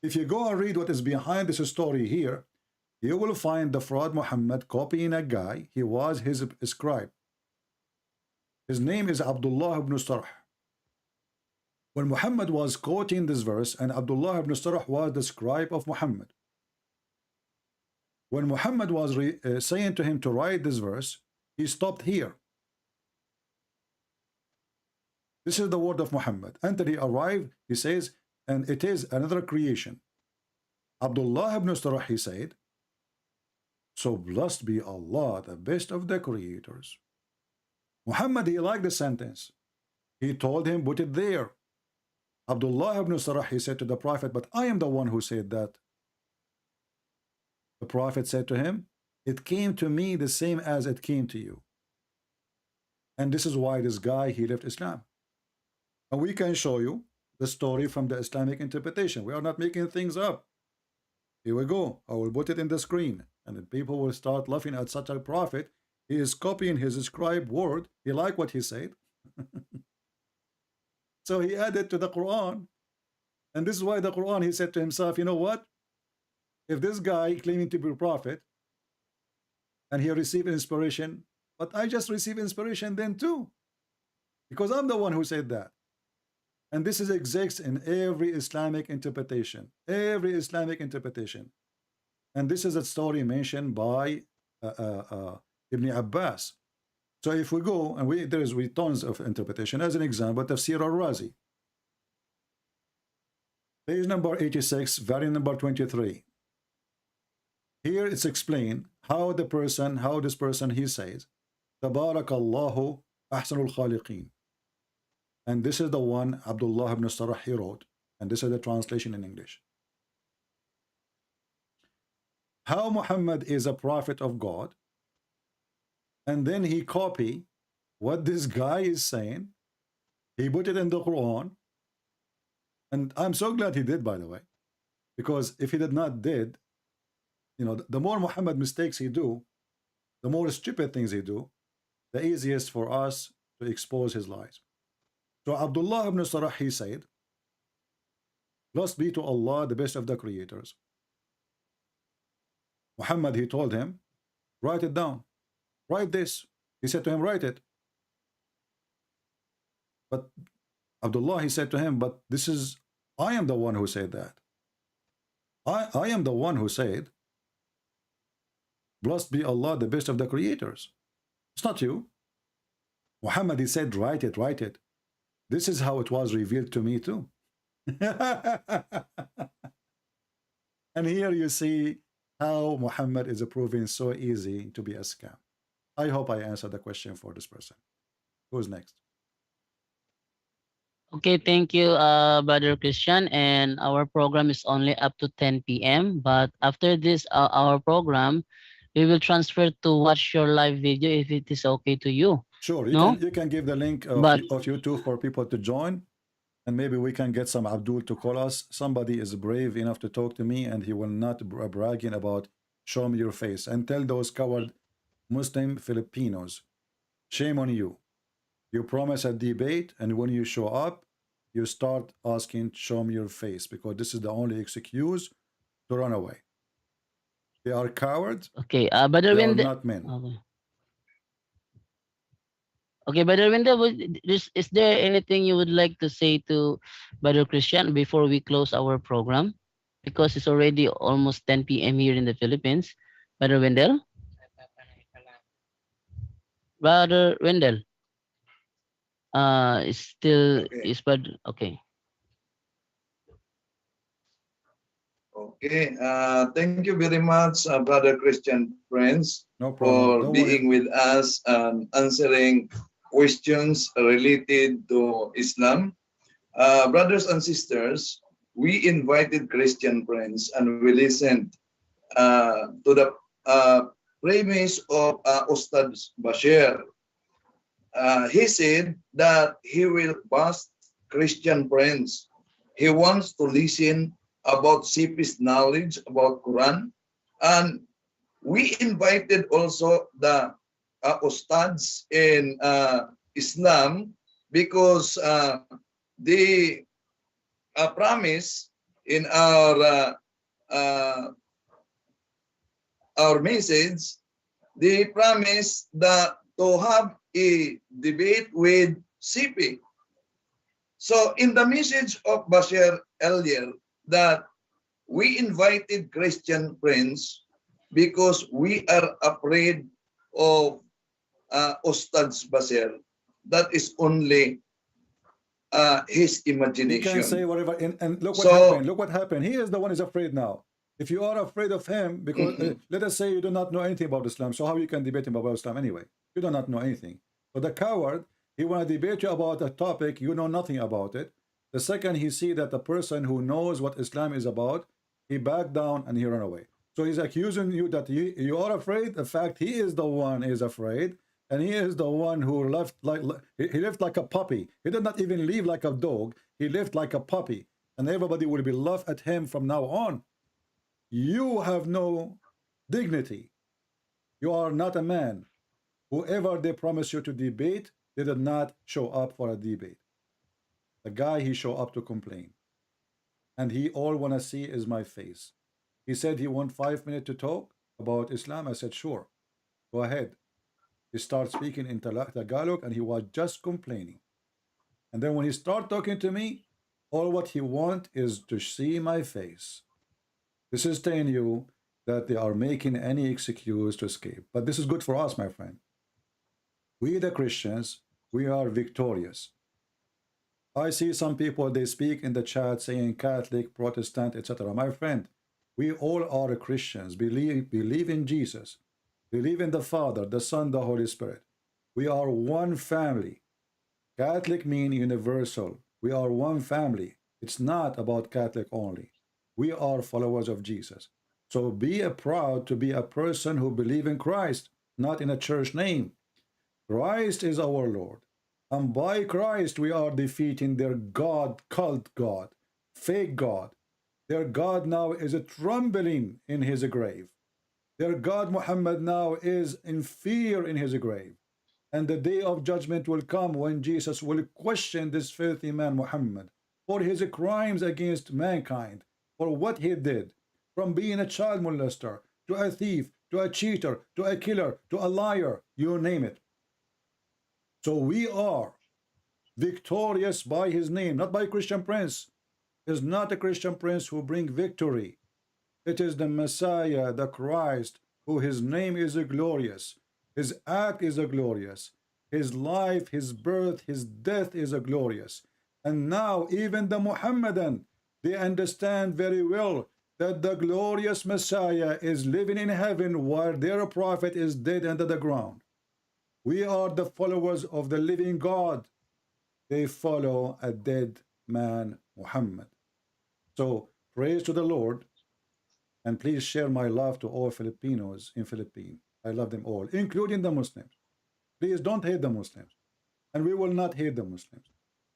if you go and read what is behind this story here, you will find the fraud Muhammad copying a guy. He was his scribe. His name is Abdullah ibn Sarh. When Muhammad was quoting this verse, and Abdullah ibn Sarh was the scribe of Muhammad. When Muhammad was saying to him to write this verse, he stopped here. This is the word of Muhammad. Until he arrived, he says, and it is another creation. Abdullah ibn Sarh, he said, so blessed be Allah, the best of the creators. Muhammad, he liked the sentence. He told him, put it there. Abdullah ibn Sarh, he said to the Prophet, but I am the one who said that. The Prophet said to him, it came to me the same as it came to you. And this is why this guy, he left Islam. And we can show you the story from the Islamic interpretation. We are not making things up. Here we go. I will put it in the screen. And then people will start laughing at such a prophet. He is copying his scribe word. He liked what he said. So he added to the Quran. And this is why the Quran, he said to himself, you know what? If this guy claiming to be a prophet, and he received inspiration, but I just received inspiration then too. Because I'm the one who said that. And this is exists in every Islamic interpretation. Every Islamic interpretation. And this is a story mentioned by Ibn Abbas. So if we go, and there is tons of interpretation. As an example, Tafsir al-Razi. Page number 86, variant number 23. Here it's explained how this person, he says, Tabarakallahu ahsanul khaliqeen. And this is the one Abdullah ibn Sarh he wrote. And this is the translation in English. How Muhammad is a prophet of God. And then he copy what this guy is saying. He put it in the Quran. And I'm so glad he did, by the way. Because if he did not did, you know, the more Muhammad mistakes he do, the more stupid things he do, the easiest for us to expose his lies. So Abdullah ibn Sarh, he said, blessed be to Allah, the best of the creators. Muhammad, he told him, write it down. Write this. He said to him, write it. But Abdullah, he said to him, but this is, I am the one who said that. I am the one who said, blessed be Allah, the best of the creators. It's not you. Muhammad, he said, write it, write it. This is how it was revealed to me too. And here you see how Muhammad is proving so easy to be a scam. I hope I answered the question for this person. Who's next? Okay, thank you, Brother Christian. And our program is only up to 10 p.m. But after this, our program, we will transfer to watch your live video if it is okay to you. Sure, you can give the link of YouTube for people to join, and maybe we can get some Abdul to call us. Somebody is brave enough to talk to me, and he will not bragging about show me your face, and tell those coward Muslim Filipinos, shame on you. You promise a debate, and when you show up, you start asking, show me your face, because this is the only excuse to run away. They are cowards. Okay, but they are not men. Okay, Brother Wendell, is there anything you would like to say to Brother Christian before we close our program? Because it's already almost 10 p.m. here in the Philippines. Brother Wendell? Brother Wendell? It's still, okay. Okay, thank you very much, Brother Christian Prince, for being with us and answering questions related to Islam. Brothers and sisters, we invited Christian Prince and we listened to the premise of Ustad Bashir. He said that he will bust Christian Prince. He wants to listen about CP's knowledge about Quran, and we invited also the Ustads in Islam, because they promise in our our message, they promised that to have a debate with CP. So in the message of Bashir earlier, that we invited Christian friends because we are afraid of Ustad's Bashir. That is only his He imagination. can say whatever, and look what So- happened. Look what happened. He is the one who's afraid now. If you are afraid of him, because let us say you do not know anything about Islam, so how you can debate him about Islam anyway? You do not know anything. So the coward, he want to debate you about a topic you know nothing about it. The second he see that the person who knows what Islam is about, he back down and he run away. So he's accusing you that you are afraid. The fact he is the one is afraid, and he is the one who left like he left like a puppy. He did not even leave like a dog. He left like a puppy, and everybody will be laugh at him from now on. You have no dignity. You are not a man. Whoever they promise you to debate, they did not show up for a debate. The guy, he show up to complain. And he all want to see is my face. He said he want 5 minutes to talk about Islam. I said, sure, go ahead. He started speaking in Tagalog, and he was just complaining. And then when he start talking to me, all what he want is to see my face. This is telling you that they are making any excuse to escape. But this is good for us, my friend. We, the Christians, we are victorious. I see some people, they speak in the chat saying Catholic, Protestant, etc. My friend, we all are Christians. Believe in Jesus. Believe in the Father, the Son, the Holy Spirit. We are one family. Catholic means universal. We are one family. It's not about Catholic only. We are followers of Jesus. So be proud to be a person who believes in Christ, not in a church name. Christ is our Lord. And by Christ we are defeating their God, cult God, fake God. Their God now is trembling in his grave. Their God Muhammad now is in fear in his grave. And the day of judgment will come when Jesus will question this filthy man Muhammad for his crimes against mankind, for what he did, from being a child molester, to a thief, to a cheater, to a killer, to a liar, you name it. So we are victorious by his name, not by Christian Prince. It is not a Christian Prince who bring victory. It is the Messiah, the Christ, who his name is glorious. His act is glorious. His life, his birth, his death is glorious. And now even the Muhammadan, they understand very well that the glorious Messiah is living in heaven while their prophet is dead under the ground. We are the followers of the living God. They follow a dead man, Muhammad. So praise to the Lord, and please share my love to all Filipinos in Philippines. I love them all, including the Muslims. Please don't hate the Muslims, and we will not hate the Muslims.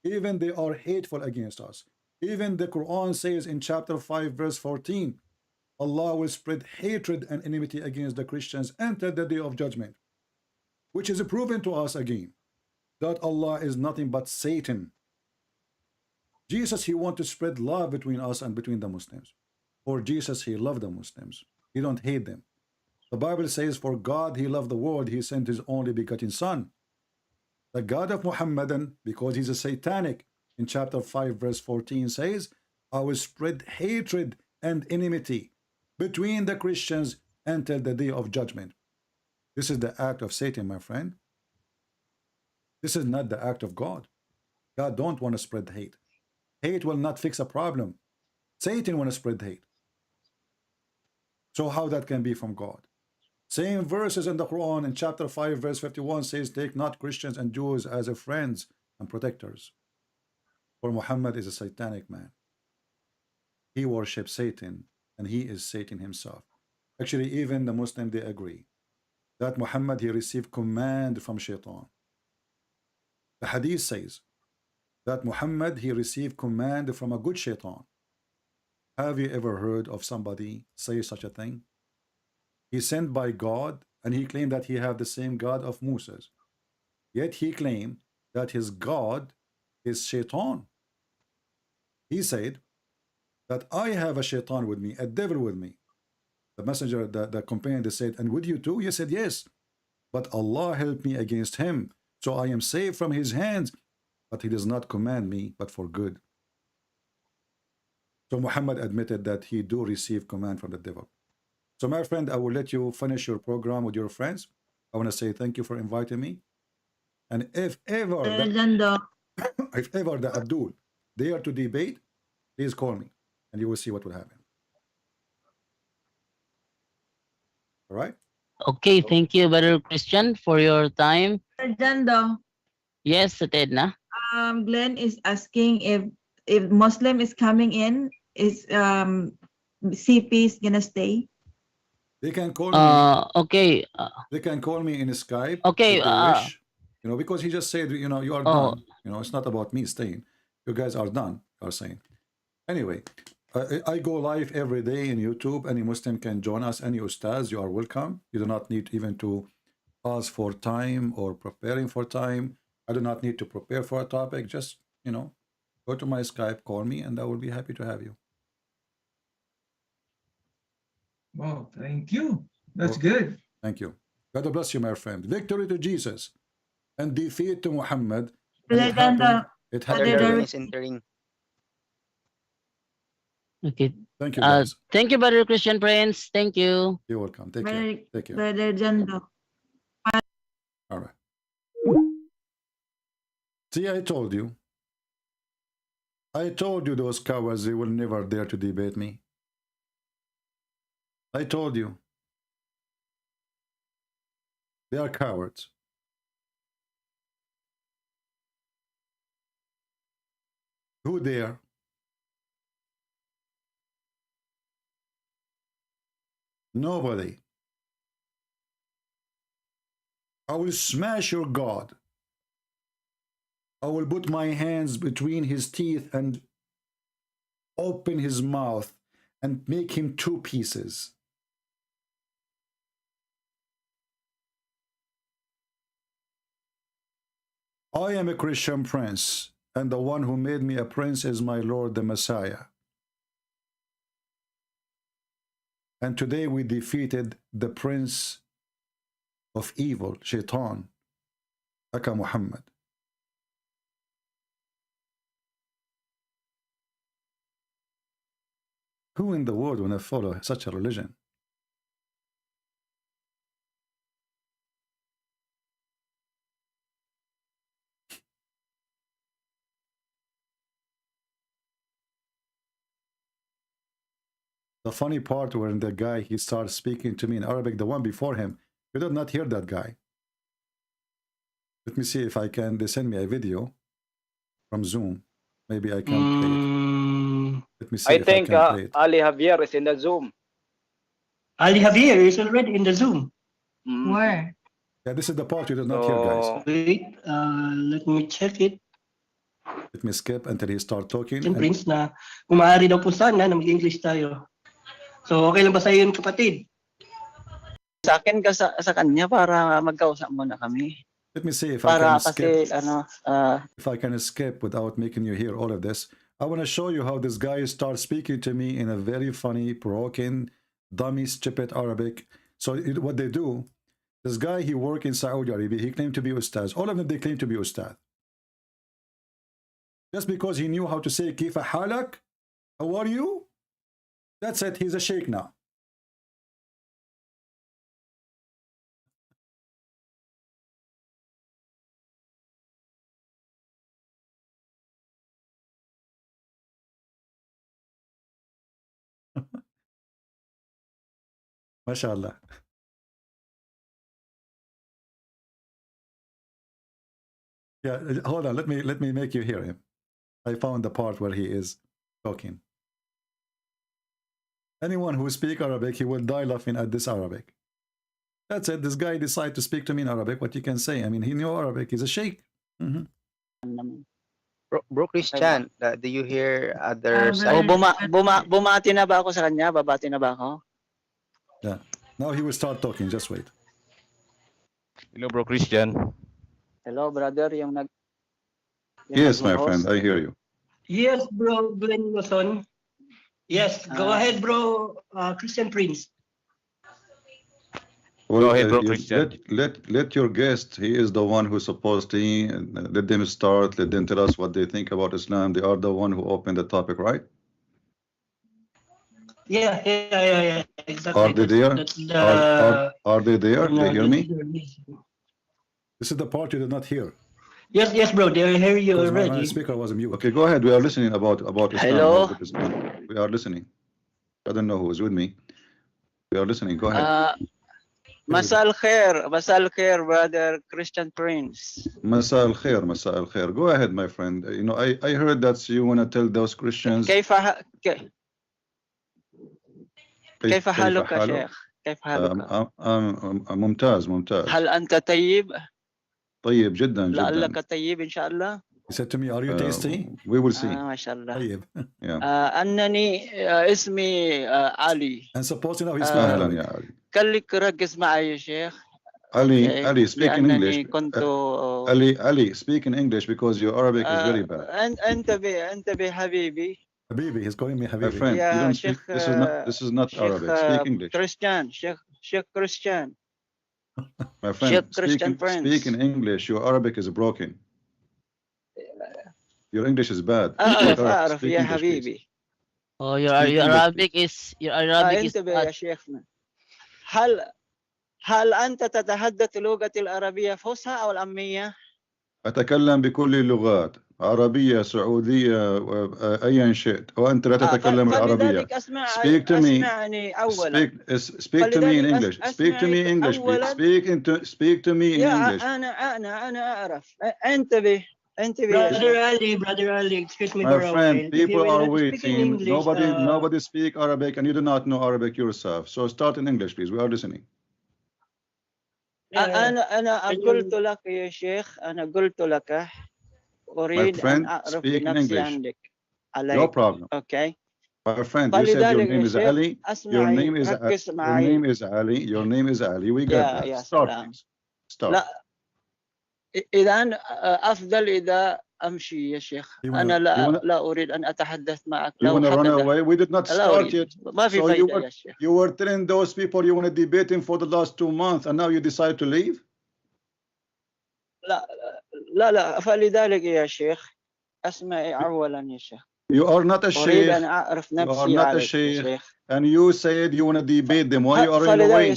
Even they are hateful against us. Even the Quran says in chapter 5 verse 14, Allah will spread hatred and enmity against the Christians until the day of judgment, which is proven to us again that Allah is nothing but Satan. Jesus, he wants to spread love between us and between the Muslims. For Jesus, he loved the Muslims. He don't hate them. The Bible says, for God, he loved the world, he sent his only begotten son. The God of Muhammadan, because he's a satanic, in chapter 5 verse 14 says, I will spread hatred and enmity between the Christians until the day of judgment. This is the act of Satan, my friend. This is not the act of God. God don't want to spread hate. Hate will not fix a problem. Satan want to spread hate. So how that can be from God? Same verses in the Quran in chapter 5 verse 51 says, take not Christians and Jews as friends and protectors. For Muhammad is a satanic man. He worships Satan, and he is Satan himself. Actually, even the Muslim, they agree that Muhammad, he received command from Shaitan. The hadith says that Muhammad, he received command from a good Shaitan. Have you ever heard of somebody say such a thing? He sent by God, and he claimed that he have the same God of Moses. Yet he claimed that his God is Shaitan. He said that I have a Shaitan with me, a devil with me. The messenger, the companion, they said, and with you too? He said, yes. But Allah helped me against him, so I am safe from his hands. But he does not command me, but for good. So Muhammad admitted that he do receive command from the devil. So my friend, I will let you finish your program with your friends. I want to say thank you for inviting me. And if ever the Abdul dare to debate, please call me and you will see what will happen. All right? Okay, thank you, Brother Christian, for your time. Jando, Yes, Ted na. Glenn is asking if Muslim is coming in, is CP is gonna stay? They can call me. Okay. They can call me in Skype. Okay, if they wish. You know, because he just said, you know, you are done. You know, it's not about me staying. You guys are done. Are saying. Anyway, I go live every day in YouTube. Any Muslim can join us. Any Ustads, you are welcome. You do not need even to ask for time or preparing for time. I do not need to prepare for a topic. Just, you know, go to my Skype, call me, and I will be happy to have you. Wow, thank you. That's good. Thank you. God bless you, my friend. Victory to Jesus and defeat to Muhammad. It happened. Is entering. Okay. Thank you, guys. Thank you, Brother Christian Prince. Thank you. You're welcome. Take care. Take care. Brother Jando. All right. See, I told you. I told you those cowards, they will never dare to debate me. I told you. They are cowards. Who dare? Nobody. I will smash your God. I will put my hands between his teeth and open his mouth and make him two pieces. I am a Christian prince, and the one who made me a prince is my Lord the Messiah. And today we defeated the prince of evil, Shaitan, Aka Muhammad. Who in the world will follow such a religion? The funny part when the guy, he starts speaking to me in Arabic, the one before him, you did not hear that guy. Let me see if I can, they send me a video from Zoom. Maybe I can play it. Let me see if I can play it. Ali Javier is in the Zoom. Ali Javier is already in the Zoom. Where? Yeah, this is the part you did not hear, guys. Wait, let me check it. Let me skip until he start talking. Prince na kung maaari daw po sana na mag-English tayo. So, okay lang ba sa iyo, kapatid? Sa akin ka sa kanya para magkausap muna kami. Let me see if para I can skip. Kasi, if I can skip without making you hear all of this. I want to show you how this guy starts speaking to me in a very funny, provoking, dummy, stupid Arabic. So what they do, this guy, he worked in Saudi Arabia. He claimed to be Ustad. All of them, they claim to be Ustad. Just because he knew how to say Kifa halak, how are you? That's it, he's a sheikh now. MashaAllah. Yeah, hold on, let me make you hear him. I found the part where he is talking. Anyone who speaks Arabic, he will die laughing at this Arabic. That's it. This guy decided to speak to me in Arabic. What you can say? I mean, he knew Arabic. He's a sheikh. Bro Christian, do you hear other side? bumati na ba ako sa kanya? Babati na ba ako? Yeah. Now he will start talking. Just wait. Hello, bro Christian. Hello, brother. Yes, my friend. I hear you. Yes, bro, Glenn Lawson. Yes, go ahead, bro, Christian Prince. Well, Go ahead, bro, Christian. let your guest. He is the one who's supposed to. Let them start. Let them tell us what they think about Islam. They are the one who opened the topic, right? Yeah, exactly. Are they there? That's Are they there? They hear me? the- This is the part you did not hear. Yes, bro. They hear you Because already. my speaker was mute. Okay, go ahead. We are listening about Islam. Hello? About Islam. We are listening. I don't know who is with me. We are listening. Go ahead. Masal khair, brother Christian Prince. Masa al khair, Masa al khair. Go ahead, my friend. You know, I heard that you want to tell those Christians. كيف حالك يا شيخ؟ كيف حالك؟ ممتاز. هل أنت طيب؟ طيب جدا. لعلك طيب إن شاء الله. He said to me, are you tasty? We will see. ما شاء الله. طيب. Yeah. أنني اسمي علي. And suppose now he's أهلا يا علي. خليك ركز معي يا شيخ. Ali, speak in English. كنت Ali, speak in English because your Arabic is very bad. انتبه حبيبي. Habibi, he's calling me Habibi. My friend, you don't speak. This is not Arabic. Speak English. Christian, Sheikh Christian. My friend, speak in English. Your Arabic is broken. Your English is bad. أعرف يا حبيبي. Oh, your Arabic is انتبه يا شيخنا. هل أنت تتحدث اللغة العربية الفصحى أو العامية؟ أتكلم بكل اللغات، عربية، سعودية، أيا شئت، وأنت لا تتكلم العربية. Speak to me. Speak to me in English. Speak to me in English, please. Speak to me in English. أنا أعرف. انتبه. Brother Ali, excuse me My for a friend, while. people are waiting. Nobody speak Arabic, and you do not know Arabic yourself. So start in English, please. We are listening. أنا قلت لك يا شيخ، أنا قلت لك أريد أن أعرف بنفسي عندك. No problem. Okay. My friend, you said your name is Ali. Your name is Ali. Your name is Ali. We got that. Start, please. Start. لا إذا أفضل إذا أمشي يا شيخ. أنا لا أريد أن أتحدث معك. You want to run away? We did not start yet. ما في فايدة يا شيخ. You were telling those people you want to debate him for the last 2 months, and now you decide to leave? لا فلذلك يا شيخ أسمعي أولا يا شيخ. You are not a أريد أن sheikh. أعرف You are نفسي not a عليك يا sheikh. شيخ. And you said you want to debate them. Why you are running away?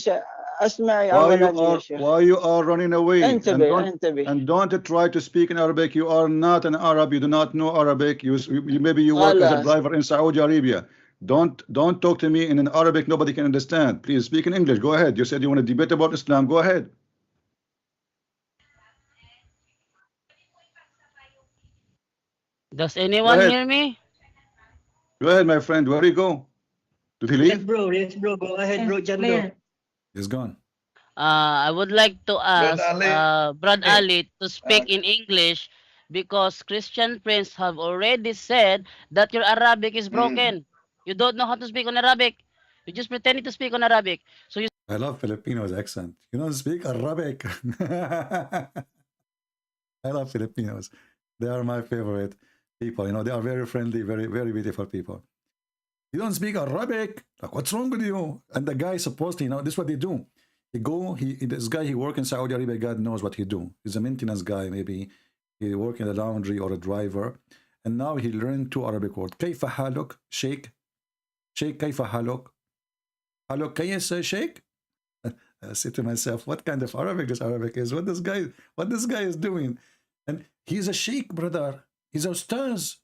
أسمعي أولا يا شيخ. Why you are running away? انتبه. And don't try to speak in Arabic. You are not an Arab. You do not know Arabic. Maybe you work as a driver in Saudi Arabia. Don't talk to me in an Arabic nobody can understand. Please speak in English. Go ahead. You said you want to debate about Islam. Go ahead. Does anyone hear me? Go ahead, my friend. Where do you go? Did he leave? Yes, bro. Go ahead, bro. Jando. He's gone. I would like to ask Brad Ali to speak in English because Christian Prince have already said that your Arabic is broken. You don't know how to speak on Arabic. You just pretending to speak on Arabic. So you. I love Filipinos accent. You don't speak Arabic. I love Filipinos. They are my favorite people. You know, they are very friendly, very, very beautiful people. You don't speak Arabic. Like, what's wrong with you? And the guy supposed to, you know, this is what they do. This guy, he work in Saudi Arabia. God knows what he do. He's a maintenance guy. Maybe he work in the laundry or a driver. And now he learned 2 Arabic words. كيف حالك? Sheikh. Sheikh, كيف حالك? Halok, can you say Sheikh? I say to myself, what kind of Arabic this Arabic is? What this guy is doing? And he's a sheikh, brother. He's a ustaz.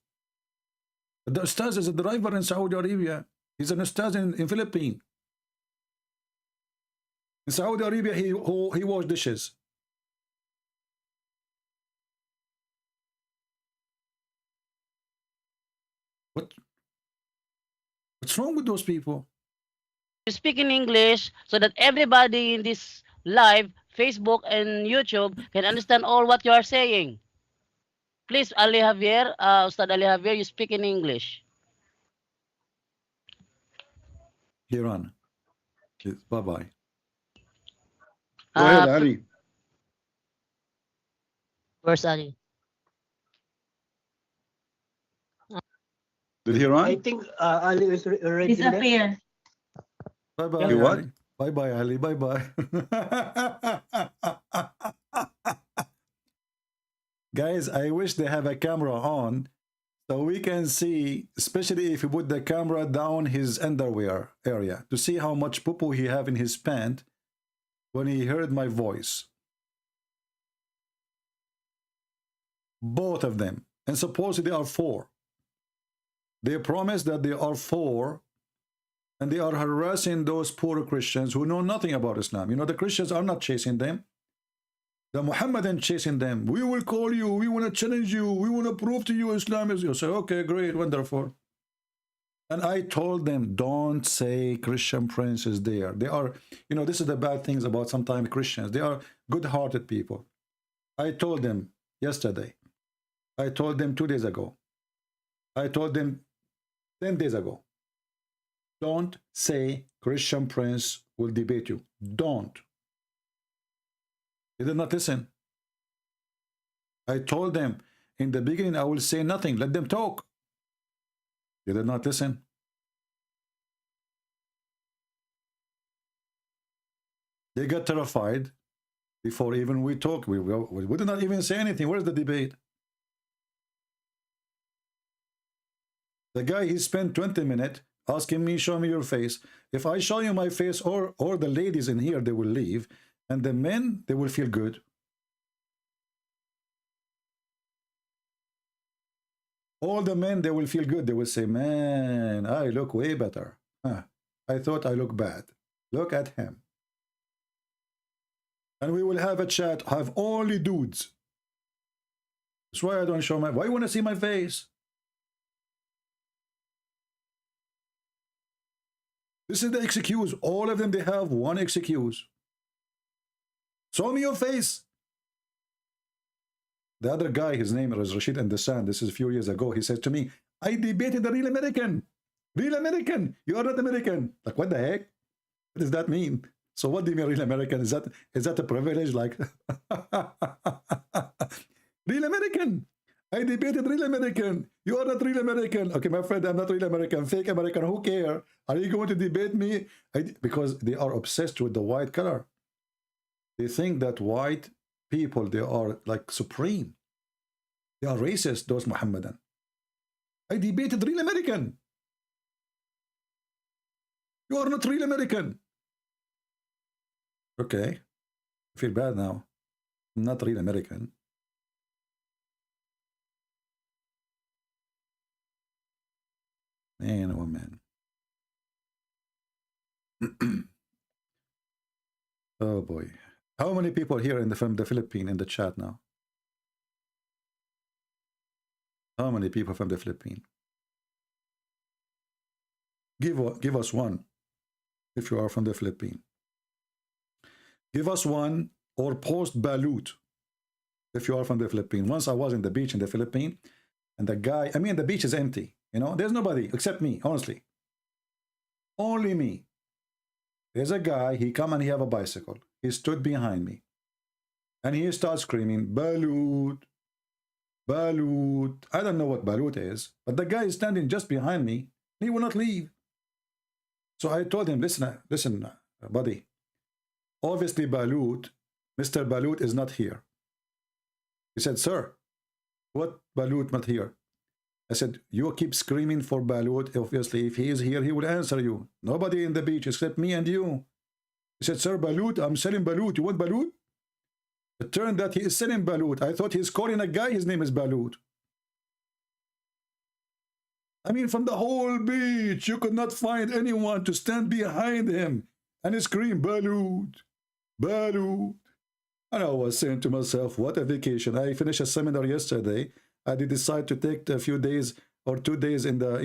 The ustaz is a driver in Saudi Arabia. He's an ustaz in Philippines. In Saudi Arabia, he wash dishes. What's wrong with those people? You speak in English so that everybody in this live, Facebook and YouTube can understand all what you are saying. Please, Ali Javier, Ustad Ali Javier, you speak in English. Ji'ranah. Bye-bye. Go ahead, Ali. Where's Ali? Did he run? I think Ali is already Disappear. Bye-bye. You what? Bye-bye, Ali. Bye-bye. Guys, I wish they have a camera on so we can see, especially if you put the camera down his underwear area, to see how much poo-poo he have in his pant when he heard my voice. Both of them. And supposedly they are 4. They promise that they are 4, and they are harassing those poor Christians who know nothing about Islam. You know, the Christians are not chasing them. The Muhammadan chasing them. We will call you. We want to challenge you. We want to prove to you Islam is. You say, okay, great, wonderful. And I told them, don't say Christian Prince is there. They are, you know, this is the bad things about sometimes Christians. They are good-hearted people. I told them yesterday. I told them 2 days ago. I told them 10 days ago. Don't say Christian Prince will debate you. Don't. They did not listen. I told them in the beginning I will say nothing. Let them talk. They did not listen. They got terrified before even we talk. We did not even say anything. Where's the debate? The guy, he spent 20 minutes asking me, show me your face. If I show you my face, or the ladies in here, they will leave. And the men, they will feel good. All the men, they will feel good. They will say, man, I look way better. Huh. I thought I look bad. Look at him. And we will have a chat, have only dudes. That's why I don't show my... Why you want to see my face? This is the excuse. All of them, they have one excuse. Show me your face. The other guy, his name was Rashid and the San. This is a few years ago. He said to me, I debated the real American. Real American. You are not American. Like, what the heck? What does that mean? So what do you mean real American? Is that a privilege? Like, real American. I debated real American. You are not real American. Okay, my friend, I'm not real American. Fake American. Who care? Are you going to debate me? Because they are obsessed with the white color. They think that white people, they are like supreme. They are racist, those Muhammadan. I debated real American. You are not real American. Okay. I feel bad now. I'm not real American. Man, oh man. Oh boy. How many people here from the Philippines in the chat now? How many people from the Philippines? Give us one if you are from the Philippines. Give us one, or post balut if you are from the Philippines. Once I was in the beach in the Philippines, and the guy, I mean, the beach is empty. You know, there's nobody except me, honestly. Only me. There's a guy, he come and he have a bicycle. He stood behind me. And he starts screaming, balut, balut. I don't know what balut is, but the guy is standing just behind me. He will not leave. So I told him, listen, buddy. Obviously, Balut, Mr. Balut is not here. He said, sir, what Balut not here? I said, you keep screaming for Balut. Obviously, if he is here, he will answer you. Nobody in the beach except me and you. He said, sir, Balut, I'm selling Balut. You want Balut? It turned out he is selling Balut. I thought he's calling a guy, his name is Balut. I mean, from the whole beach, you could not find anyone to stand behind him and scream, Balut, Balut. And I was saying to myself, what a vacation. I finished a seminar yesterday. I did decide to take a few days or 2 days in the,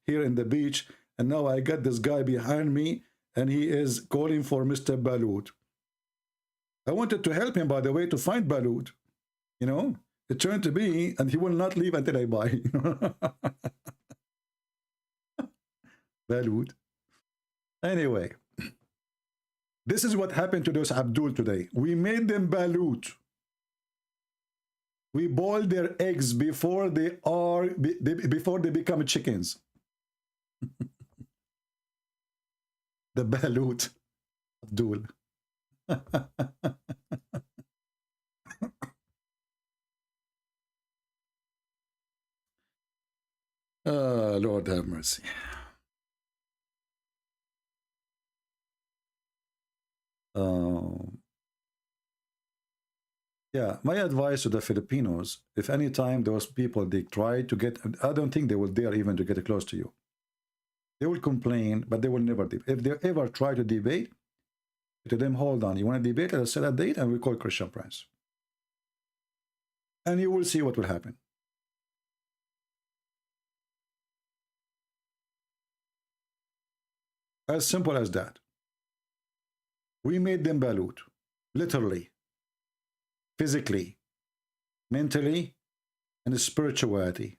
here in the beach. And now I got this guy behind me and he is calling for Mr. Balut. I wanted to help him, by the way, to find Balut. It turned to be, and he will not leave until I buy. Balut. Anyway, this is what happened to those Abdul today. We made them Balut. We boiled their eggs before they become chickens. The Balut. Abdul. Lord have mercy. Yeah, my advice to the Filipinos, if any time those people, they try to get, I don't think they will dare even to get close to you. They will complain, but they will never debate. If they ever try to debate, to them, hold on, you want to debate, let's set a date and we call Christian Prince. And you will see what will happen. As simple as that. We made them balut, literally, physically, mentally, and spirituality.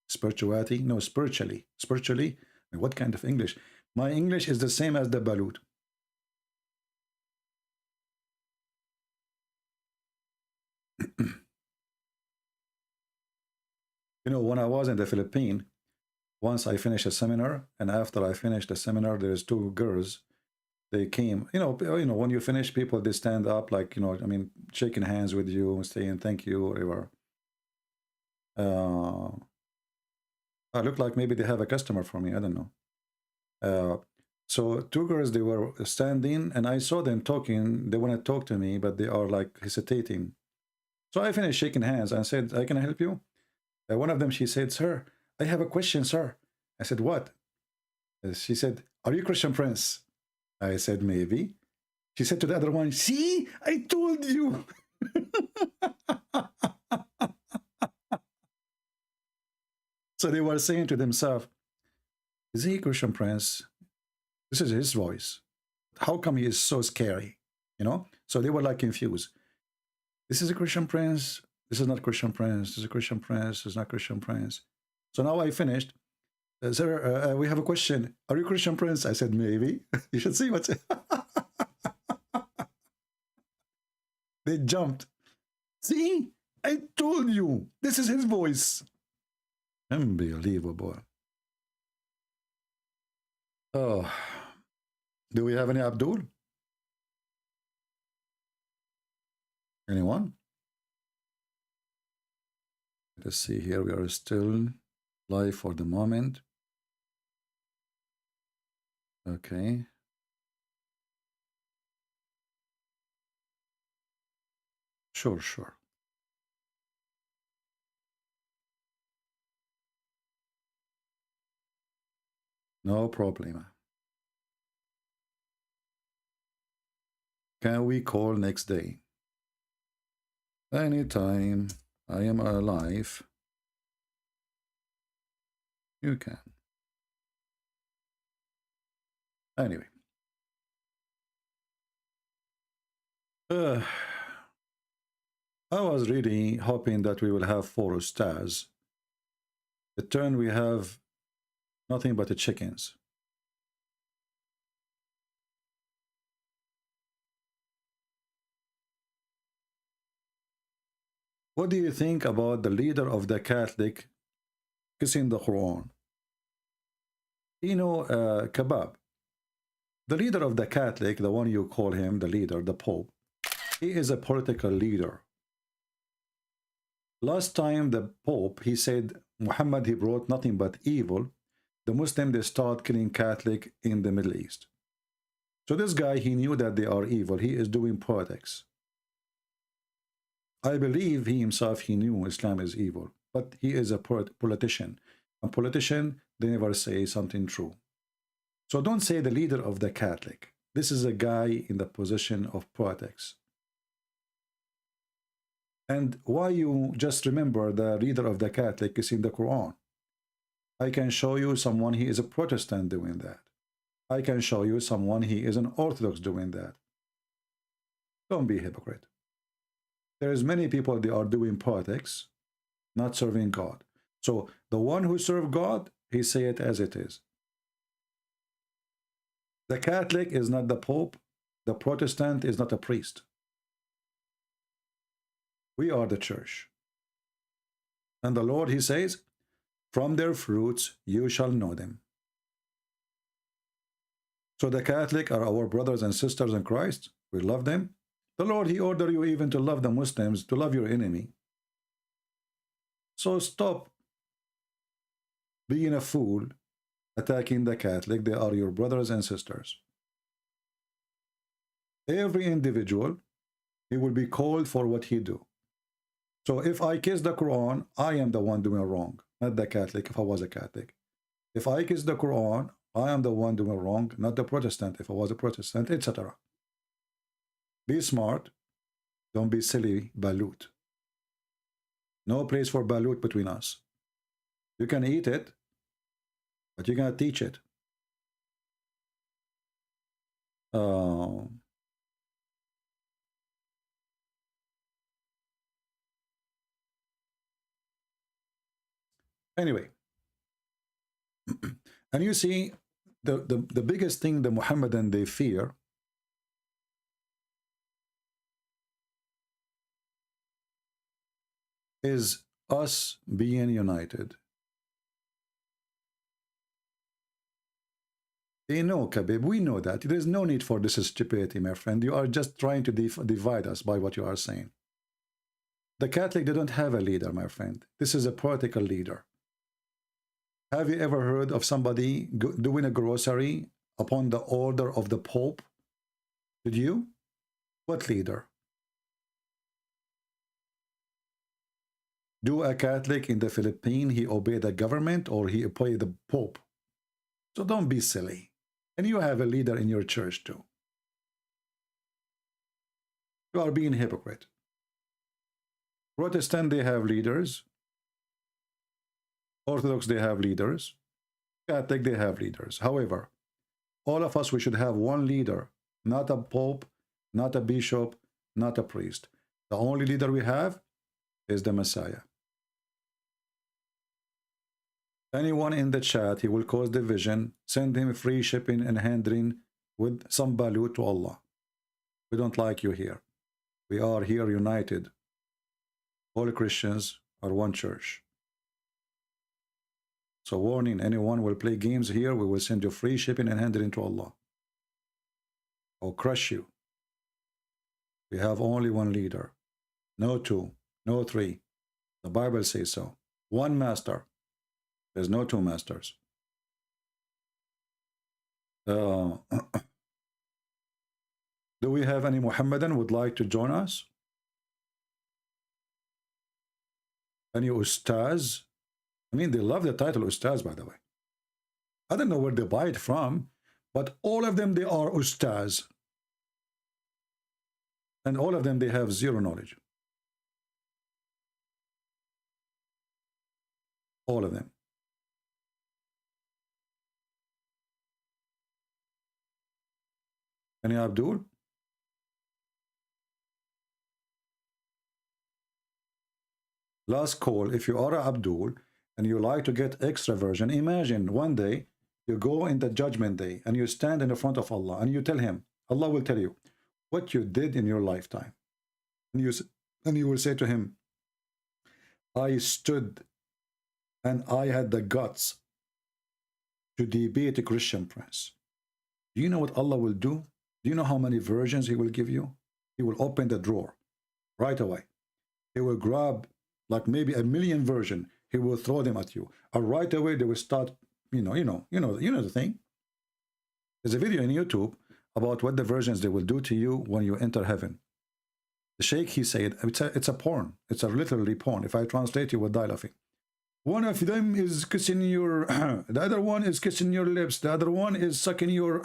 Spirituality? No, spiritually. Spiritually? What kind of English? My English is the same as the balut. You know, when I was in the Philippines, once I finished a seminar, and after I finished the seminar, there's two girls. They came, you know, when you finish, people, they stand up, like, you know, I mean, shaking hands with you, saying thank you, whatever. I look like maybe they have a customer for me, I don't know. So two girls, they were standing, and I saw them talking. They want to talk to me, but they are like hesitating. So I finished shaking hands and said, I can help you? One of them, she said, sir, I have a question, sir. I said, what? She said, are you Christian Prince? I said, maybe. She said to the other one, see, I told you. So they were saying to themselves, is he Christian Prince? This is his voice. How come he is so scary? You know? So they were like confused. This is a Christian Prince. This is not Christian Prince. This is a Christian Prince. This is not Christian Prince. So now I finished. Sir, we have a question. Are you Christian Prince? I said, maybe. You should see what's... They jumped. See? I told you. This is his voice. Unbelievable. Oh. Do we have any Abdul? Anyone? Let's see here. We are still live for the moment. Okay. Sure, sure. No problem. Can we call next day? Anytime I am alive, you can. Anyway. I was really hoping that we will have 4 ustads. The turn we have nothing but the chickens. What do you think about the leader of the Catholic kissing the Quran? You know, Kebab, the leader of the Catholic, the one you call him, the leader, the Pope, he is a political leader. Last time the Pope, he said, Muhammad, he brought nothing but evil. The Muslims, they start killing Catholic in the Middle East. So this guy, he knew that they are evil. He is doing politics. I believe he himself, he knew Islam is evil, but he is a politician. A politician, they never say something true. So don't say the leader of the Catholic. This is a guy in the position of politics. And why you just remember the leader of the Catholic is in the Quran? I can show you someone he is a Protestant doing that. I can show you someone he is an Orthodox doing that. Don't be a hypocrite. There is many people, they are doing politics, not serving God. So the one who serves God, he say it as it is. The Catholic is not the Pope. The Protestant is not a priest. We are the church. And the Lord, he says, from their fruits you shall know them. So the Catholic are our brothers and sisters in Christ. We love them. The Lord, He ordered you even to love the Muslims, to love your enemy. So stop being a fool, attacking the Catholic. They are your brothers and sisters. Every individual, he will be called for what he do. So if I kiss the Quran, I am the one doing wrong, not the Catholic if I was a Catholic. If I kiss the Quran, I am the one doing wrong, not the Protestant if I was a Protestant, etc. Be smart. Don't be silly, balut. No place for balut between us. You can eat it, but you cannot teach it. Anyway, and you see, the biggest thing the Muhammadan they fear is us being united. They know, Khabib, we know that. There's no need for this stupidity, my friend. You are just trying to divide us by what you are saying. The Catholic, they don't have a leader, my friend. This is a political leader. Have you ever heard of somebody doing a grocery upon the order of the Pope? Did you? What leader? Do a Catholic in the Philippines, he obey the government or he obey the Pope? So don't be silly. And you have a leader in your church too. You are being hypocrite. Protestant, they have leaders. Orthodox, they have leaders. Catholic, they have leaders. However, all of us, we should have one leader, not a pope, not a bishop, not a priest. The only leader we have is the Messiah. Anyone in the chat, he will cause division, send him free shipping and handling with some balut to Allah. We don't like you here. We are here united. All Christians are one church. So warning, anyone will play games here, we will send you free shipping and handling to Allah. Or crush you. We have only one leader. No two, no three. The Bible says so. One master. There's no two masters. Do we have any Muhammadan would like to join us? Any Ustaz? I mean, they love the title Ustaz, by the way. I don't know where they buy it from, but all of them, they are Ustaz. And all of them, they have zero knowledge. All of them. Any Abdul? Last call, if you are a Abdul and you like to get extra version, imagine one day you go in the judgment day and you stand in the front of Allah and you tell him, Allah will tell you what you did in your lifetime. And you will say to him, I stood and I had the guts to debate a Christian prince. Do you know what Allah will do? Do you know how many versions he will give you? He will open the drawer right away. He will grab like maybe 1 million versions. He will throw them at you. And right away they will start, you know the thing. There's a video on YouTube about what the versions they will do to you when you enter heaven. The Sheikh, he said, it's a porn. It's a literally porn. If I translate, you will die laughing. One of them is kissing your, the other one is kissing your lips. The other one is sucking your,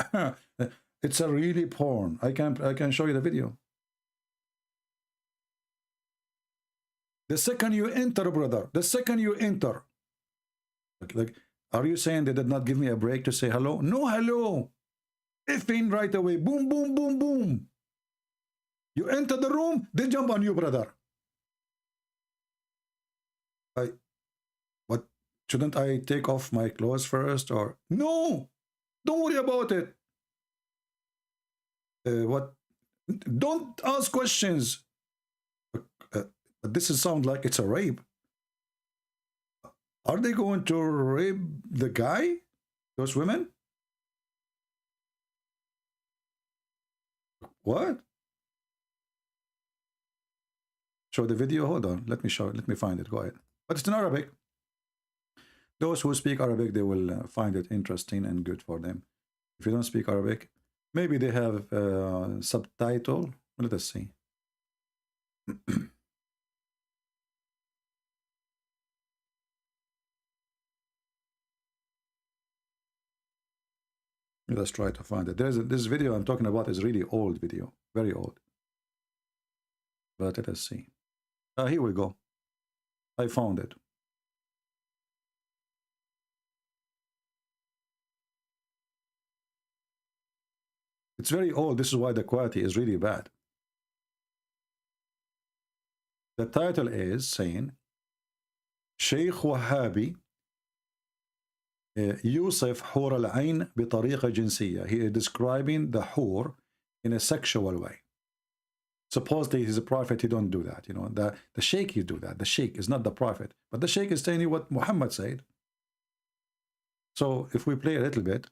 it's a really porn. I can show you the video. The second you enter, brother, the second you enter, like, are you saying they did not give me a break to say hello? No hello. Effing right away. Boom, boom, boom, boom. You enter the room, they jump on you, brother. What? Shouldn't I take off my clothes first? Or no, don't worry about it. What? Don't ask questions. But this sounds like it's a rape. Are they going to rape the guy? Those women? What? Show the video. Hold on. Let me show it. Let me find it. Go ahead. But it's in Arabic. Those who speak Arabic, they will find it interesting and good for them. If you don't speak Arabic, maybe they have subtitle. Let us see. Let's try to find it. This video I'm talking about is really old video, very old. But let us see. Here we go. I found it. It's very old. This is why the quality is really bad. The title is saying, Sheikh Wahhabi يوصف حور العين بطريقة جنسية. He is describing the hur in a sexual way. Supposedly he's a prophet, he don't do that. You know, the sheikh, he do that. The sheikh is not the prophet. But the sheikh is telling you what Muhammad said. So if we play a little bit.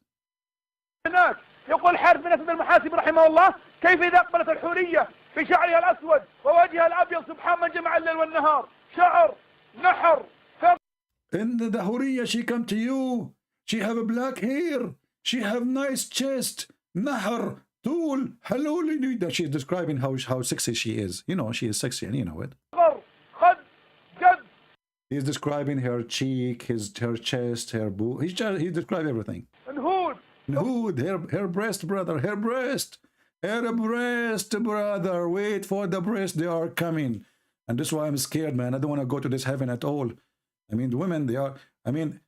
يقول حارث بن أسد المحاسب رحمه الله كيف إذا أقبلت الحورية في شعرها الأسود ووجهها الأبيض سبحان من جمع الليل والنهار شعر نحر. And the Huriya, she come to you. She have a black hair. She have nice chest. Nahar, tool, halul. She's describing how sexy she is. You know, she is sexy and you know it. He's describing her cheek, her chest, her boob. He described everything. And hood, her breast, brother, her breast. Her breast, brother. Wait for the breast, they are coming. And this is why I'm scared, man. I don't want to go to this heaven at all. I mean, the women, they are, I mean,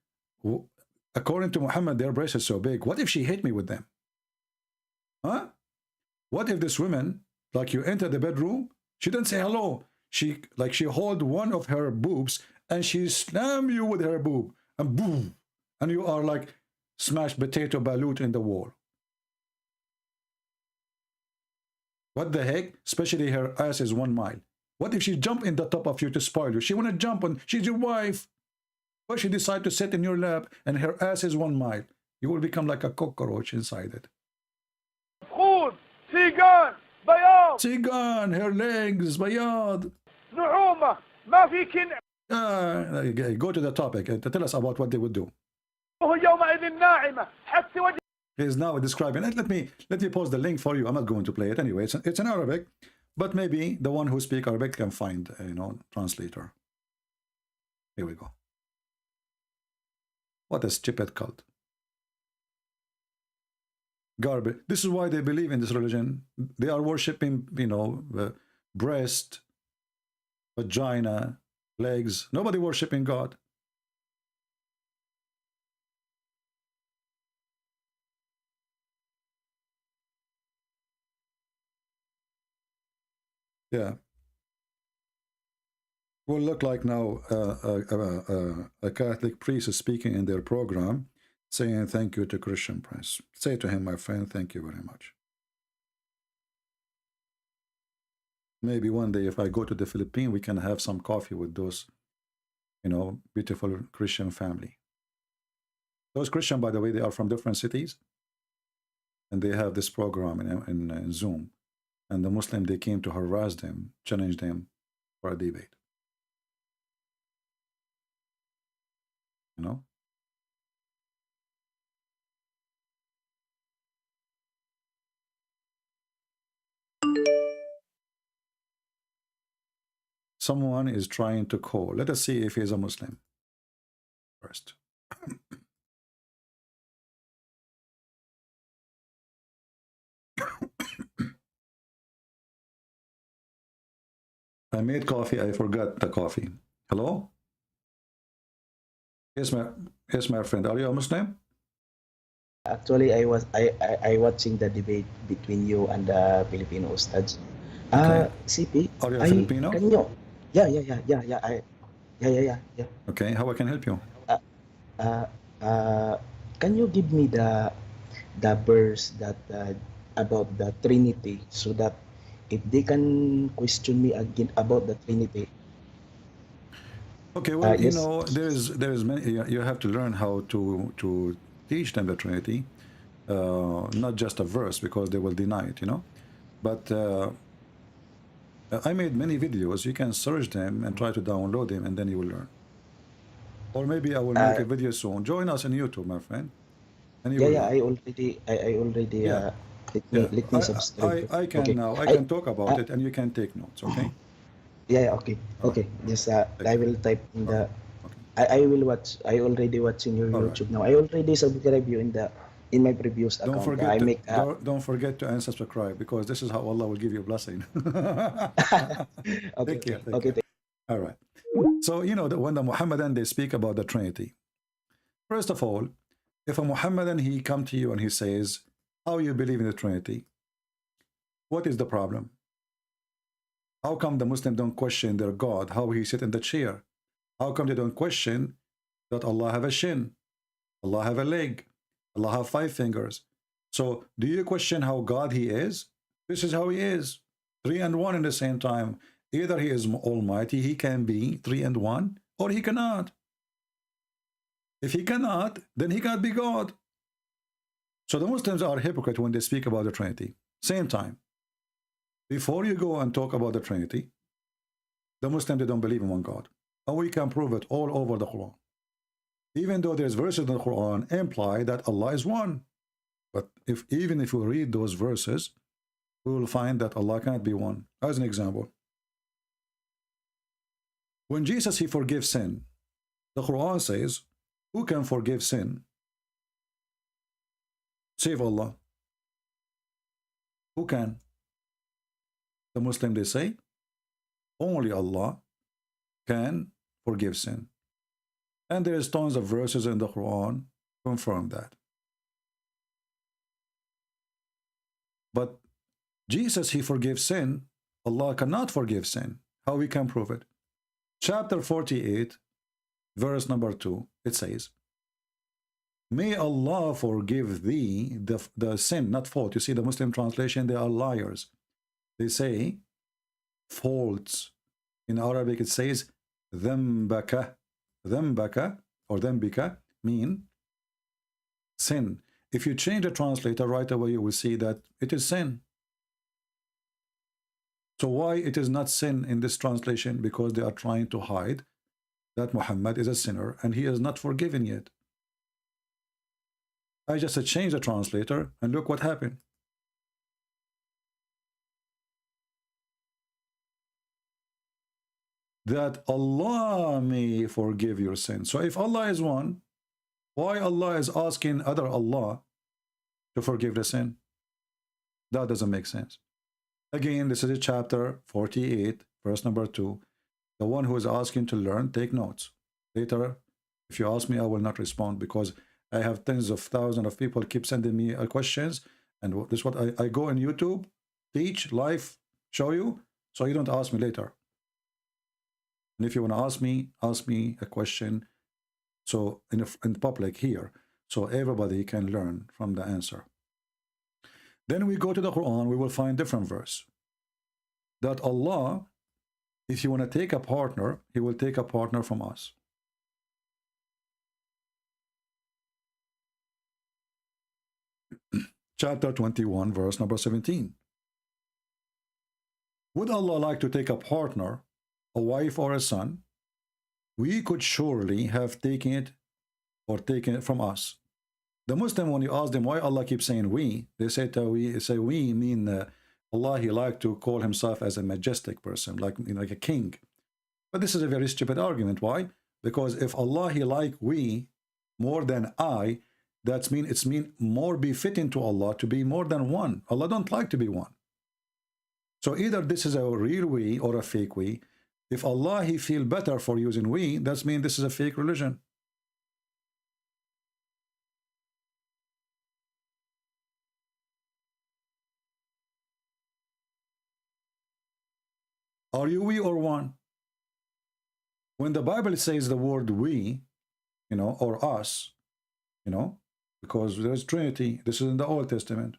according to Muhammad, their breasts are so big. What if she hit me with them? Huh? What if this woman, like you enter the bedroom, she doesn't say hello. She hold one of her boobs and she slam you with her boob and boom. And you are like smashed potato balut in the wall. What the heck? Especially her ass is 1 mile. What if she jump in the top of you to spoil you? She want to jump on, she's your wife. But she decide to sit in your lap and her ass is 1 mile. You will become like a cockroach inside it. Sigan, her legs, bayad. Go to the topic. Tell us about what they would do. He's now describing it. Let me post the link for you. I'm not going to play it anyway. It's in Arabic. But maybe the one who speaks Arabic can find, translator. Here we go. What a stupid cult. Garbage. This is why they believe in this religion. They are worshipping, breast, vagina, legs. Nobody worshipping God. Yeah. Will look like now a Catholic priest is speaking in their program, saying thank you to Christian Prince. Say to him, my friend, thank you very much. Maybe one day if I go to the Philippines, we can have some coffee with those, beautiful Christian family. Those Christian, by the way, they are from different cities. And they have this program in Zoom. And the Muslim, they came to harass them, challenge them for a debate. Someone is trying to call. Let us see if he's a Muslim first. I made coffee. I forgot the coffee. Hello? Yes, my friend. Are you a Muslim? Actually, I watching the debate between you and the Filipino Ustads. CP. Are you a Filipino? Can you? Yeah. Okay, how I can help you? Can you give me the verse that about the Trinity so that if they can question me again about the Trinity? Okay, well, yes. There's many. You have to learn how to teach them the Trinity, not just a verse, because they will deny it. But I made many videos. You can search them and try to download them, and then you will learn. Or maybe I will make a video soon. Join us on YouTube, my friend. And you will learn. I already let me subscribe. I can now. I can talk about it, and you can take notes. Okay. Okay. Just I will type in the. I will watch. I already watching your YouTube now. I already subscribe you in my previous account. Don't forget to unsubscribe, because this is how Allah will give you a blessing. Take care. All right. So you know that when the Muhammadan they speak about the Trinity, first of all, if a Muhammadan he come to you and he says, "How you believe in the Trinity?" What is the problem? How come the Muslims don't question their God, how he sit in the chair? How come they don't question that Allah have a shin, Allah have a leg, Allah have 5 fingers? So do you question how God he is? This is how he is, 3 and 1 in the same time. Either he is almighty, he can be 3 and 1, or he cannot. If he cannot, then he can't be God. So the Muslims are hypocrite when they speak about the Trinity. Same time, before you go and talk about the Trinity, the Muslims, they don't believe in one God. And we can prove it all over the Quran. Even though there's verses in the Quran imply that Allah is one. But even if we read those verses, we will find that Allah can't be one. As an example, when Jesus, he forgives sin, the Quran says, who can forgive sin? Save Allah. Who can? The Muslim, they say, only Allah can forgive sin. And there is tons of verses in the Quran confirm that. But Jesus, he forgives sin. Allah cannot forgive sin. How we can prove it? Chapter 48, verse number 2, it says, may Allah forgive thee the sin, not fault. You see, the Muslim translation, they are liars. They say faults. In Arabic, it says ذنبك. ذنبك or ذنبك mean sin. If you change the translator right away, you will see that it is sin. So why it is not sin in this translation? Because they are trying to hide that Muhammad is a sinner and he is not forgiven yet. I just changed the translator and look what happened. That Allah may forgive your sin. So if Allah is one, why Allah is asking other Allah to forgive the sin? That doesn't make sense. Again, this is chapter 48, verse number 2. The one who is asking to learn, take notes. Later, if you ask me, I will not respond, because I have tens of thousands of people keep sending me questions, and this is what I go on YouTube, teach, live, show you, so you don't ask me later. And if you want to ask me a question, so in public here, so everybody can learn from the answer. Then we go to the Quran, we will find different verse. That Allah, if you want to take a partner, he will take a partner from us. Chapter 21, verse number 17. Would Allah like to take a partner, a wife or a son? We could surely have taken it from us. The Muslim, when you ask them why Allah keeps saying we, they say we mean Allah, he like to call himself as a majestic person, like a king. But this is a very stupid argument. Why? Because if Allah, he like we more than I, that's mean it's more befitting to Allah to be more than one. Allah don't like to be one. So either this is a real we or a fake we. If Allah, he feel better for using we, that's mean this is a fake religion. Are you we or one? When the Bible says the word we, or us, because there's Trinity, this is in the Old Testament.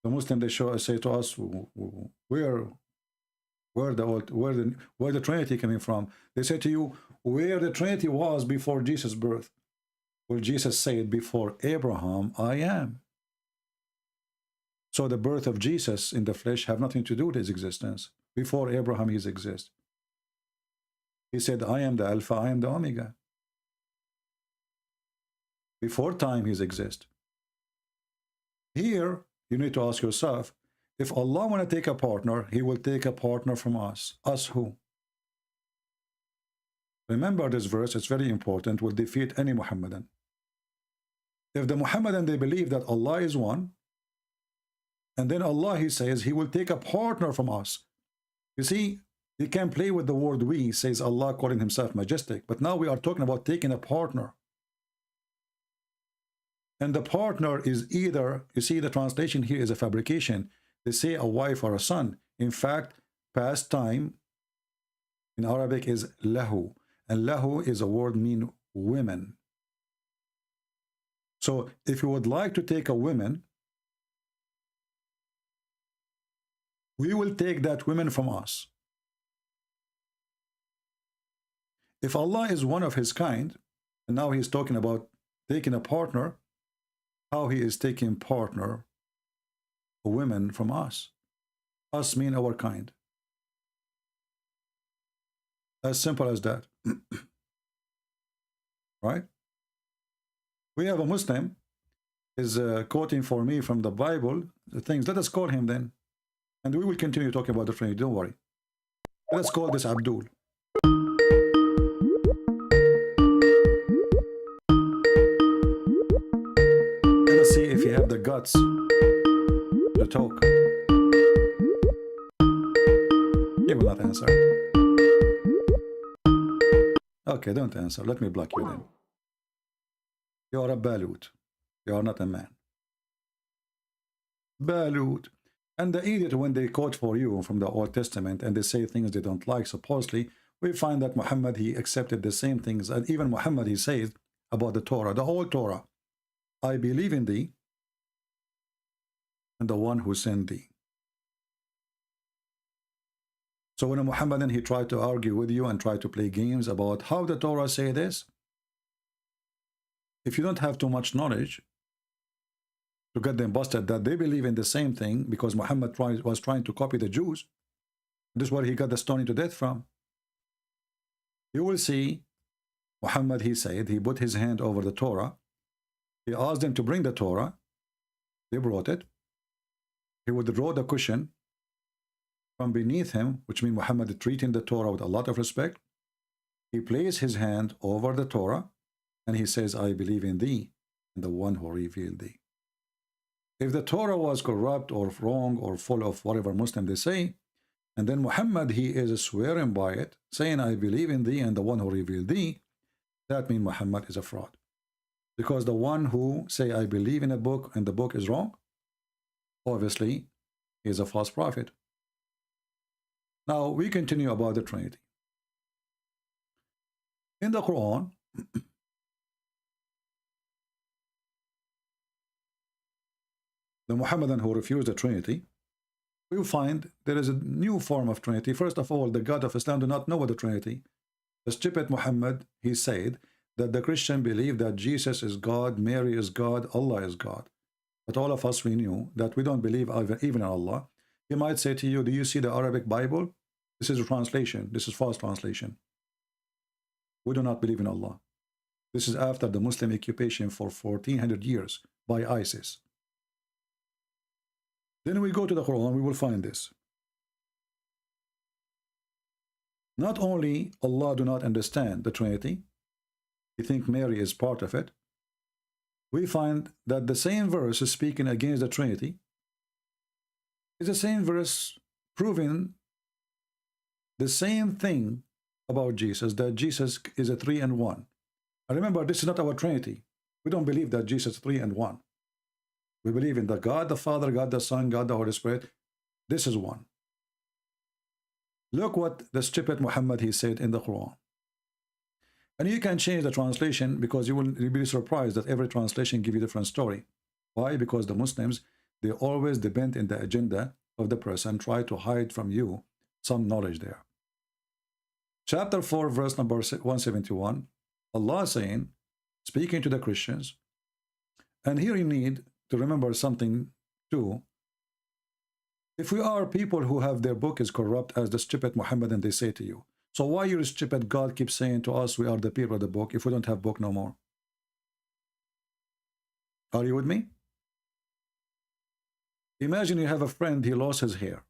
The Muslim, they say to us, where the Trinity coming from? They say to you, where the Trinity was before Jesus' birth. Well, Jesus said, before Abraham, I am. So the birth of Jesus in the flesh have nothing to do with his existence. Before Abraham, he exists. He said, I am the Alpha, I am the Omega. Before time, he exists. Here, you need to ask yourself, if Allah want to take a partner, he will take a partner from us. Us who? Remember this verse, it's very important, will defeat any Muhammadan. If the Muhammadan, they believe that Allah is one, and then Allah, he says, he will take a partner from us. You see, you can play with the word we, says Allah, calling himself majestic. But now we are talking about taking a partner. And the partner is either, you see, the translation here is a fabrication. They say a wife or a son. In fact, past time in Arabic is lahu. And lahu is a word mean women. So if you would like to take a woman, we will take that woman from us. If Allah is one of his kind, and now he's talking about taking a partner, how he is taking partner, a woman from us. Us mean our kind. As simple as that. Right? We have a Muslim is quoting for me from the Bible the things. Let us call him then. And we will continue talking about the Trinity, don't worry. Let's call this Abdul. Let us see if you have the guts to talk. He will not answer. Okay, don't answer. Let me block you then. You are a balut. You are not a man. Balut. And the idiot, when they quote for you from the Old Testament and they say things they don't like, supposedly, we find that Muhammad, he accepted the same things. And even Muhammad, he says about the Torah, the whole Torah. I believe in thee and the one who sent thee. So when a Muhammadan, he tried to argue with you and try to play games about how the Torah say this, if you don't have too much knowledge to get them busted that they believe in the same thing, because Muhammad was trying to copy the Jews, this is where he got the stoning to death from. You will see Muhammad, he said, he put his hand over the Torah. He asked them to bring the Torah. They brought it. He would draw the cushion from beneath him, which means Muhammad treating the Torah with a lot of respect. He placed his hand over the Torah and he says, I believe in thee and the one who revealed thee. If the Torah was corrupt or wrong or full of whatever Muslim they say, and then Muhammad, he is swearing by it, saying, I believe in thee and the one who revealed thee, that means Muhammad is a fraud. Because the one who say, I believe in a book and the book is wrong, obviously, he is a false prophet. Now, we continue about the Trinity. In the Quran, the Muhammadan who refused the Trinity, we will find there is a new form of Trinity. First of all, the God of Islam do not know what the Trinity. The stupid Muhammad, he said that the Christian believe that Jesus is God, Mary is God, Allah is God. But all of us, we knew that we don't believe even in Allah. He might say to you, do you see the Arabic Bible? This is a translation. This is false translation. We do not believe in Allah. This is after the Muslim occupation for 1400 years by ISIS. Then we go to the Quran, we will find this. Not only Allah do not understand the Trinity, he think Mary is part of it. We find that the same verse is speaking against the Trinity. It's the same verse proving the same thing about Jesus, that Jesus is a 3 and 1. And remember, this is not our Trinity. We don't believe that Jesus is 3 and 1. We believe in the God the Father, God the Son, God the Holy Spirit. This is one. Look what the stupid Muhammad, he said in the Quran. And you can change the translation because you will be surprised that every translation gives you a different story. Why? Because the Muslims, they always depend in the agenda of the person, try to hide from you some knowledge there. Chapter 4, verse number 171, Allah saying, speaking to the Christians, and here you need to remember something too. If we are people who have their book is corrupt as the stupid Muhammad and they say to you, so why your stupid God keeps saying to us we are the people of the book if we don't have book no more? Are you with me? Imagine you have a friend, he lost his hair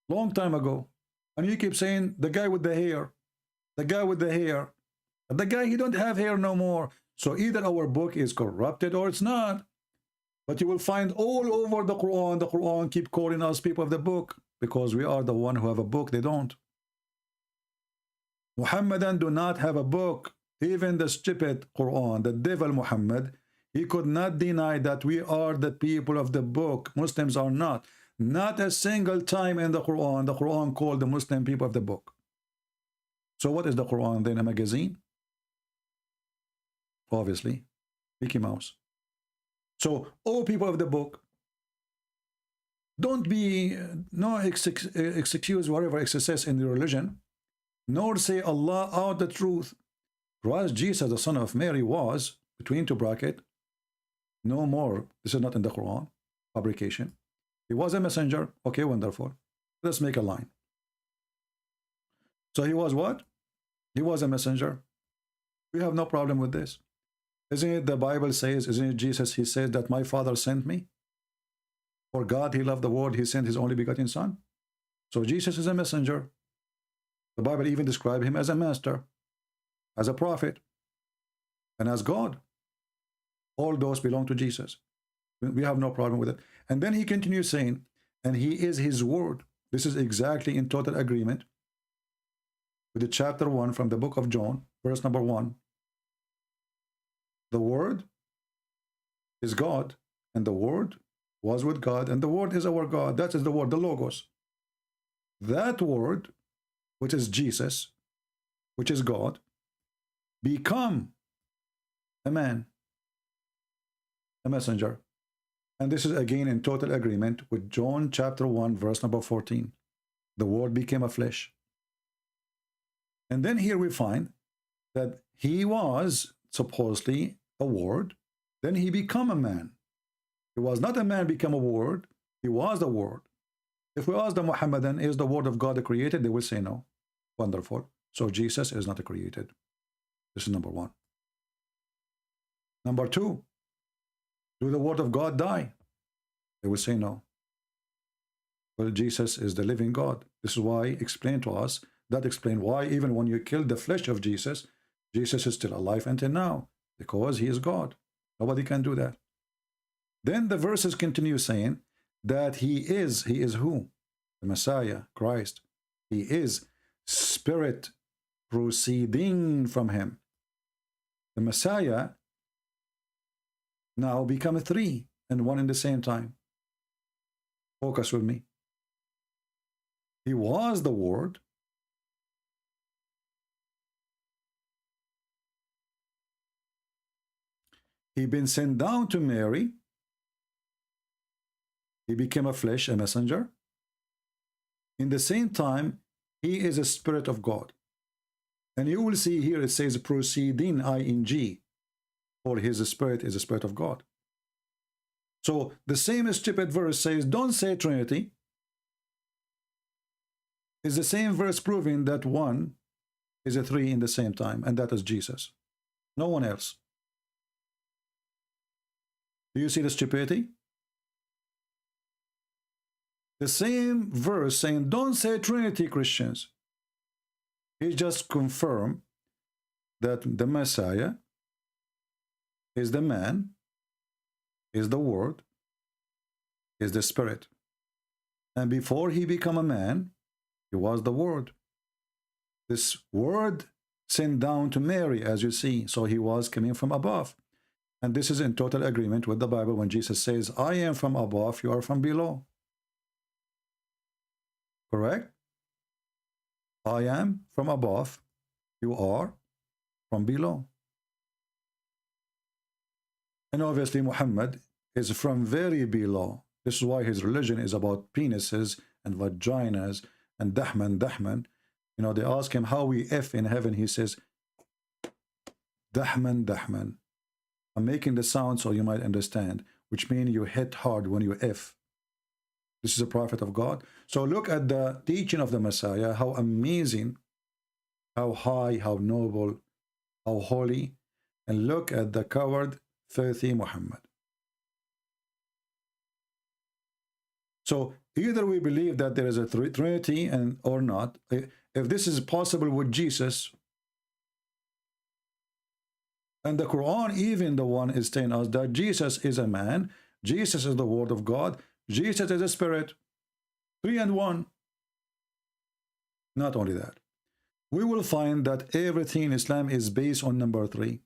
long time ago, and you keep saying the guy with the hair, the guy with the hair, the guy he don't have hair no more. So either our book is corrupted or it's not. But you will find all over the Quran keep calling us people of the book because we are the one who have a book. They don't. Muhammadan do not have a book. Even the stupid Quran, the devil Muhammad, he could not deny that we are the people of the book. Muslims are not. Not a single time in the Quran called the Muslim people of the book. So what is the Quran then? A magazine? Obviously, Mickey Mouse. So all people of the book, don't be no excuse whatever excess in the religion, nor say Allah out the truth. Christ Jesus, the son of Mary, was between two brackets. No more. This is not in the Quran. Fabrication. He was a messenger. Okay, wonderful. Let's make a line. So he was what? He was a messenger. We have no problem with this. Isn't it the Bible says, isn't it Jesus, he says that my Father sent me? For God, he loved the world, he sent his only begotten Son. So Jesus is a messenger. The Bible even describes him as a master, as a prophet, and as God. All those belong to Jesus. We have no problem with it. And then he continues saying, and he is his word. This is exactly in total agreement with the chapter 1 from the book of John, verse number 1. The word is God, and the word was with God, and the word is our God. That is the word, the Logos. That word, which is Jesus, which is God, become a man, a messenger. And this is again in total agreement with John chapter 1, verse number 14. The word became a flesh. And then here we find that he was supposedly a word, then he become a man. He was not a man become a word, he was the word. If we ask the Muhammadan, is the word of God created? They will say no. Wonderful. So Jesus is not created. This is number one. Number two, do the word of God die? They will say no. Well, Jesus is the living God. This is why explain to us, that explain why even when you kill the flesh of Jesus, Jesus is still alive until now, because he is God. Nobody can do that. Then the verses continue saying that he is who? The Messiah, Christ. He is spirit proceeding from him. The Messiah now become three and one in the same time. Focus with me. He was the Word. He been sent down to Mary. He became a flesh, a messenger. In the same time, he is a spirit of God. And you will see here it says proceeding, ing, for his spirit is a spirit of God. So the same stupid verse says, don't say Trinity. It's the same verse proving that one is a three in the same time, and that is Jesus. No one else. Do you see the stupidity? The same verse saying, don't say Trinity, Christians. He just confirmed that the Messiah is the man, is the Word, is the Spirit. And before he became a man, he was the Word. This Word sent down to Mary, as you see. So he was coming from above. And this is in total agreement with the Bible when Jesus says, I am from above, you are from below. Correct? I am from above, you are from below. And obviously Muhammad is from very below. This is why his religion is about penises and vaginas and dahman. You know, they ask him how we F in heaven. He says, dahman. I'm making the sound so you might understand, which means you hit hard when you F. This is a prophet of God. So look at the teaching of the Messiah, how amazing, how high, how noble, how holy. And look at the coward, filthy Muhammad. So either we believe that there is a Trinity and or not. If this is possible with Jesus, and the Quran, even the one is telling us that Jesus is a man, Jesus is the Word of God, Jesus is a spirit, 3 and 1. Not only that, we will find that everything in Islam is based on number 3.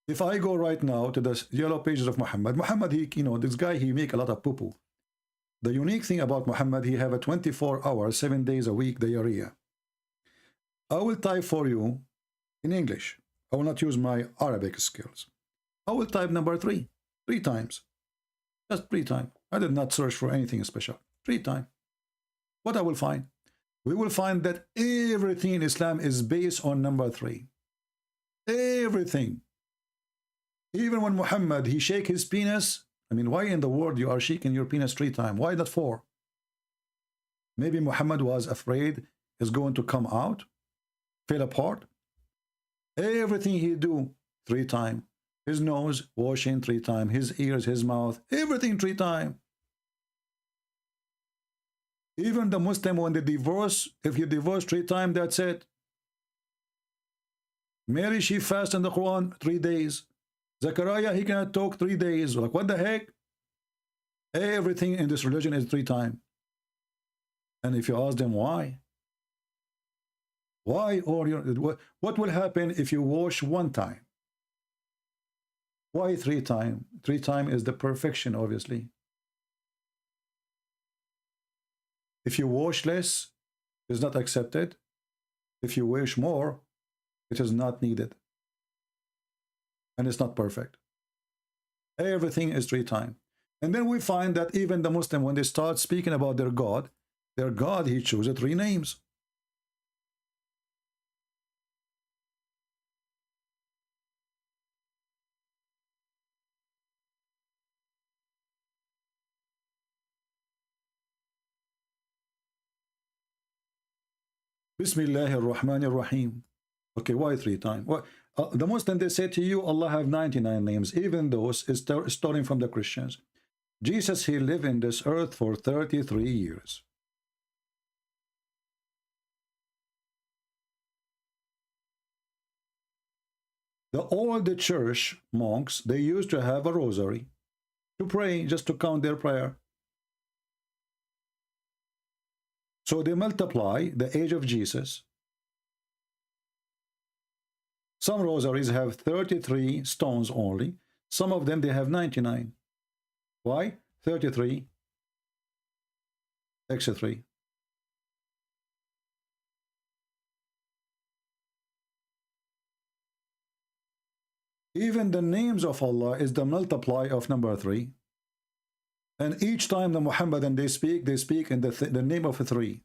If I go right now to the yellow pages of Muhammad, he, this guy, he make a lot of poo-poo. The unique thing about Muhammad, he have a 24 hours, 7 days a week diarrhea. I will type for you in English. I will not use my Arabic skills. I will type number 3, 3 times. Just 3 times. I did not search for anything special. 3 times. What I will find? We will find that everything in Islam is based on number 3. Everything. Even when Muhammad, he shake his penis. I mean, why in the world you are shaking your penis 3 times? Why not 4? Maybe Muhammad was afraid it's going to come out, fall apart. Everything he do 3 times. His nose washing 3 times. His ears, his mouth, everything 3 times. Even the Muslim, when they divorce, if you divorce 3 times, that's it. Mary, she fast in the Quran 3 days. Zechariah, he cannot talk 3 days. Like, what the heck? Everything in this religion is 3 times. And if you ask them why? Why? Or what will happen if you wash 1 time? Why 3 times? 3 times is the perfection, obviously. If you wash less, it is not accepted. If you wash more, it is not needed. And it's not perfect. Everything is 3 times. And then we find that even the Muslim, when they start speaking about their God, he chooses 3 names. Bismillahir Rahmanir Rahim. Okay, why 3 times? Well, the Muslim, they say to you, Allah have 99 names, even those is stolen from the Christians. Jesus, he lived in this earth for 33 years. All the church monks, they used to have a rosary to pray, just to count their prayer. So they multiply the age of Jesus. Some rosaries have 33 stones only. Some of them, they have 99. Why? 33 extra 3. Even the names of Allah is the multiply of number 3. And each time the Muhammadan they speak in the name of 3.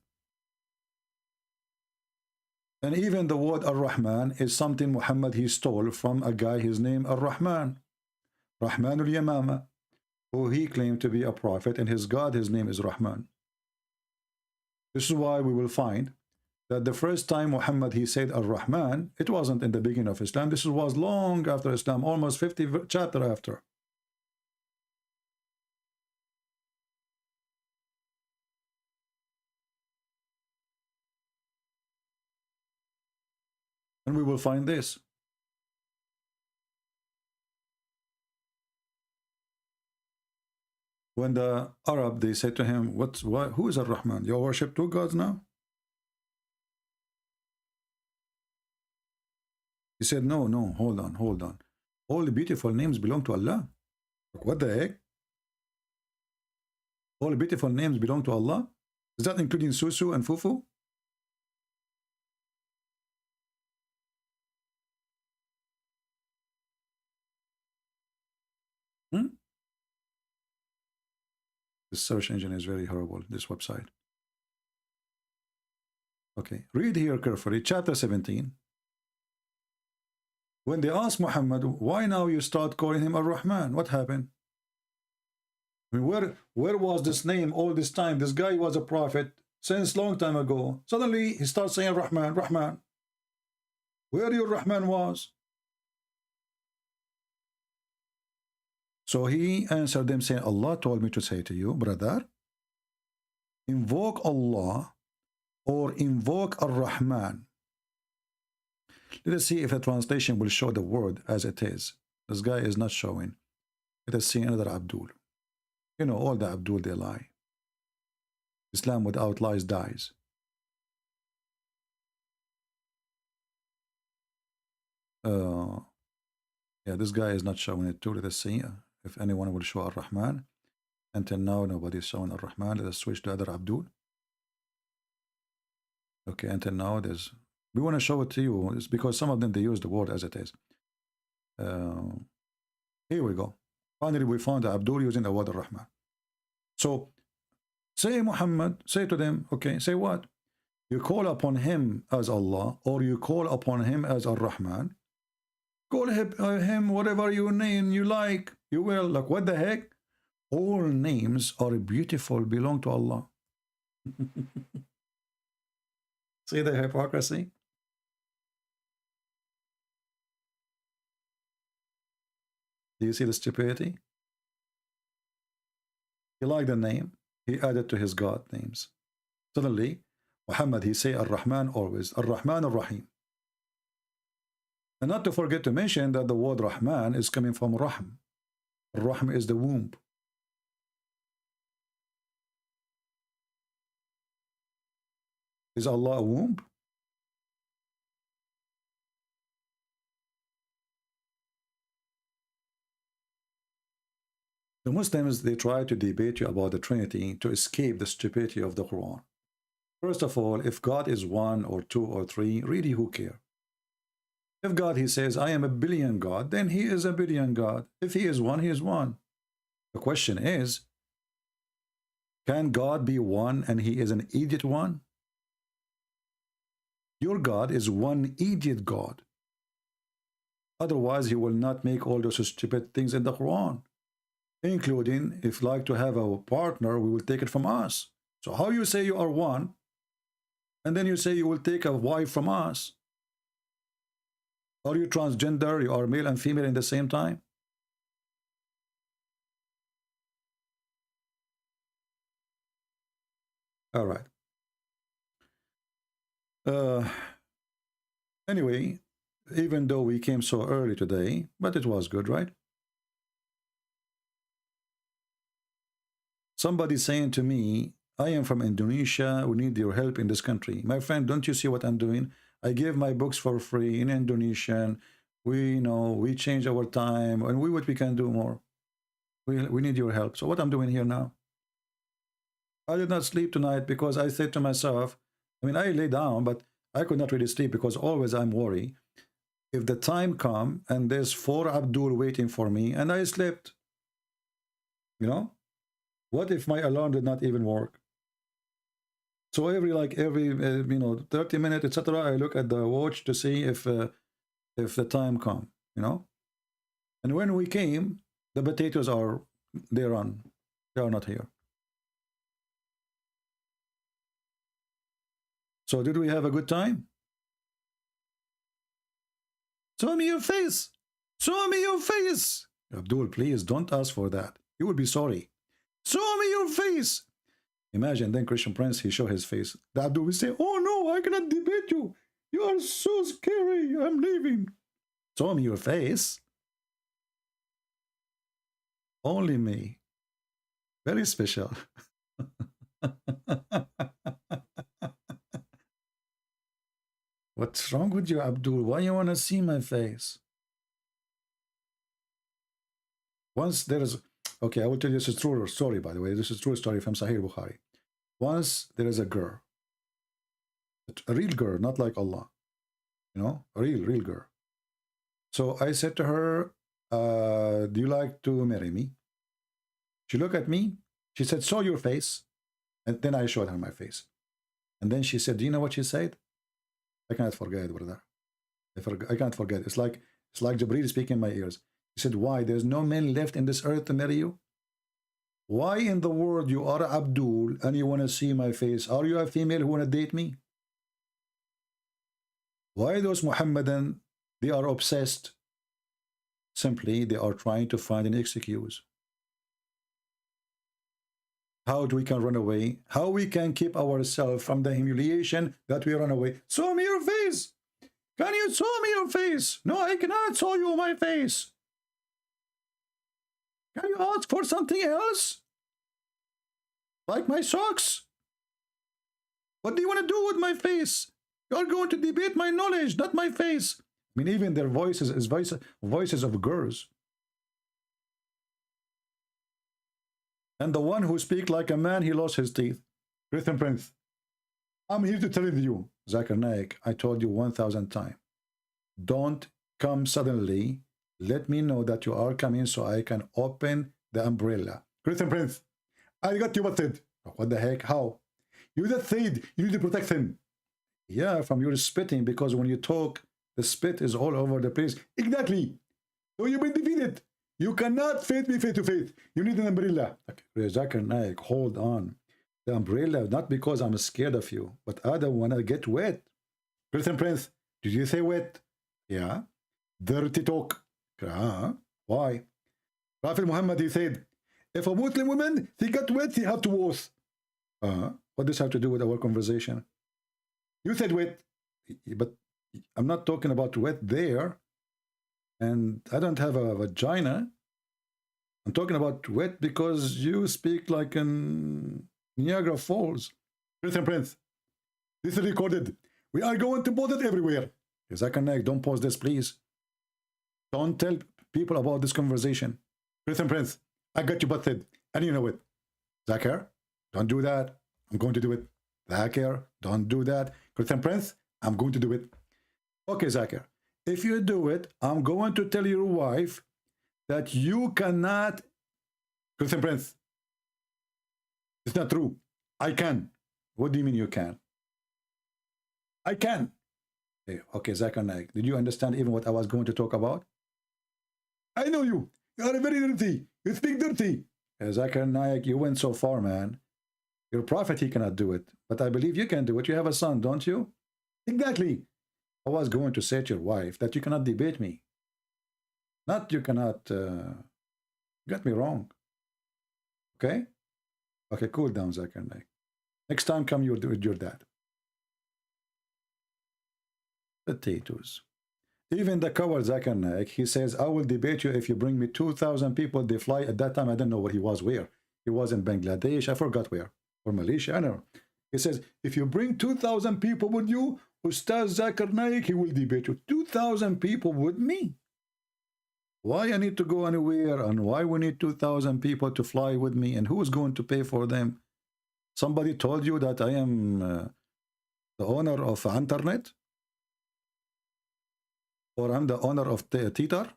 And even the word Ar-Rahman is something Muhammad he stole from a guy, his name Ar-Rahman. Rahman al-Yamama, who he claimed to be a prophet, and his God, his name is Rahman. This is why we will find that the first time Muhammad he said Ar-Rahman, it wasn't in the beginning of Islam. This was long after Islam, almost 50 chapters after. And we will find this. When the Arab, they said to him, who is Ar-Rahman? You worship 2 gods now? He said, no, hold on. All the beautiful names belong to Allah. What the heck? All the beautiful names belong to Allah? Is that including Susu and Fufu? This search engine is very horrible, this website. Okay, read here carefully, chapter 17. When they asked Muhammad, why now you start calling him Ar-Rahman? What happened? I mean, where was this name all this time? This guy was a prophet since long time ago. Suddenly he starts saying Rahman, Rahman. Where your Rahman was? So he answered them saying, Allah told me to say to you, brother, invoke Allah or invoke Ar-Rahman. Let us see if the translation will show the word as it is. This guy is not showing. Let us see another Abdul. You know, all the Abdul, they lie. Islam without lies dies. Yeah, this guy is not showing it too. Let us see if anyone will show Ar-Rahman. Until now, nobody is showing Ar-Rahman. Let us switch to other Abdul. Okay, until now, we want to show it to you. It's because some of them, they use the word as it is. Here we go. Finally, we found the Abdul using the word Ar-Rahman. So, say Muhammad, say to them, okay, say what? You call upon him as Allah, or you call upon him as Ar-Rahman. Call him whatever your name you like. You will. Like, what the heck? All names are beautiful, belong to Allah. See the hypocrisy? Do you see the stupidity? He liked the name. He added to his God names. Suddenly, Muhammad, he say Ar-Rahman always. Ar-Rahman Ar-Rahim. And not to forget to mention that the word Rahman is coming from Rahm. Rahm is the womb. Is Allah a womb? The Muslims, they try to debate you about the Trinity to escape the stupidity of the Quran. First of all, if God is one or two or three, really who cares? If God, he says, I am a billion God, then he is a billion God. If he is one, he is one. The question is, can God be one and he is an idiot one? Your God is one idiot God. Otherwise, he will not make all those stupid things in the Quran. Including, if like to have a partner, we will take it from us. So how you say you are one, and then you say you will take a wife from us? Are you transgender? You are male and female in the same time? All right. Anyway, even though we came so early today, but it was good, right? Somebody saying to me, I am from Indonesia, we need your help in this country. My friend, don't you see what I'm doing? I give my books for free in Indonesian. We change our time, and what we can do more. We need your help. So what I'm doing here now? I did not sleep tonight because I said to myself, I mean, I lay down, but I could not really sleep because always I'm worried. If the time come and there's 4 Abdul waiting for me and I slept, you know, what if my alarm did not even work? So every 30 minutes, etc., I look at the watch to see if the time come, you know. And when we came, the potatoes are they are not here. So did we have a good time? Show me your face. Show me your face. Abdul, please don't ask for that. You will be sorry. Show me your face. Imagine then Christian Prince, he show his face. The Abdul will say, oh no, I cannot debate you. You are so scary. I'm leaving. Show me your face. Only me. Very special. What's wrong with you, Abdul? Why you want to see my face? Once there is... Okay, I will tell you this is true story, by the way. This is a true story from Sahih Bukhari. Once there is a girl. A real girl, not like Allah. You know, a real girl. So I said to her, do you like to marry me? She looked at me. She said, show your face. And then I showed her my face. And then she said, do you know what she said? I cannot forget, brother. I can't forget. It's like Jibreel speaking in my ears. He said, why? There's no man left in this earth to marry you? Why in the world you are Abdul and you want to see my face? Are you a female who want to date me? Why those Muhammadan, they are obsessed? Simply, they are trying to find an excuse. How we can run away? How we can keep ourselves from the humiliation that we run away? Show me your face. Can you show me your face? No, I cannot show you my face. Can you ask for something else? Like my socks? What do you want to do with my face? You're going to debate my knowledge, not my face. I mean, even their voices is voices of girls. And the one who speaks like a man, he lost his teeth. Christian Prince, I'm here to tell you, Zakir Naik, I told you 1,000 times. Don't come suddenly. Let me know that you are coming so I can open the umbrella. Christian Prince, I got you busted. What the heck? How? You just said you need to protect him. Yeah, from your spitting, because when you talk, the spit is all over the place. Exactly. So you've been defeated. You cannot face me face to face. You need an umbrella. Okay, Zakir Naik, hold on. The umbrella, not because I'm scared of you, but I don't want to get wet. Christian Prince, did you say wet? Yeah. Dirty talk. Why? Prophet Muhammad, he said, if a Muslim woman, she got wet, she have to wash. What does this have to do with our conversation? You said wet, but I'm not talking about wet there. And I don't have a vagina. I'm talking about wet because you speak like in Niagara Falls. Christian Prince, this is recorded. We are going to post it everywhere. Zakir Naik, don't post this, please. Don't tell people about this conversation. Christian Prince, I got you busted, and you know it. Zakir, don't do that. I'm going to do it. Zakir, don't do that. Christian Prince, I'm going to do it. Okay, Zakir, if you do it, I'm going to tell your wife that you cannot. Christian Prince, it's not true. I can. What do you mean you can? I can. Okay, Zakir Naik, did you understand even what I was going to talk about? I know you. You are very dirty. You speak dirty. Zakir Naik, you went so far, man. Your prophet, he cannot do it. But I believe you can do it. You have a son, don't you? Exactly. I was going to say to your wife that you cannot debate me. Not you cannot get me wrong. Okay? Okay, cool down, Zakir Naik. Next time, come with your dad. Potatoes. Even the coward Zakir Naik, he says, I will debate you if you bring me 2,000 people. They fly. At that time, I don't know where he was. Where? He was in Bangladesh. I forgot where. Or Malaysia. I don't know. He says, if you bring 2,000 people with you, Ustad Zakir Naik, he will debate you. 2,000 people with me. Why I need to go anywhere, and why we need 2,000 people to fly with me, and who is going to pay for them? Somebody told you that I am the owner of internet? Or I'm the owner of Twitter?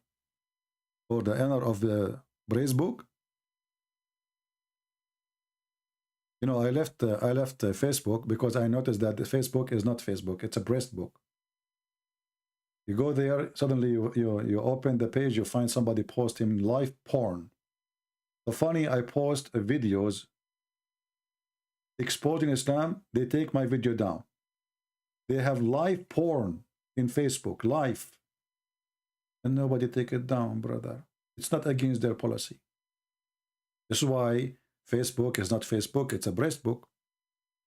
Or the owner of the Brace book? You know, I left Facebook because I noticed that the Facebook is not Facebook, it's a breast book. You go there, suddenly you open the page, you find somebody posting live porn. So funny, I post videos exposing Islam, they take my video down. They have live porn in Facebook, live. And nobody take it down, brother. It's not against their policy. This is why Facebook is not Facebook, it's a breast book.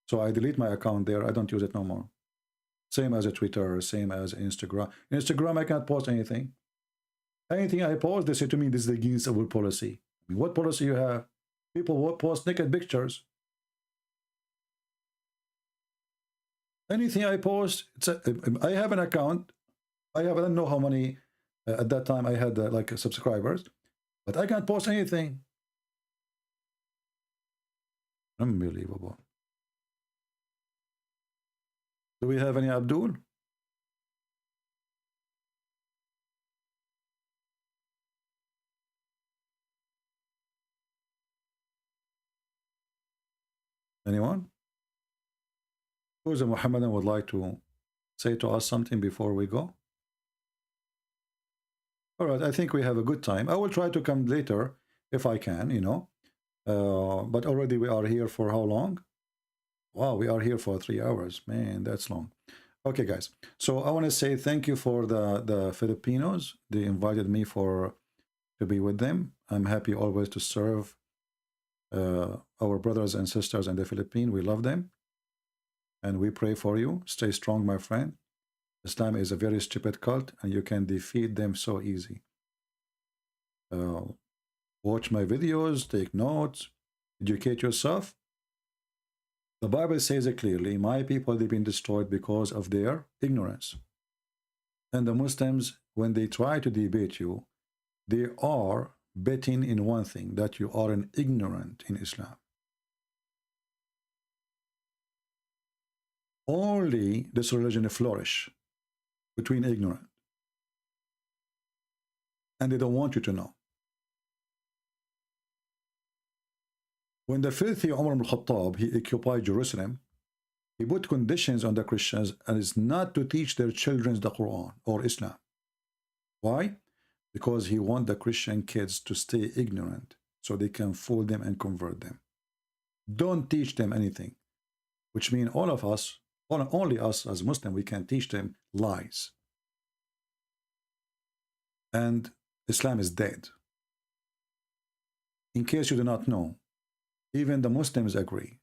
So I delete my account there, I don't use it no more. Same as a Twitter, same as Instagram. Instagram, I can't post anything. Anything I post, they say to me, this is against our policy. I mean, what policy you have? People will post naked pictures. Anything I post, I have an account. I don't know how many, at that time I had like subscribers, but I can't post anything. Unbelievable. Do we have any Abdul? Anyone? Who's a Muhammadan would like to say to us something before we go? All right, I think we have a good time. I will try to come later if I can, you know. But already we are here for how long? Wow, we are here for 3 hours. Man, that's long. Okay, guys. So I want to say thank you for the Filipinos. They invited me to be with them. I'm happy always to serve our brothers and sisters in the Philippines. We love them. And we pray for you. Stay strong, my friend. Islam is a very stupid cult, and you can defeat them so easy. Watch my videos, take notes, educate yourself. The Bible says it clearly, my people, they've been destroyed because of their ignorance. And the Muslims, when they try to debate you, they are betting in one thing, that you are an ignorant in Islam. Only this religion flourish between ignorant. And they don't want you to know. When the filthy Umar ibn al-Khattab, he occupied Jerusalem, he put conditions on the Christians and is not to teach their children the Quran or Islam. Why? Because he wants the Christian kids to stay ignorant so they can fool them and convert them. Don't teach them anything, which means all of us, only us as Muslims, we can teach them lies. And Islam is dead. In case you do not know, even the Muslims agree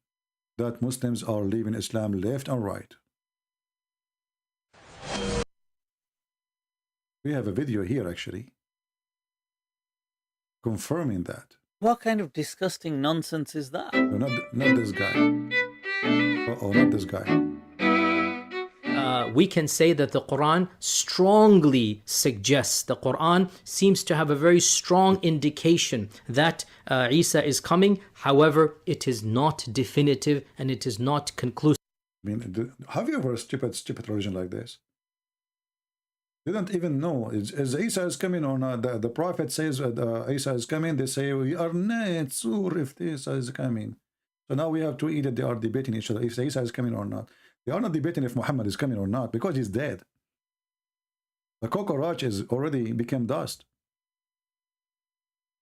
that Muslims are leaving Islam left and right. We have a video here actually confirming that. What kind of disgusting nonsense is that? No, not this guy. Uh-oh, not this guy. We can say that the Quran strongly suggests, the Quran seems to have a very strong indication that Isa is coming. However, it is not definitive and it is not conclusive. I mean, have you ever a stupid religion like this? They don't even know is Isa is coming or not. The prophet says Isa is coming. They say we are not sure if Isa is coming. So now we have to either they are debating each other if Isa is coming or not. They are not debating if Muhammad is coming or not because he's dead. The cockroach is already become dust.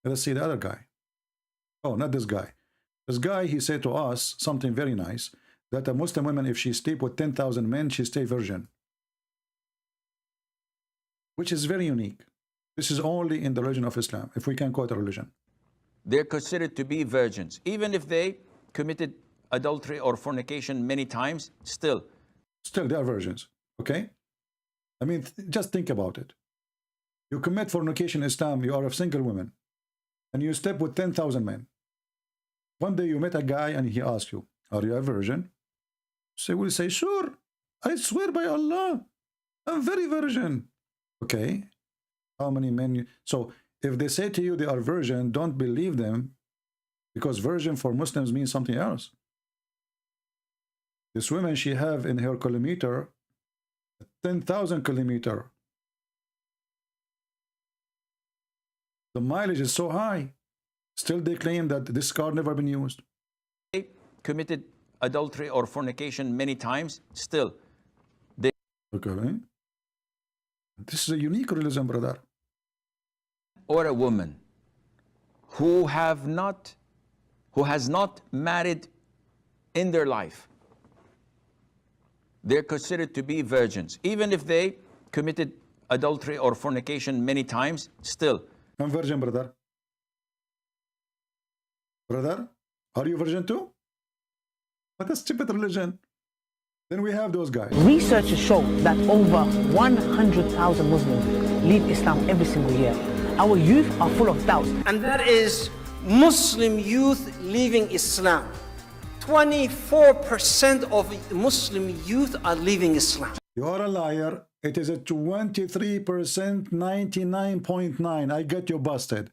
Let's see the other guy. Oh, not this guy. This guy, he said to us something very nice, that a Muslim woman, if she sleep with 10,000 men, she stay virgin. Which is very unique. This is only in the religion of Islam, if we can quote a religion. They're considered to be virgins, even if they committed adultery or fornication many times, still they are virgins. Okay, I mean, just think about it. You commit fornication in Islam, you are a single woman, and you sleep with 10,000 men. One day you met a guy and he asks you, are you a virgin? So you will say, sure, I swear by Allah, I'm very virgin. Okay, how many men? So if they say to you they are virgin, don't believe them, because virgin for Muslims means something else. This woman, she have in her kilometer 10,000 kilometer. The mileage is so high. Still they claim that this car never been used. They committed adultery or fornication many times, still they... Okay. This is a unique religion, brother. Or a woman who has not married in their life, they're considered to be virgins, even if they committed adultery or fornication many times, still. I'm virgin, brother. Brother, are you virgin too? What a stupid religion. Then we have those guys. Researchers show that over 100,000 Muslims leave Islam every single year. Our youth are full of doubts. And that is Muslim youth leaving Islam. 24% of Muslim youth are leaving Islam. You are a liar. It is a 23%, 99.9. I get you busted.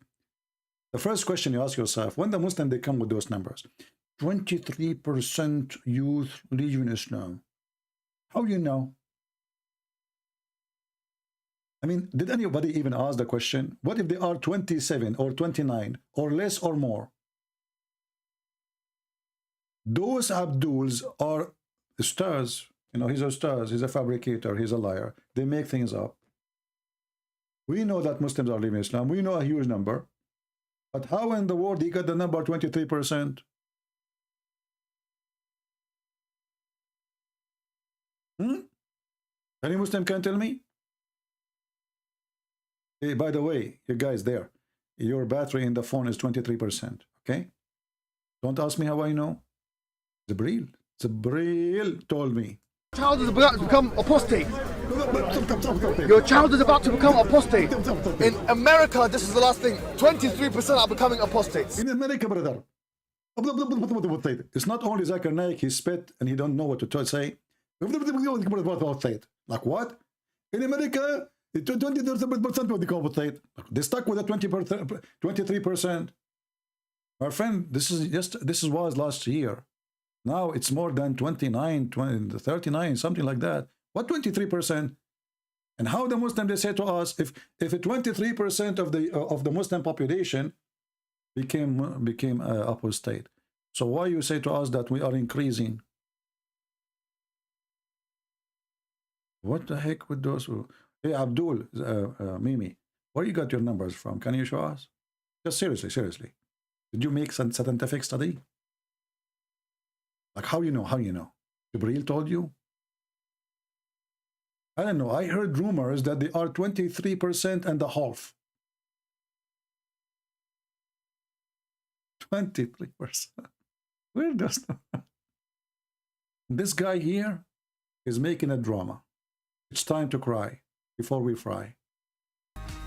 The first question you ask yourself, when the Muslim, they come with those numbers, 23% youth leaving Islam. How you know? I mean, did anybody even ask the question? What if they are 27 or 29 or less or more? Those Abduls are stars. You know, he's a stars, he's a fabricator, he's a liar. They make things up. We know that Muslims are leaving Islam. We know a huge number. But how in the world he got the number 23%? Any Muslim can tell me? Hey, by the way, you guys there, your battery in the phone is 23%. Okay? Don't ask me how I know. Jibreel told me. Child is about to become apostate. Your child is about to become apostate. In America, this is the last thing. 23% are becoming apostates. In America, brother. It's not only Zakir Naik, he spit and he don't know what to say. Like what? In America, 23% will become apostate. They stuck with the 23%. My friend, this was last year. Now it's more than 29, 20, 39, something like that. What 23%? And how the Muslim, they say to us, if 23% of the Muslim population became apostate, so why you say to us that we are increasing? What the heck with those? Hey, Abdul, Mimi, where you got your numbers from? Can you show us? Just seriously. Did you make some scientific study? Like how you know? Jibreel told you? I don't know. I heard rumors that they are 23% and a half. 23%. Where does this guy here is making a drama? It's time to cry before we fry.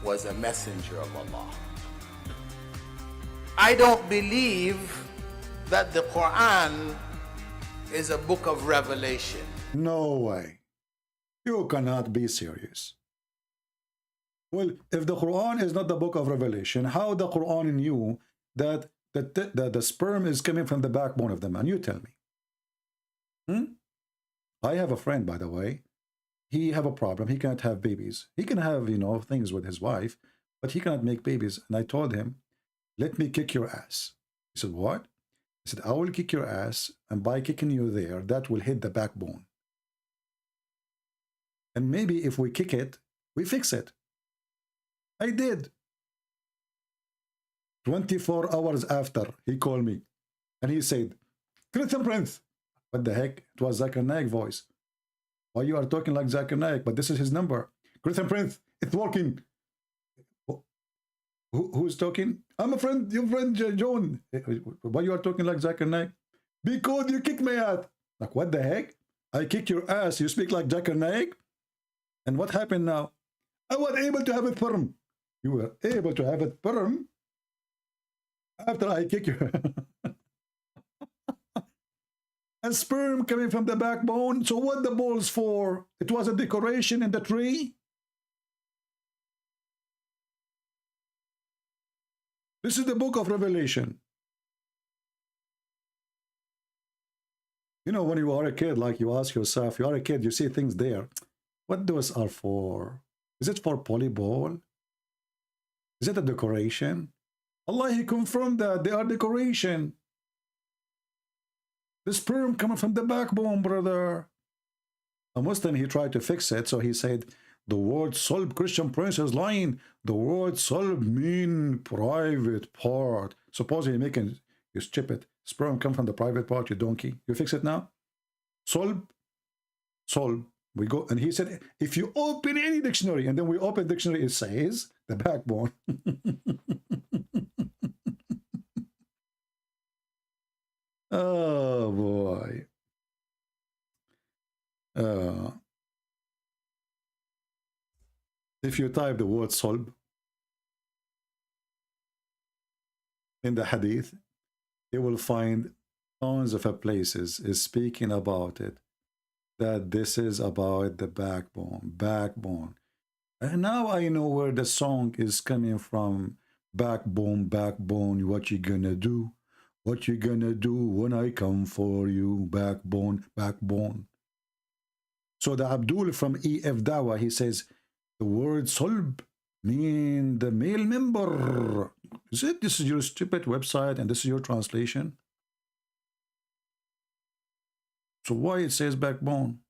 Was a messenger of Allah. I don't believe that the Quran is a book of revelation. No way. You cannot be serious. Well, if the Quran is not the book of revelation, how the Quran knew that the sperm is coming from the backbone of the man? You tell me. I have a friend, by the way. He have a problem. He cannot have babies. He can have, things with his wife, but he cannot make babies. And I told him, let me kick your ass. He said, what? I said, I will kick your ass, and by kicking you there, that will hit the backbone. And maybe if we kick it, we fix it. I did. 24 hours after, he called me, and he said, Christian Prince. What the heck? It was Zakir Naik voice. Why you are talking like Zakir Naik? But this is his number. Christian Prince, it's working. Who's talking? I'm a friend, your friend John. Why you are talking like Zakir Naik? Because you kicked my ass. Like what the heck? I kick your ass, you speak like Zakir Naik? And what happened now? I was able to have it firm. You were able to have it firm after I kick you. A sperm coming from the backbone. So what the balls for? It was a decoration in the tree. This is the book of Revelation. When you are a kid, like you ask yourself, you are a kid, you see things there. What those are for? Is it for polyball? Is it a decoration? Allah, He confirmed that they are decoration. The sperm coming from the backbone, brother. A Muslim, he tried to fix it, so he said, the word sulb, Christian Prince is lying. The word sulb mean private part. Suppose you're making, you strip it. Sperm come from the private part, you donkey. You fix it now? Sulb. We go, and he said, if you open any dictionary, and then we open dictionary, it says the backbone. Oh boy. If you type the word sulb in the hadith, you will find tons of places is speaking about it, that this is about the backbone. And now I know where the song is coming from. Backbone, what you gonna do? What you gonna do when I come for you? Backbone. So the Abdul from EF Dawa, he says, the word sulb mean the male member. Is it? This is your stupid website and this is your translation. So why it says backbone?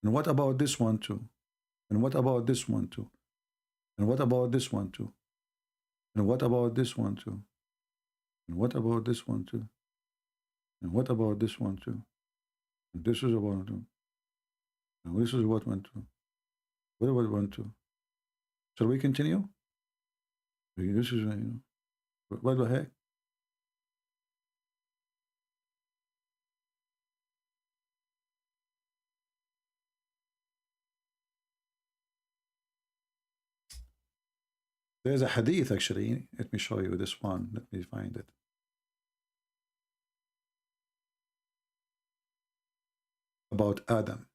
And what about this one too? And what about this one too? And what about this one too? And what about this one too? And what about this one too? And what about this one too? And this is about two. And this is what one too. What about one too? Shall we continue? This is, what the heck? There's a hadith actually. Let me show you this one. Let me find it. About Adam.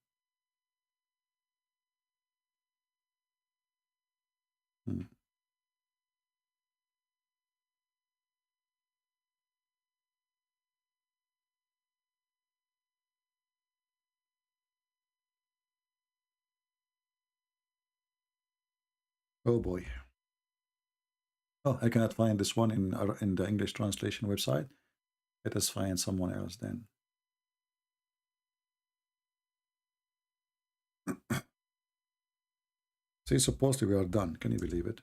Oh boy. Oh, I cannot find this one in the English translation website. Let us find someone else then. See, supposedly we are done. Can you believe it?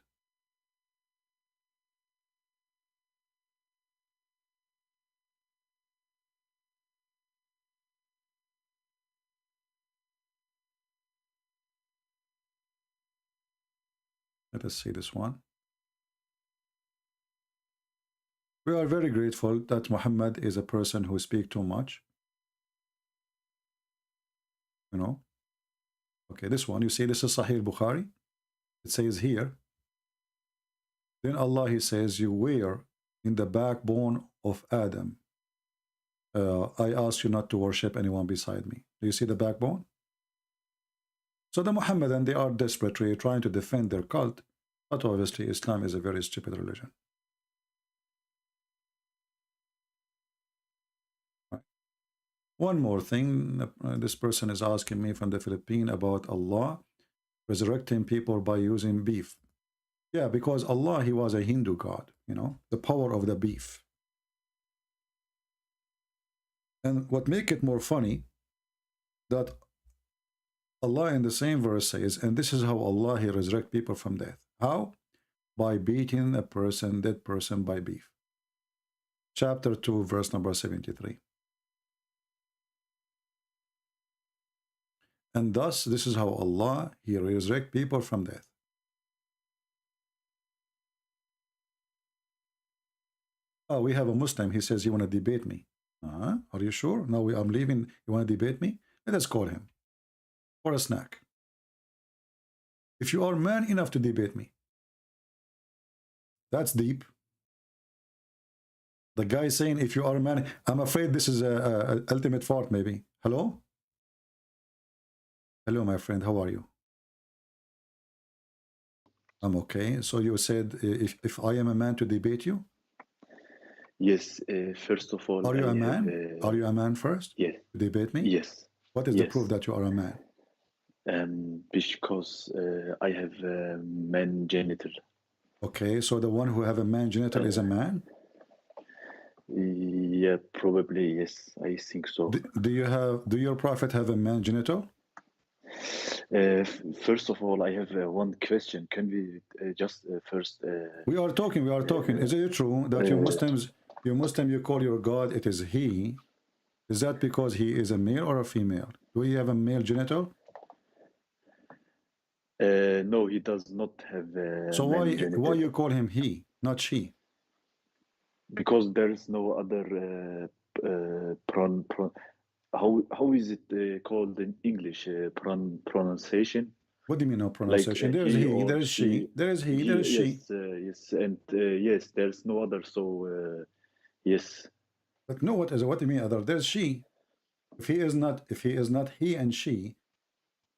Let us see this one. We are very grateful that Muhammad is a person who speaks too much. You know? Okay, this one, you see this is Sahih Bukhari. It says here, then Allah, he says, you were in the backbone of Adam. I ask you not to worship anyone beside me. Do you see the backbone? So the Muhammadan, they are desperately trying to defend their cult, but obviously Islam is a very stupid religion. One more thing, this person is asking me from the Philippines about Allah resurrecting people by using beef. Yeah, because Allah, he was a Hindu god, you know, the power of the beef. And what make it more funny, that Allah in the same verse says, and this is how Allah, he resurrect people from death. How? By beating a person, dead person, by beef. Chapter 2, verse number 73. And thus, this is how Allah, he resurrect people from death. Oh, we have a Muslim, he says, you want to debate me? Are you sure? No, I'm leaving, you want to debate me? Let us call him for a snack. If you are man enough to debate me, that's deep. The guy saying, if you are a man, I'm afraid this is a ultimate fault maybe. Hello? Hello, my friend, how are you? I'm okay. So you said, if I am a man to debate you? Yes, first of all... Are you a man? Are you a man first? Yes. To debate me? Yes. What is the proof that you are a man? Because I have a man genital. Okay, so the one who have a man genital is a man? Yeah, probably, yes. I think so. Do your prophet have a man genital? First of all, I have one question. Can we just first... We are talking. Is it true that you Muslim, you call your God, it is he? Is that because he is a male or a female? Do he have a male genital? No, he does not have a so why you call him he, not she? Because there is no other how is it called in English? Pronunciation? What do you mean no pronunciation? Like, there's he, there's she, there's he, there's she. Yes, and yes, there's no other. So yes. But no, what do you mean other? There's she. If he is not he and she,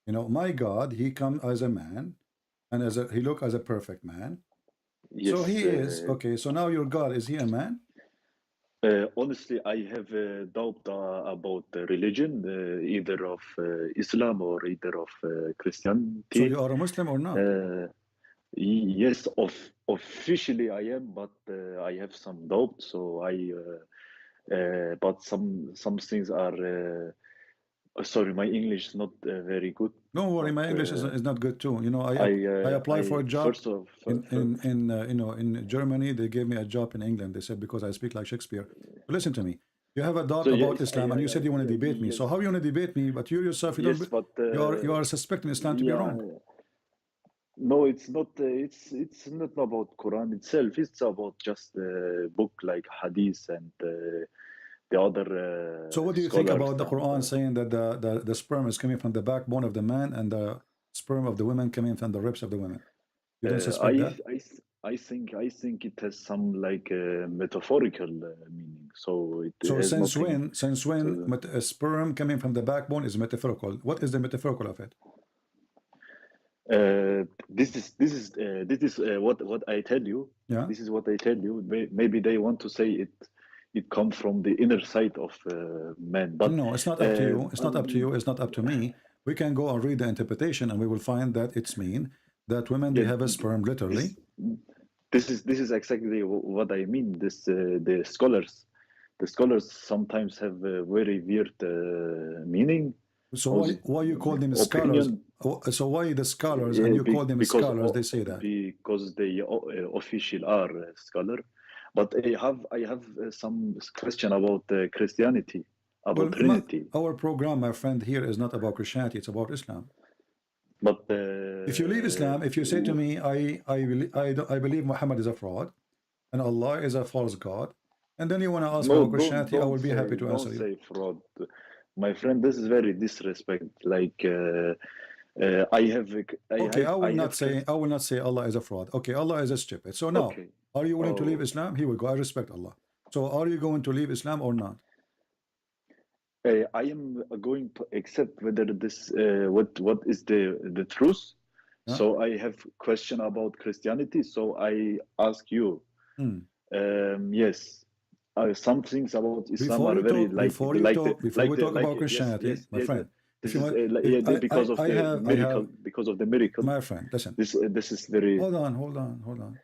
you know, my God, he come as a man, and he look as a perfect man. Yes, so he is okay. So now your God, is he a man? Honestly, I have doubt about the religion, either of Islam or either of Christianity. So you are a Muslim or not? Yes, officially I am, but I have some doubt. So but some things are Sorry, my English is not very good. Don't worry, my English is not good too. You know, I applied for a job in Germany. They gave me a job in England. They said because I speak like Shakespeare. But listen to me. You have a doubt about Islam, and you said you want to debate me. So how you want to debate me? But you yourself, you are suspecting Islam to be wrong. No, it's not. It's not about Quran itself. It's about just a book like Hadith and the other. So what do you think about the Quran saying that the sperm is coming from the backbone of the man and the sperm of the women coming from the ribs of the women? You don't suspect that? I think it has some like metaphorical meaning. So since when a sperm coming from the backbone is metaphorical? What is the metaphorical of it? This is what I tell you. Yeah. This is what I tell you. Maybe they want to say it comes from the inner side of man. But no, it's not up to you. It's not up to you. It's not up to me. We can go and read the interpretation, and we will find that it's mean that women they have a sperm literally. This is exactly what I mean. The scholars sometimes have a very weird meaning. So why you call them scholars? So why the scholars and you call them scholars? They say that because they official are scholar. But I have some question about Christianity, about Trinity. Our program, my friend, here is not about Christianity; it's about Islam. But if you leave Islam, if you say to me, I believe Muhammad is a fraud, and Allah is a false god, and then you want to ask about Christianity, I will be happy to answer you. Don't say fraud, my friend. This is very disrespect. Like I will not say Allah is a fraud. Okay, Allah is a stupid. So now, are you willing to leave Islam? Here we go. I respect Allah. So are you going to leave Islam or not? I am going to accept whether this what is the truth. Yeah. So I have question about Christianity. So I ask you. Yes, some things about Islam are very before we talk about Christianity, my friend. Because of the miracle. My friend, listen. This is very. Hold on.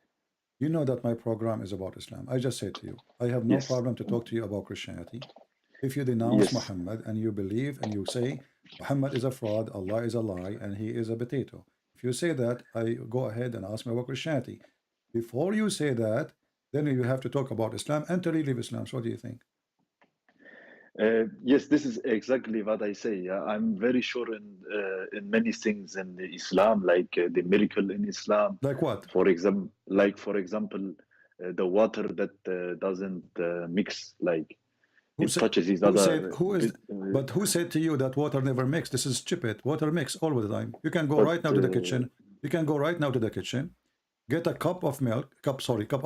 You know that my program is about Islam. I just said to you, I have no problem to talk to you about Christianity. If you denounce Muhammad and you believe and you say Muhammad is a fraud, Allah is a lie, and he is a potato. If you say that, I go ahead and ask me about Christianity. Before you say that, then you have to talk about Islam and to leave Islam. So what do you think? Yes, this is exactly what I say. I'm very sure in many things in Islam, like the miracle in Islam. Like what? For example, the water that doesn't mix, like it touches each other. But who said to you that water never mix? This is stupid. Water mix all the time. You can go right now to the kitchen. You can go right now to the kitchen. Get a cup of milk, cup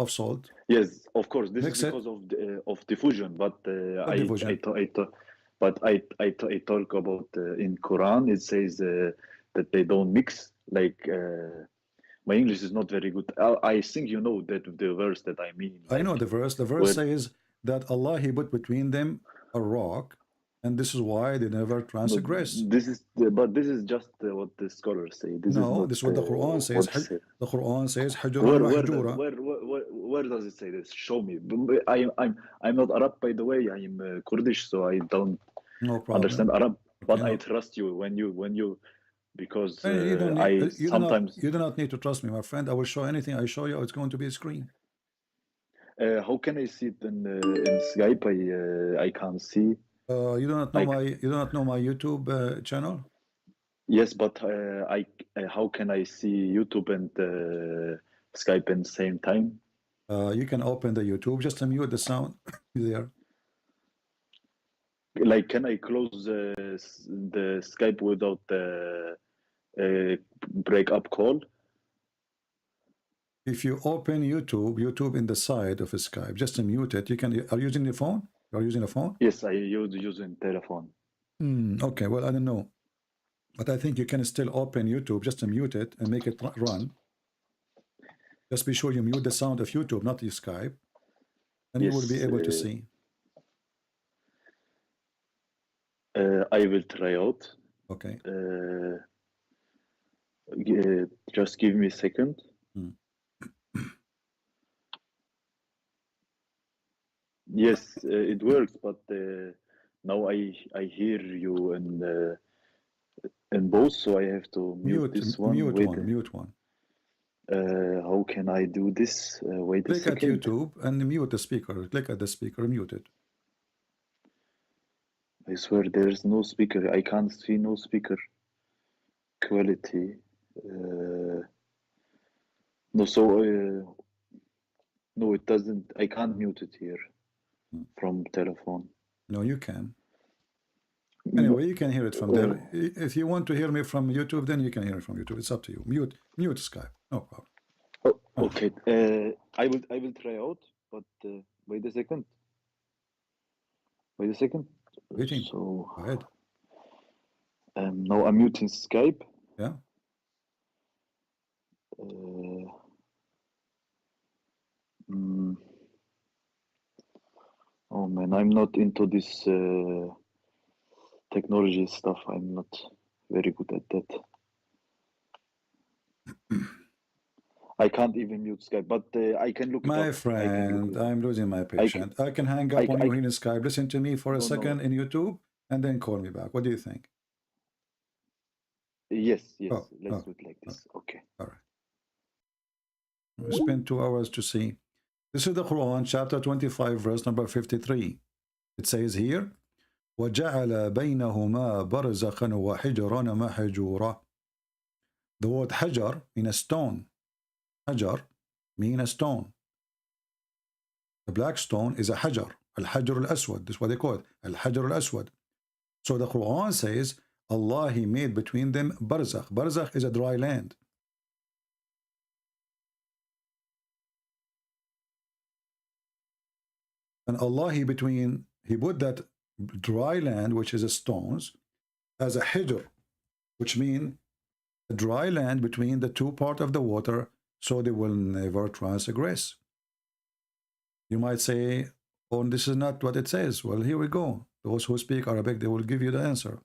of salt. Yes, of course. This is because of diffusion. But I talk about in Quran. It says that they don't mix. Like my English is not very good. I think you know that the verse that I mean. I know the verse. The verse says that Allah He put between them a rock, and this is why they never transgress. But this is just what the scholars say. This is what the Quran says. The Quran says where does it say this? Show me. I'm not Arab, by the way. I'm Kurdish, so I don't understand Arab. But I trust you when you because you do not need to trust me, my friend. I will show anything I show you. It's going to be a screen. How can I see it in Skype? I can't see. You do not know my YouTube channel? Yes, but how can I see YouTube and Skype at the same time? You can open the YouTube, just mute the sound there. Like, can I close the Skype without the break-up call? If you open YouTube in the side of Skype, just mute it. You can. Are you using the phone? You are using a phone? Yes, I using telephone. Okay, well, I don't know. But I think you can still open YouTube, just mute it and make it run. Just be sure you mute the sound of YouTube, not your Skype. And you will be able to see. I will try out. Okay. Just give me a second. Yes, it works, but Now I hear you in both, so I have to mute this one. Mute one. How can I do this? Wait a Click at second. YouTube and mute the speaker. Click at the speaker, mute it. I swear there's no speaker. I can't see no speaker quality. No, so no, it doesn't. I can't mute it here from telephone. No, you can. Anyway, you can hear it from there. If you want to hear me from YouTube, then you can hear it from YouTube. It's up to you. Mute Skype. No problem. Oh, okay. I will try out, but wait a second. Wait a second. Waiting. So go ahead. Now I'm muting Skype. Yeah. Oh man, I'm not into this technology stuff. I'm not very good at that. I can't even mute Skype, but I can look. My friend, I'm losing my patience. I can hang up on you here in Skype. Listen to me for a second in YouTube, and then call me back. What do you think? Yes. Let's do it like this. Okay. All right. We spent 2 hours to see. This is the Quran, chapter 25, verse number 53. It says here, وَجَعَلَ بَيْنَهُمَا بَرْزَخًا وَحِجْرًا مَحْجُورًا. The word hajar means a stone. Hajar means a stone. The black stone is a hajar. Al-Hajar al-Aswad. This is what they call it. Al-Hajar al-Aswad. So the Quran says, Allah, He made between them barzakh. Barzakh is a dry land. And Allah, He put that dry land, which is a stones, as a hijr, which means a dry land between the two parts of the water, so they will never transgress. You might say, oh, this is not what it says. Well, here we go. Those who speak Arabic, they will give you the answer.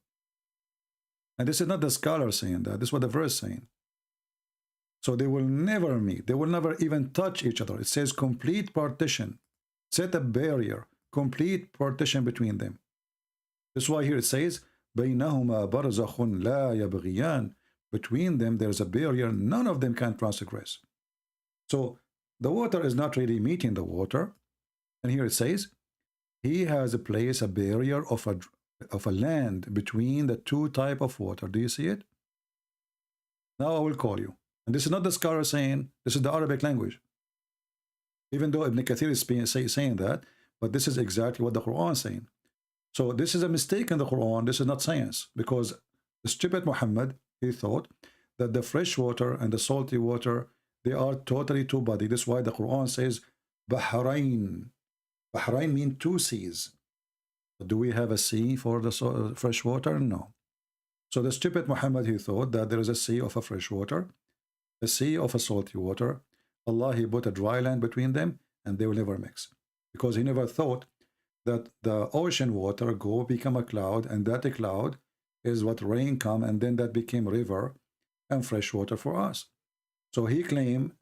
And this is not the scholar saying that. This is what the verse is saying. So they will never meet. They will never even touch each other. It says complete partition. Set a barrier. Complete partition between them. That's why here it says, بَيْنَهُمَا بَرْزَخٌ لَا يَبْغِيَانِ. Between them, there's a barrier. None of them can transgress. So the water is not really meeting the water. And here it says, He has placed a barrier of a land between the two types of water. Do you see it? Now I will call you. And this is not the scholar saying, this is the Arabic language. Even though Ibn Kathir is saying that, but this is exactly what the Quran is saying. So this is a mistake in the Quran. This is not science. Because the stupid Muhammad, he thought that the fresh water and the salty water, they are totally two body. That's why the Quran says, Bahrain. Bahrain means two seas. Do we have a sea for the fresh water? No. So the stupid Muhammad, he thought that there is a sea of a fresh water, a sea of a salty water. Allah, He put a dry land between them, and they will never mix. Because he never thought that the ocean water become a cloud, and that a cloud is what rain come, and then that became river and fresh water for us. So he claimed,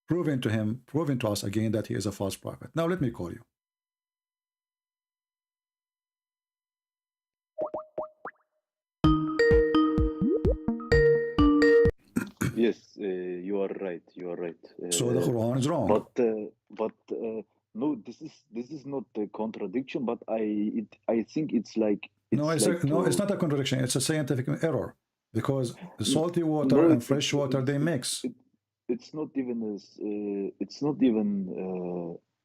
proving to us again that he is a false prophet. Now let me call you. Yes, you are right. You are right. So the Quran is wrong. But no, this is not a contradiction. But I think it's like it's not a contradiction. It's a scientific error because the salty water and fresh water they mix. It's not even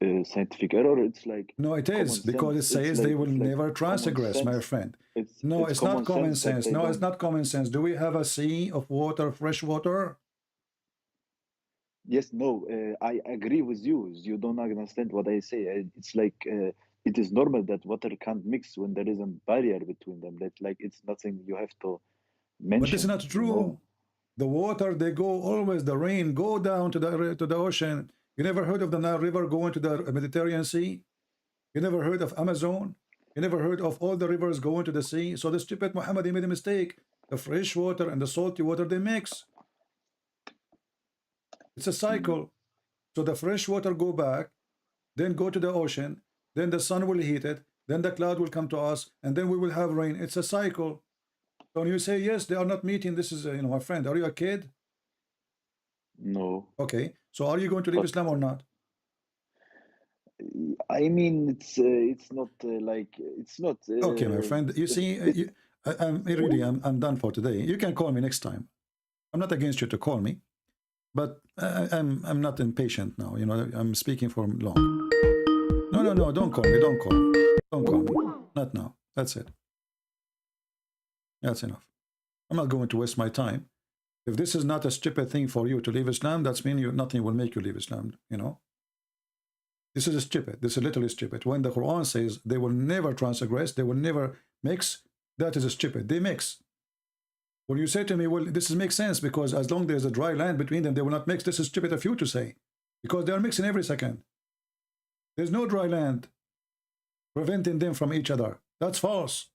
a scientific error. It's like it is because it says they will never transgress, my friend. It's not common sense. No, it's not common sense. Do we have a sea of water, fresh water? Yes, no, I agree with you. You don't understand what I say. It's like it is normal that water can't mix when there is a barrier between them. That like it's nothing you have to mention. But it's not true. You know? The water, they go always. The rain go down to the ocean. You never heard of the Nile River going to the Mediterranean Sea? You never heard of Amazon? You never heard of all the rivers going to the sea? So the stupid Muhammad, he made a mistake. The fresh water and the salty water, they mix. It's a cycle. So the fresh water go back, then go to the ocean, then the sun will heat it, then the cloud will come to us, and then we will have rain. It's a cycle. So when you say, yes, they are not meeting, this is, my friend, are you a kid? No. Okay, so are you going to leave Islam or not? I mean, it's not it's not. Okay, my friend. You see, I'm done for today. You can call me next time. I'm not against you to call me, but I'm not impatient now. I'm speaking for long. No, don't call me. Don't call me. Not now. That's it. That's enough. I'm not going to waste my time. If this is not a stupid thing for you to leave Islam, that's mean nothing will make you leave Islam. This is stupid. This is literally stupid. When the Quran says they will never transgress, they will never mix, that is stupid. They mix. When you say to me, well, this makes sense because as long as there's a dry land between them, they will not mix. This is stupid of you to say because they are mixing every second. There's no dry land preventing them from each other. That's false.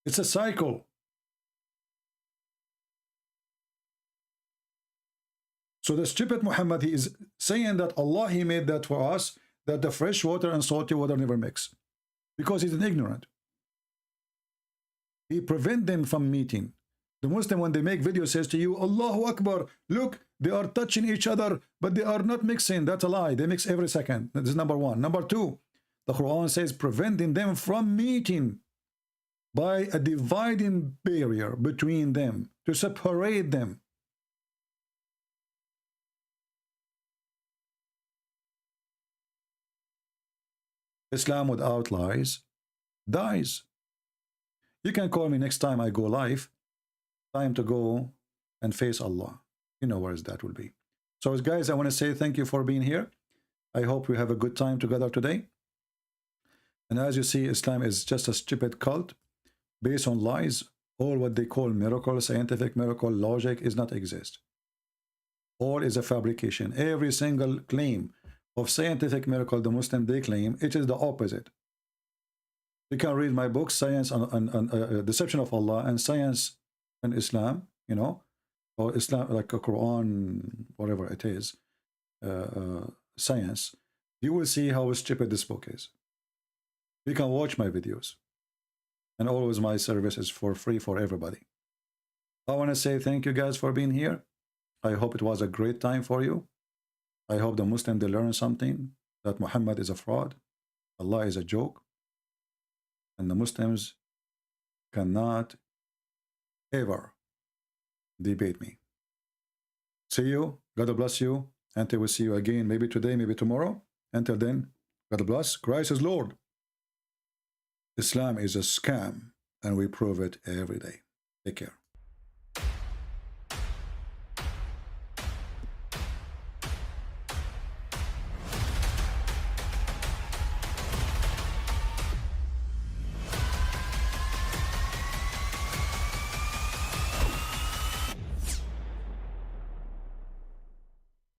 It's a cycle. So the stupid Muhammad, he is saying that Allah, he made that for us, that the fresh water and salty water never mix. Because he's an ignorant. He prevent them from meeting. The Muslim, when they make videos, says to you, Allahu Akbar, look, they are touching each other, but they are not mixing. That's a lie. They mix every second. That is number one. Number two, the Quran says preventing them from meeting by a dividing barrier between them, to separate them. Islam without lies dies. You can call me next time I go live. Time to go and face Allah. You know where that will be. So guys, I want to say thank you for being here. I hope we have a good time together today. And as you see, Islam is just a stupid cult based on lies. All what they call miracle, scientific miracle, logic is not exist. All is a fabrication. Every single claim of scientific miracle, the Muslim, they claim, it is the opposite. You can read my book, Science and Deception of Allah, and Science and Islam, or Islam, like a Quran, whatever it is, science. You will see how stupid this book is. You can watch my videos. And always my service is for free for everybody. I want to say thank you guys for being here. I hope it was a great time for you. I hope the Muslim, they learn something, that Muhammad is a fraud, Allah is a joke, and the Muslims cannot ever debate me. See you. God bless you. Until we see you again, maybe today, maybe tomorrow. Until then, God bless. Christ is Lord. Islam is a scam, and we prove it every day. Take care.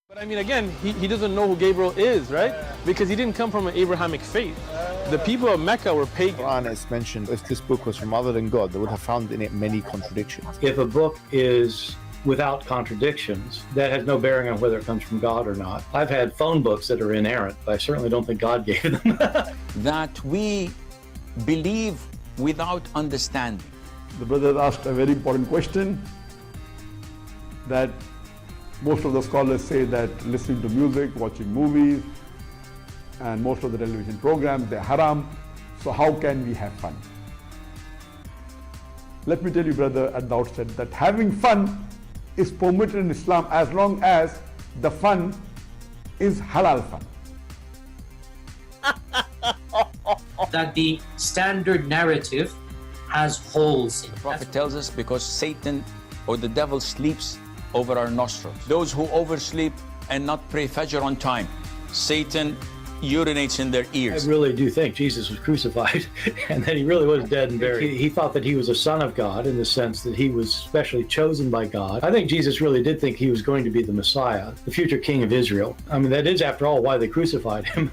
But I mean, again, he doesn't know who Gabriel is, right? Because he didn't come from an Abrahamic faith. The people of Mecca were pagan. Quran is mentioned, if this book was from other than God, they would have found in it many contradictions. If a book is without contradictions, that has no bearing on whether it comes from God or not. I've had phone books that are inerrant, but I certainly don't think God gave them. That we believe without understanding. The brother asked a very important question, that most of the scholars say that listening to music, watching movies, and most of the television programs, they're haram. So how can we have fun? Let me tell you, brother, at the outset, that having fun is permitted in Islam as long as the fun is halal fun. That the standard narrative has holes in it. The Prophet tells us because Satan or the devil sleeps over our nostrils. Those who oversleep and not pray Fajr on time, Satan urinates in their ears. I really do think Jesus was crucified and that he really was dead and buried. He thought that he was a son of God in the sense that he was specially chosen by God. I think Jesus really did think he was going to be the Messiah, the future king of Israel. I mean, that is, after all, why they crucified him.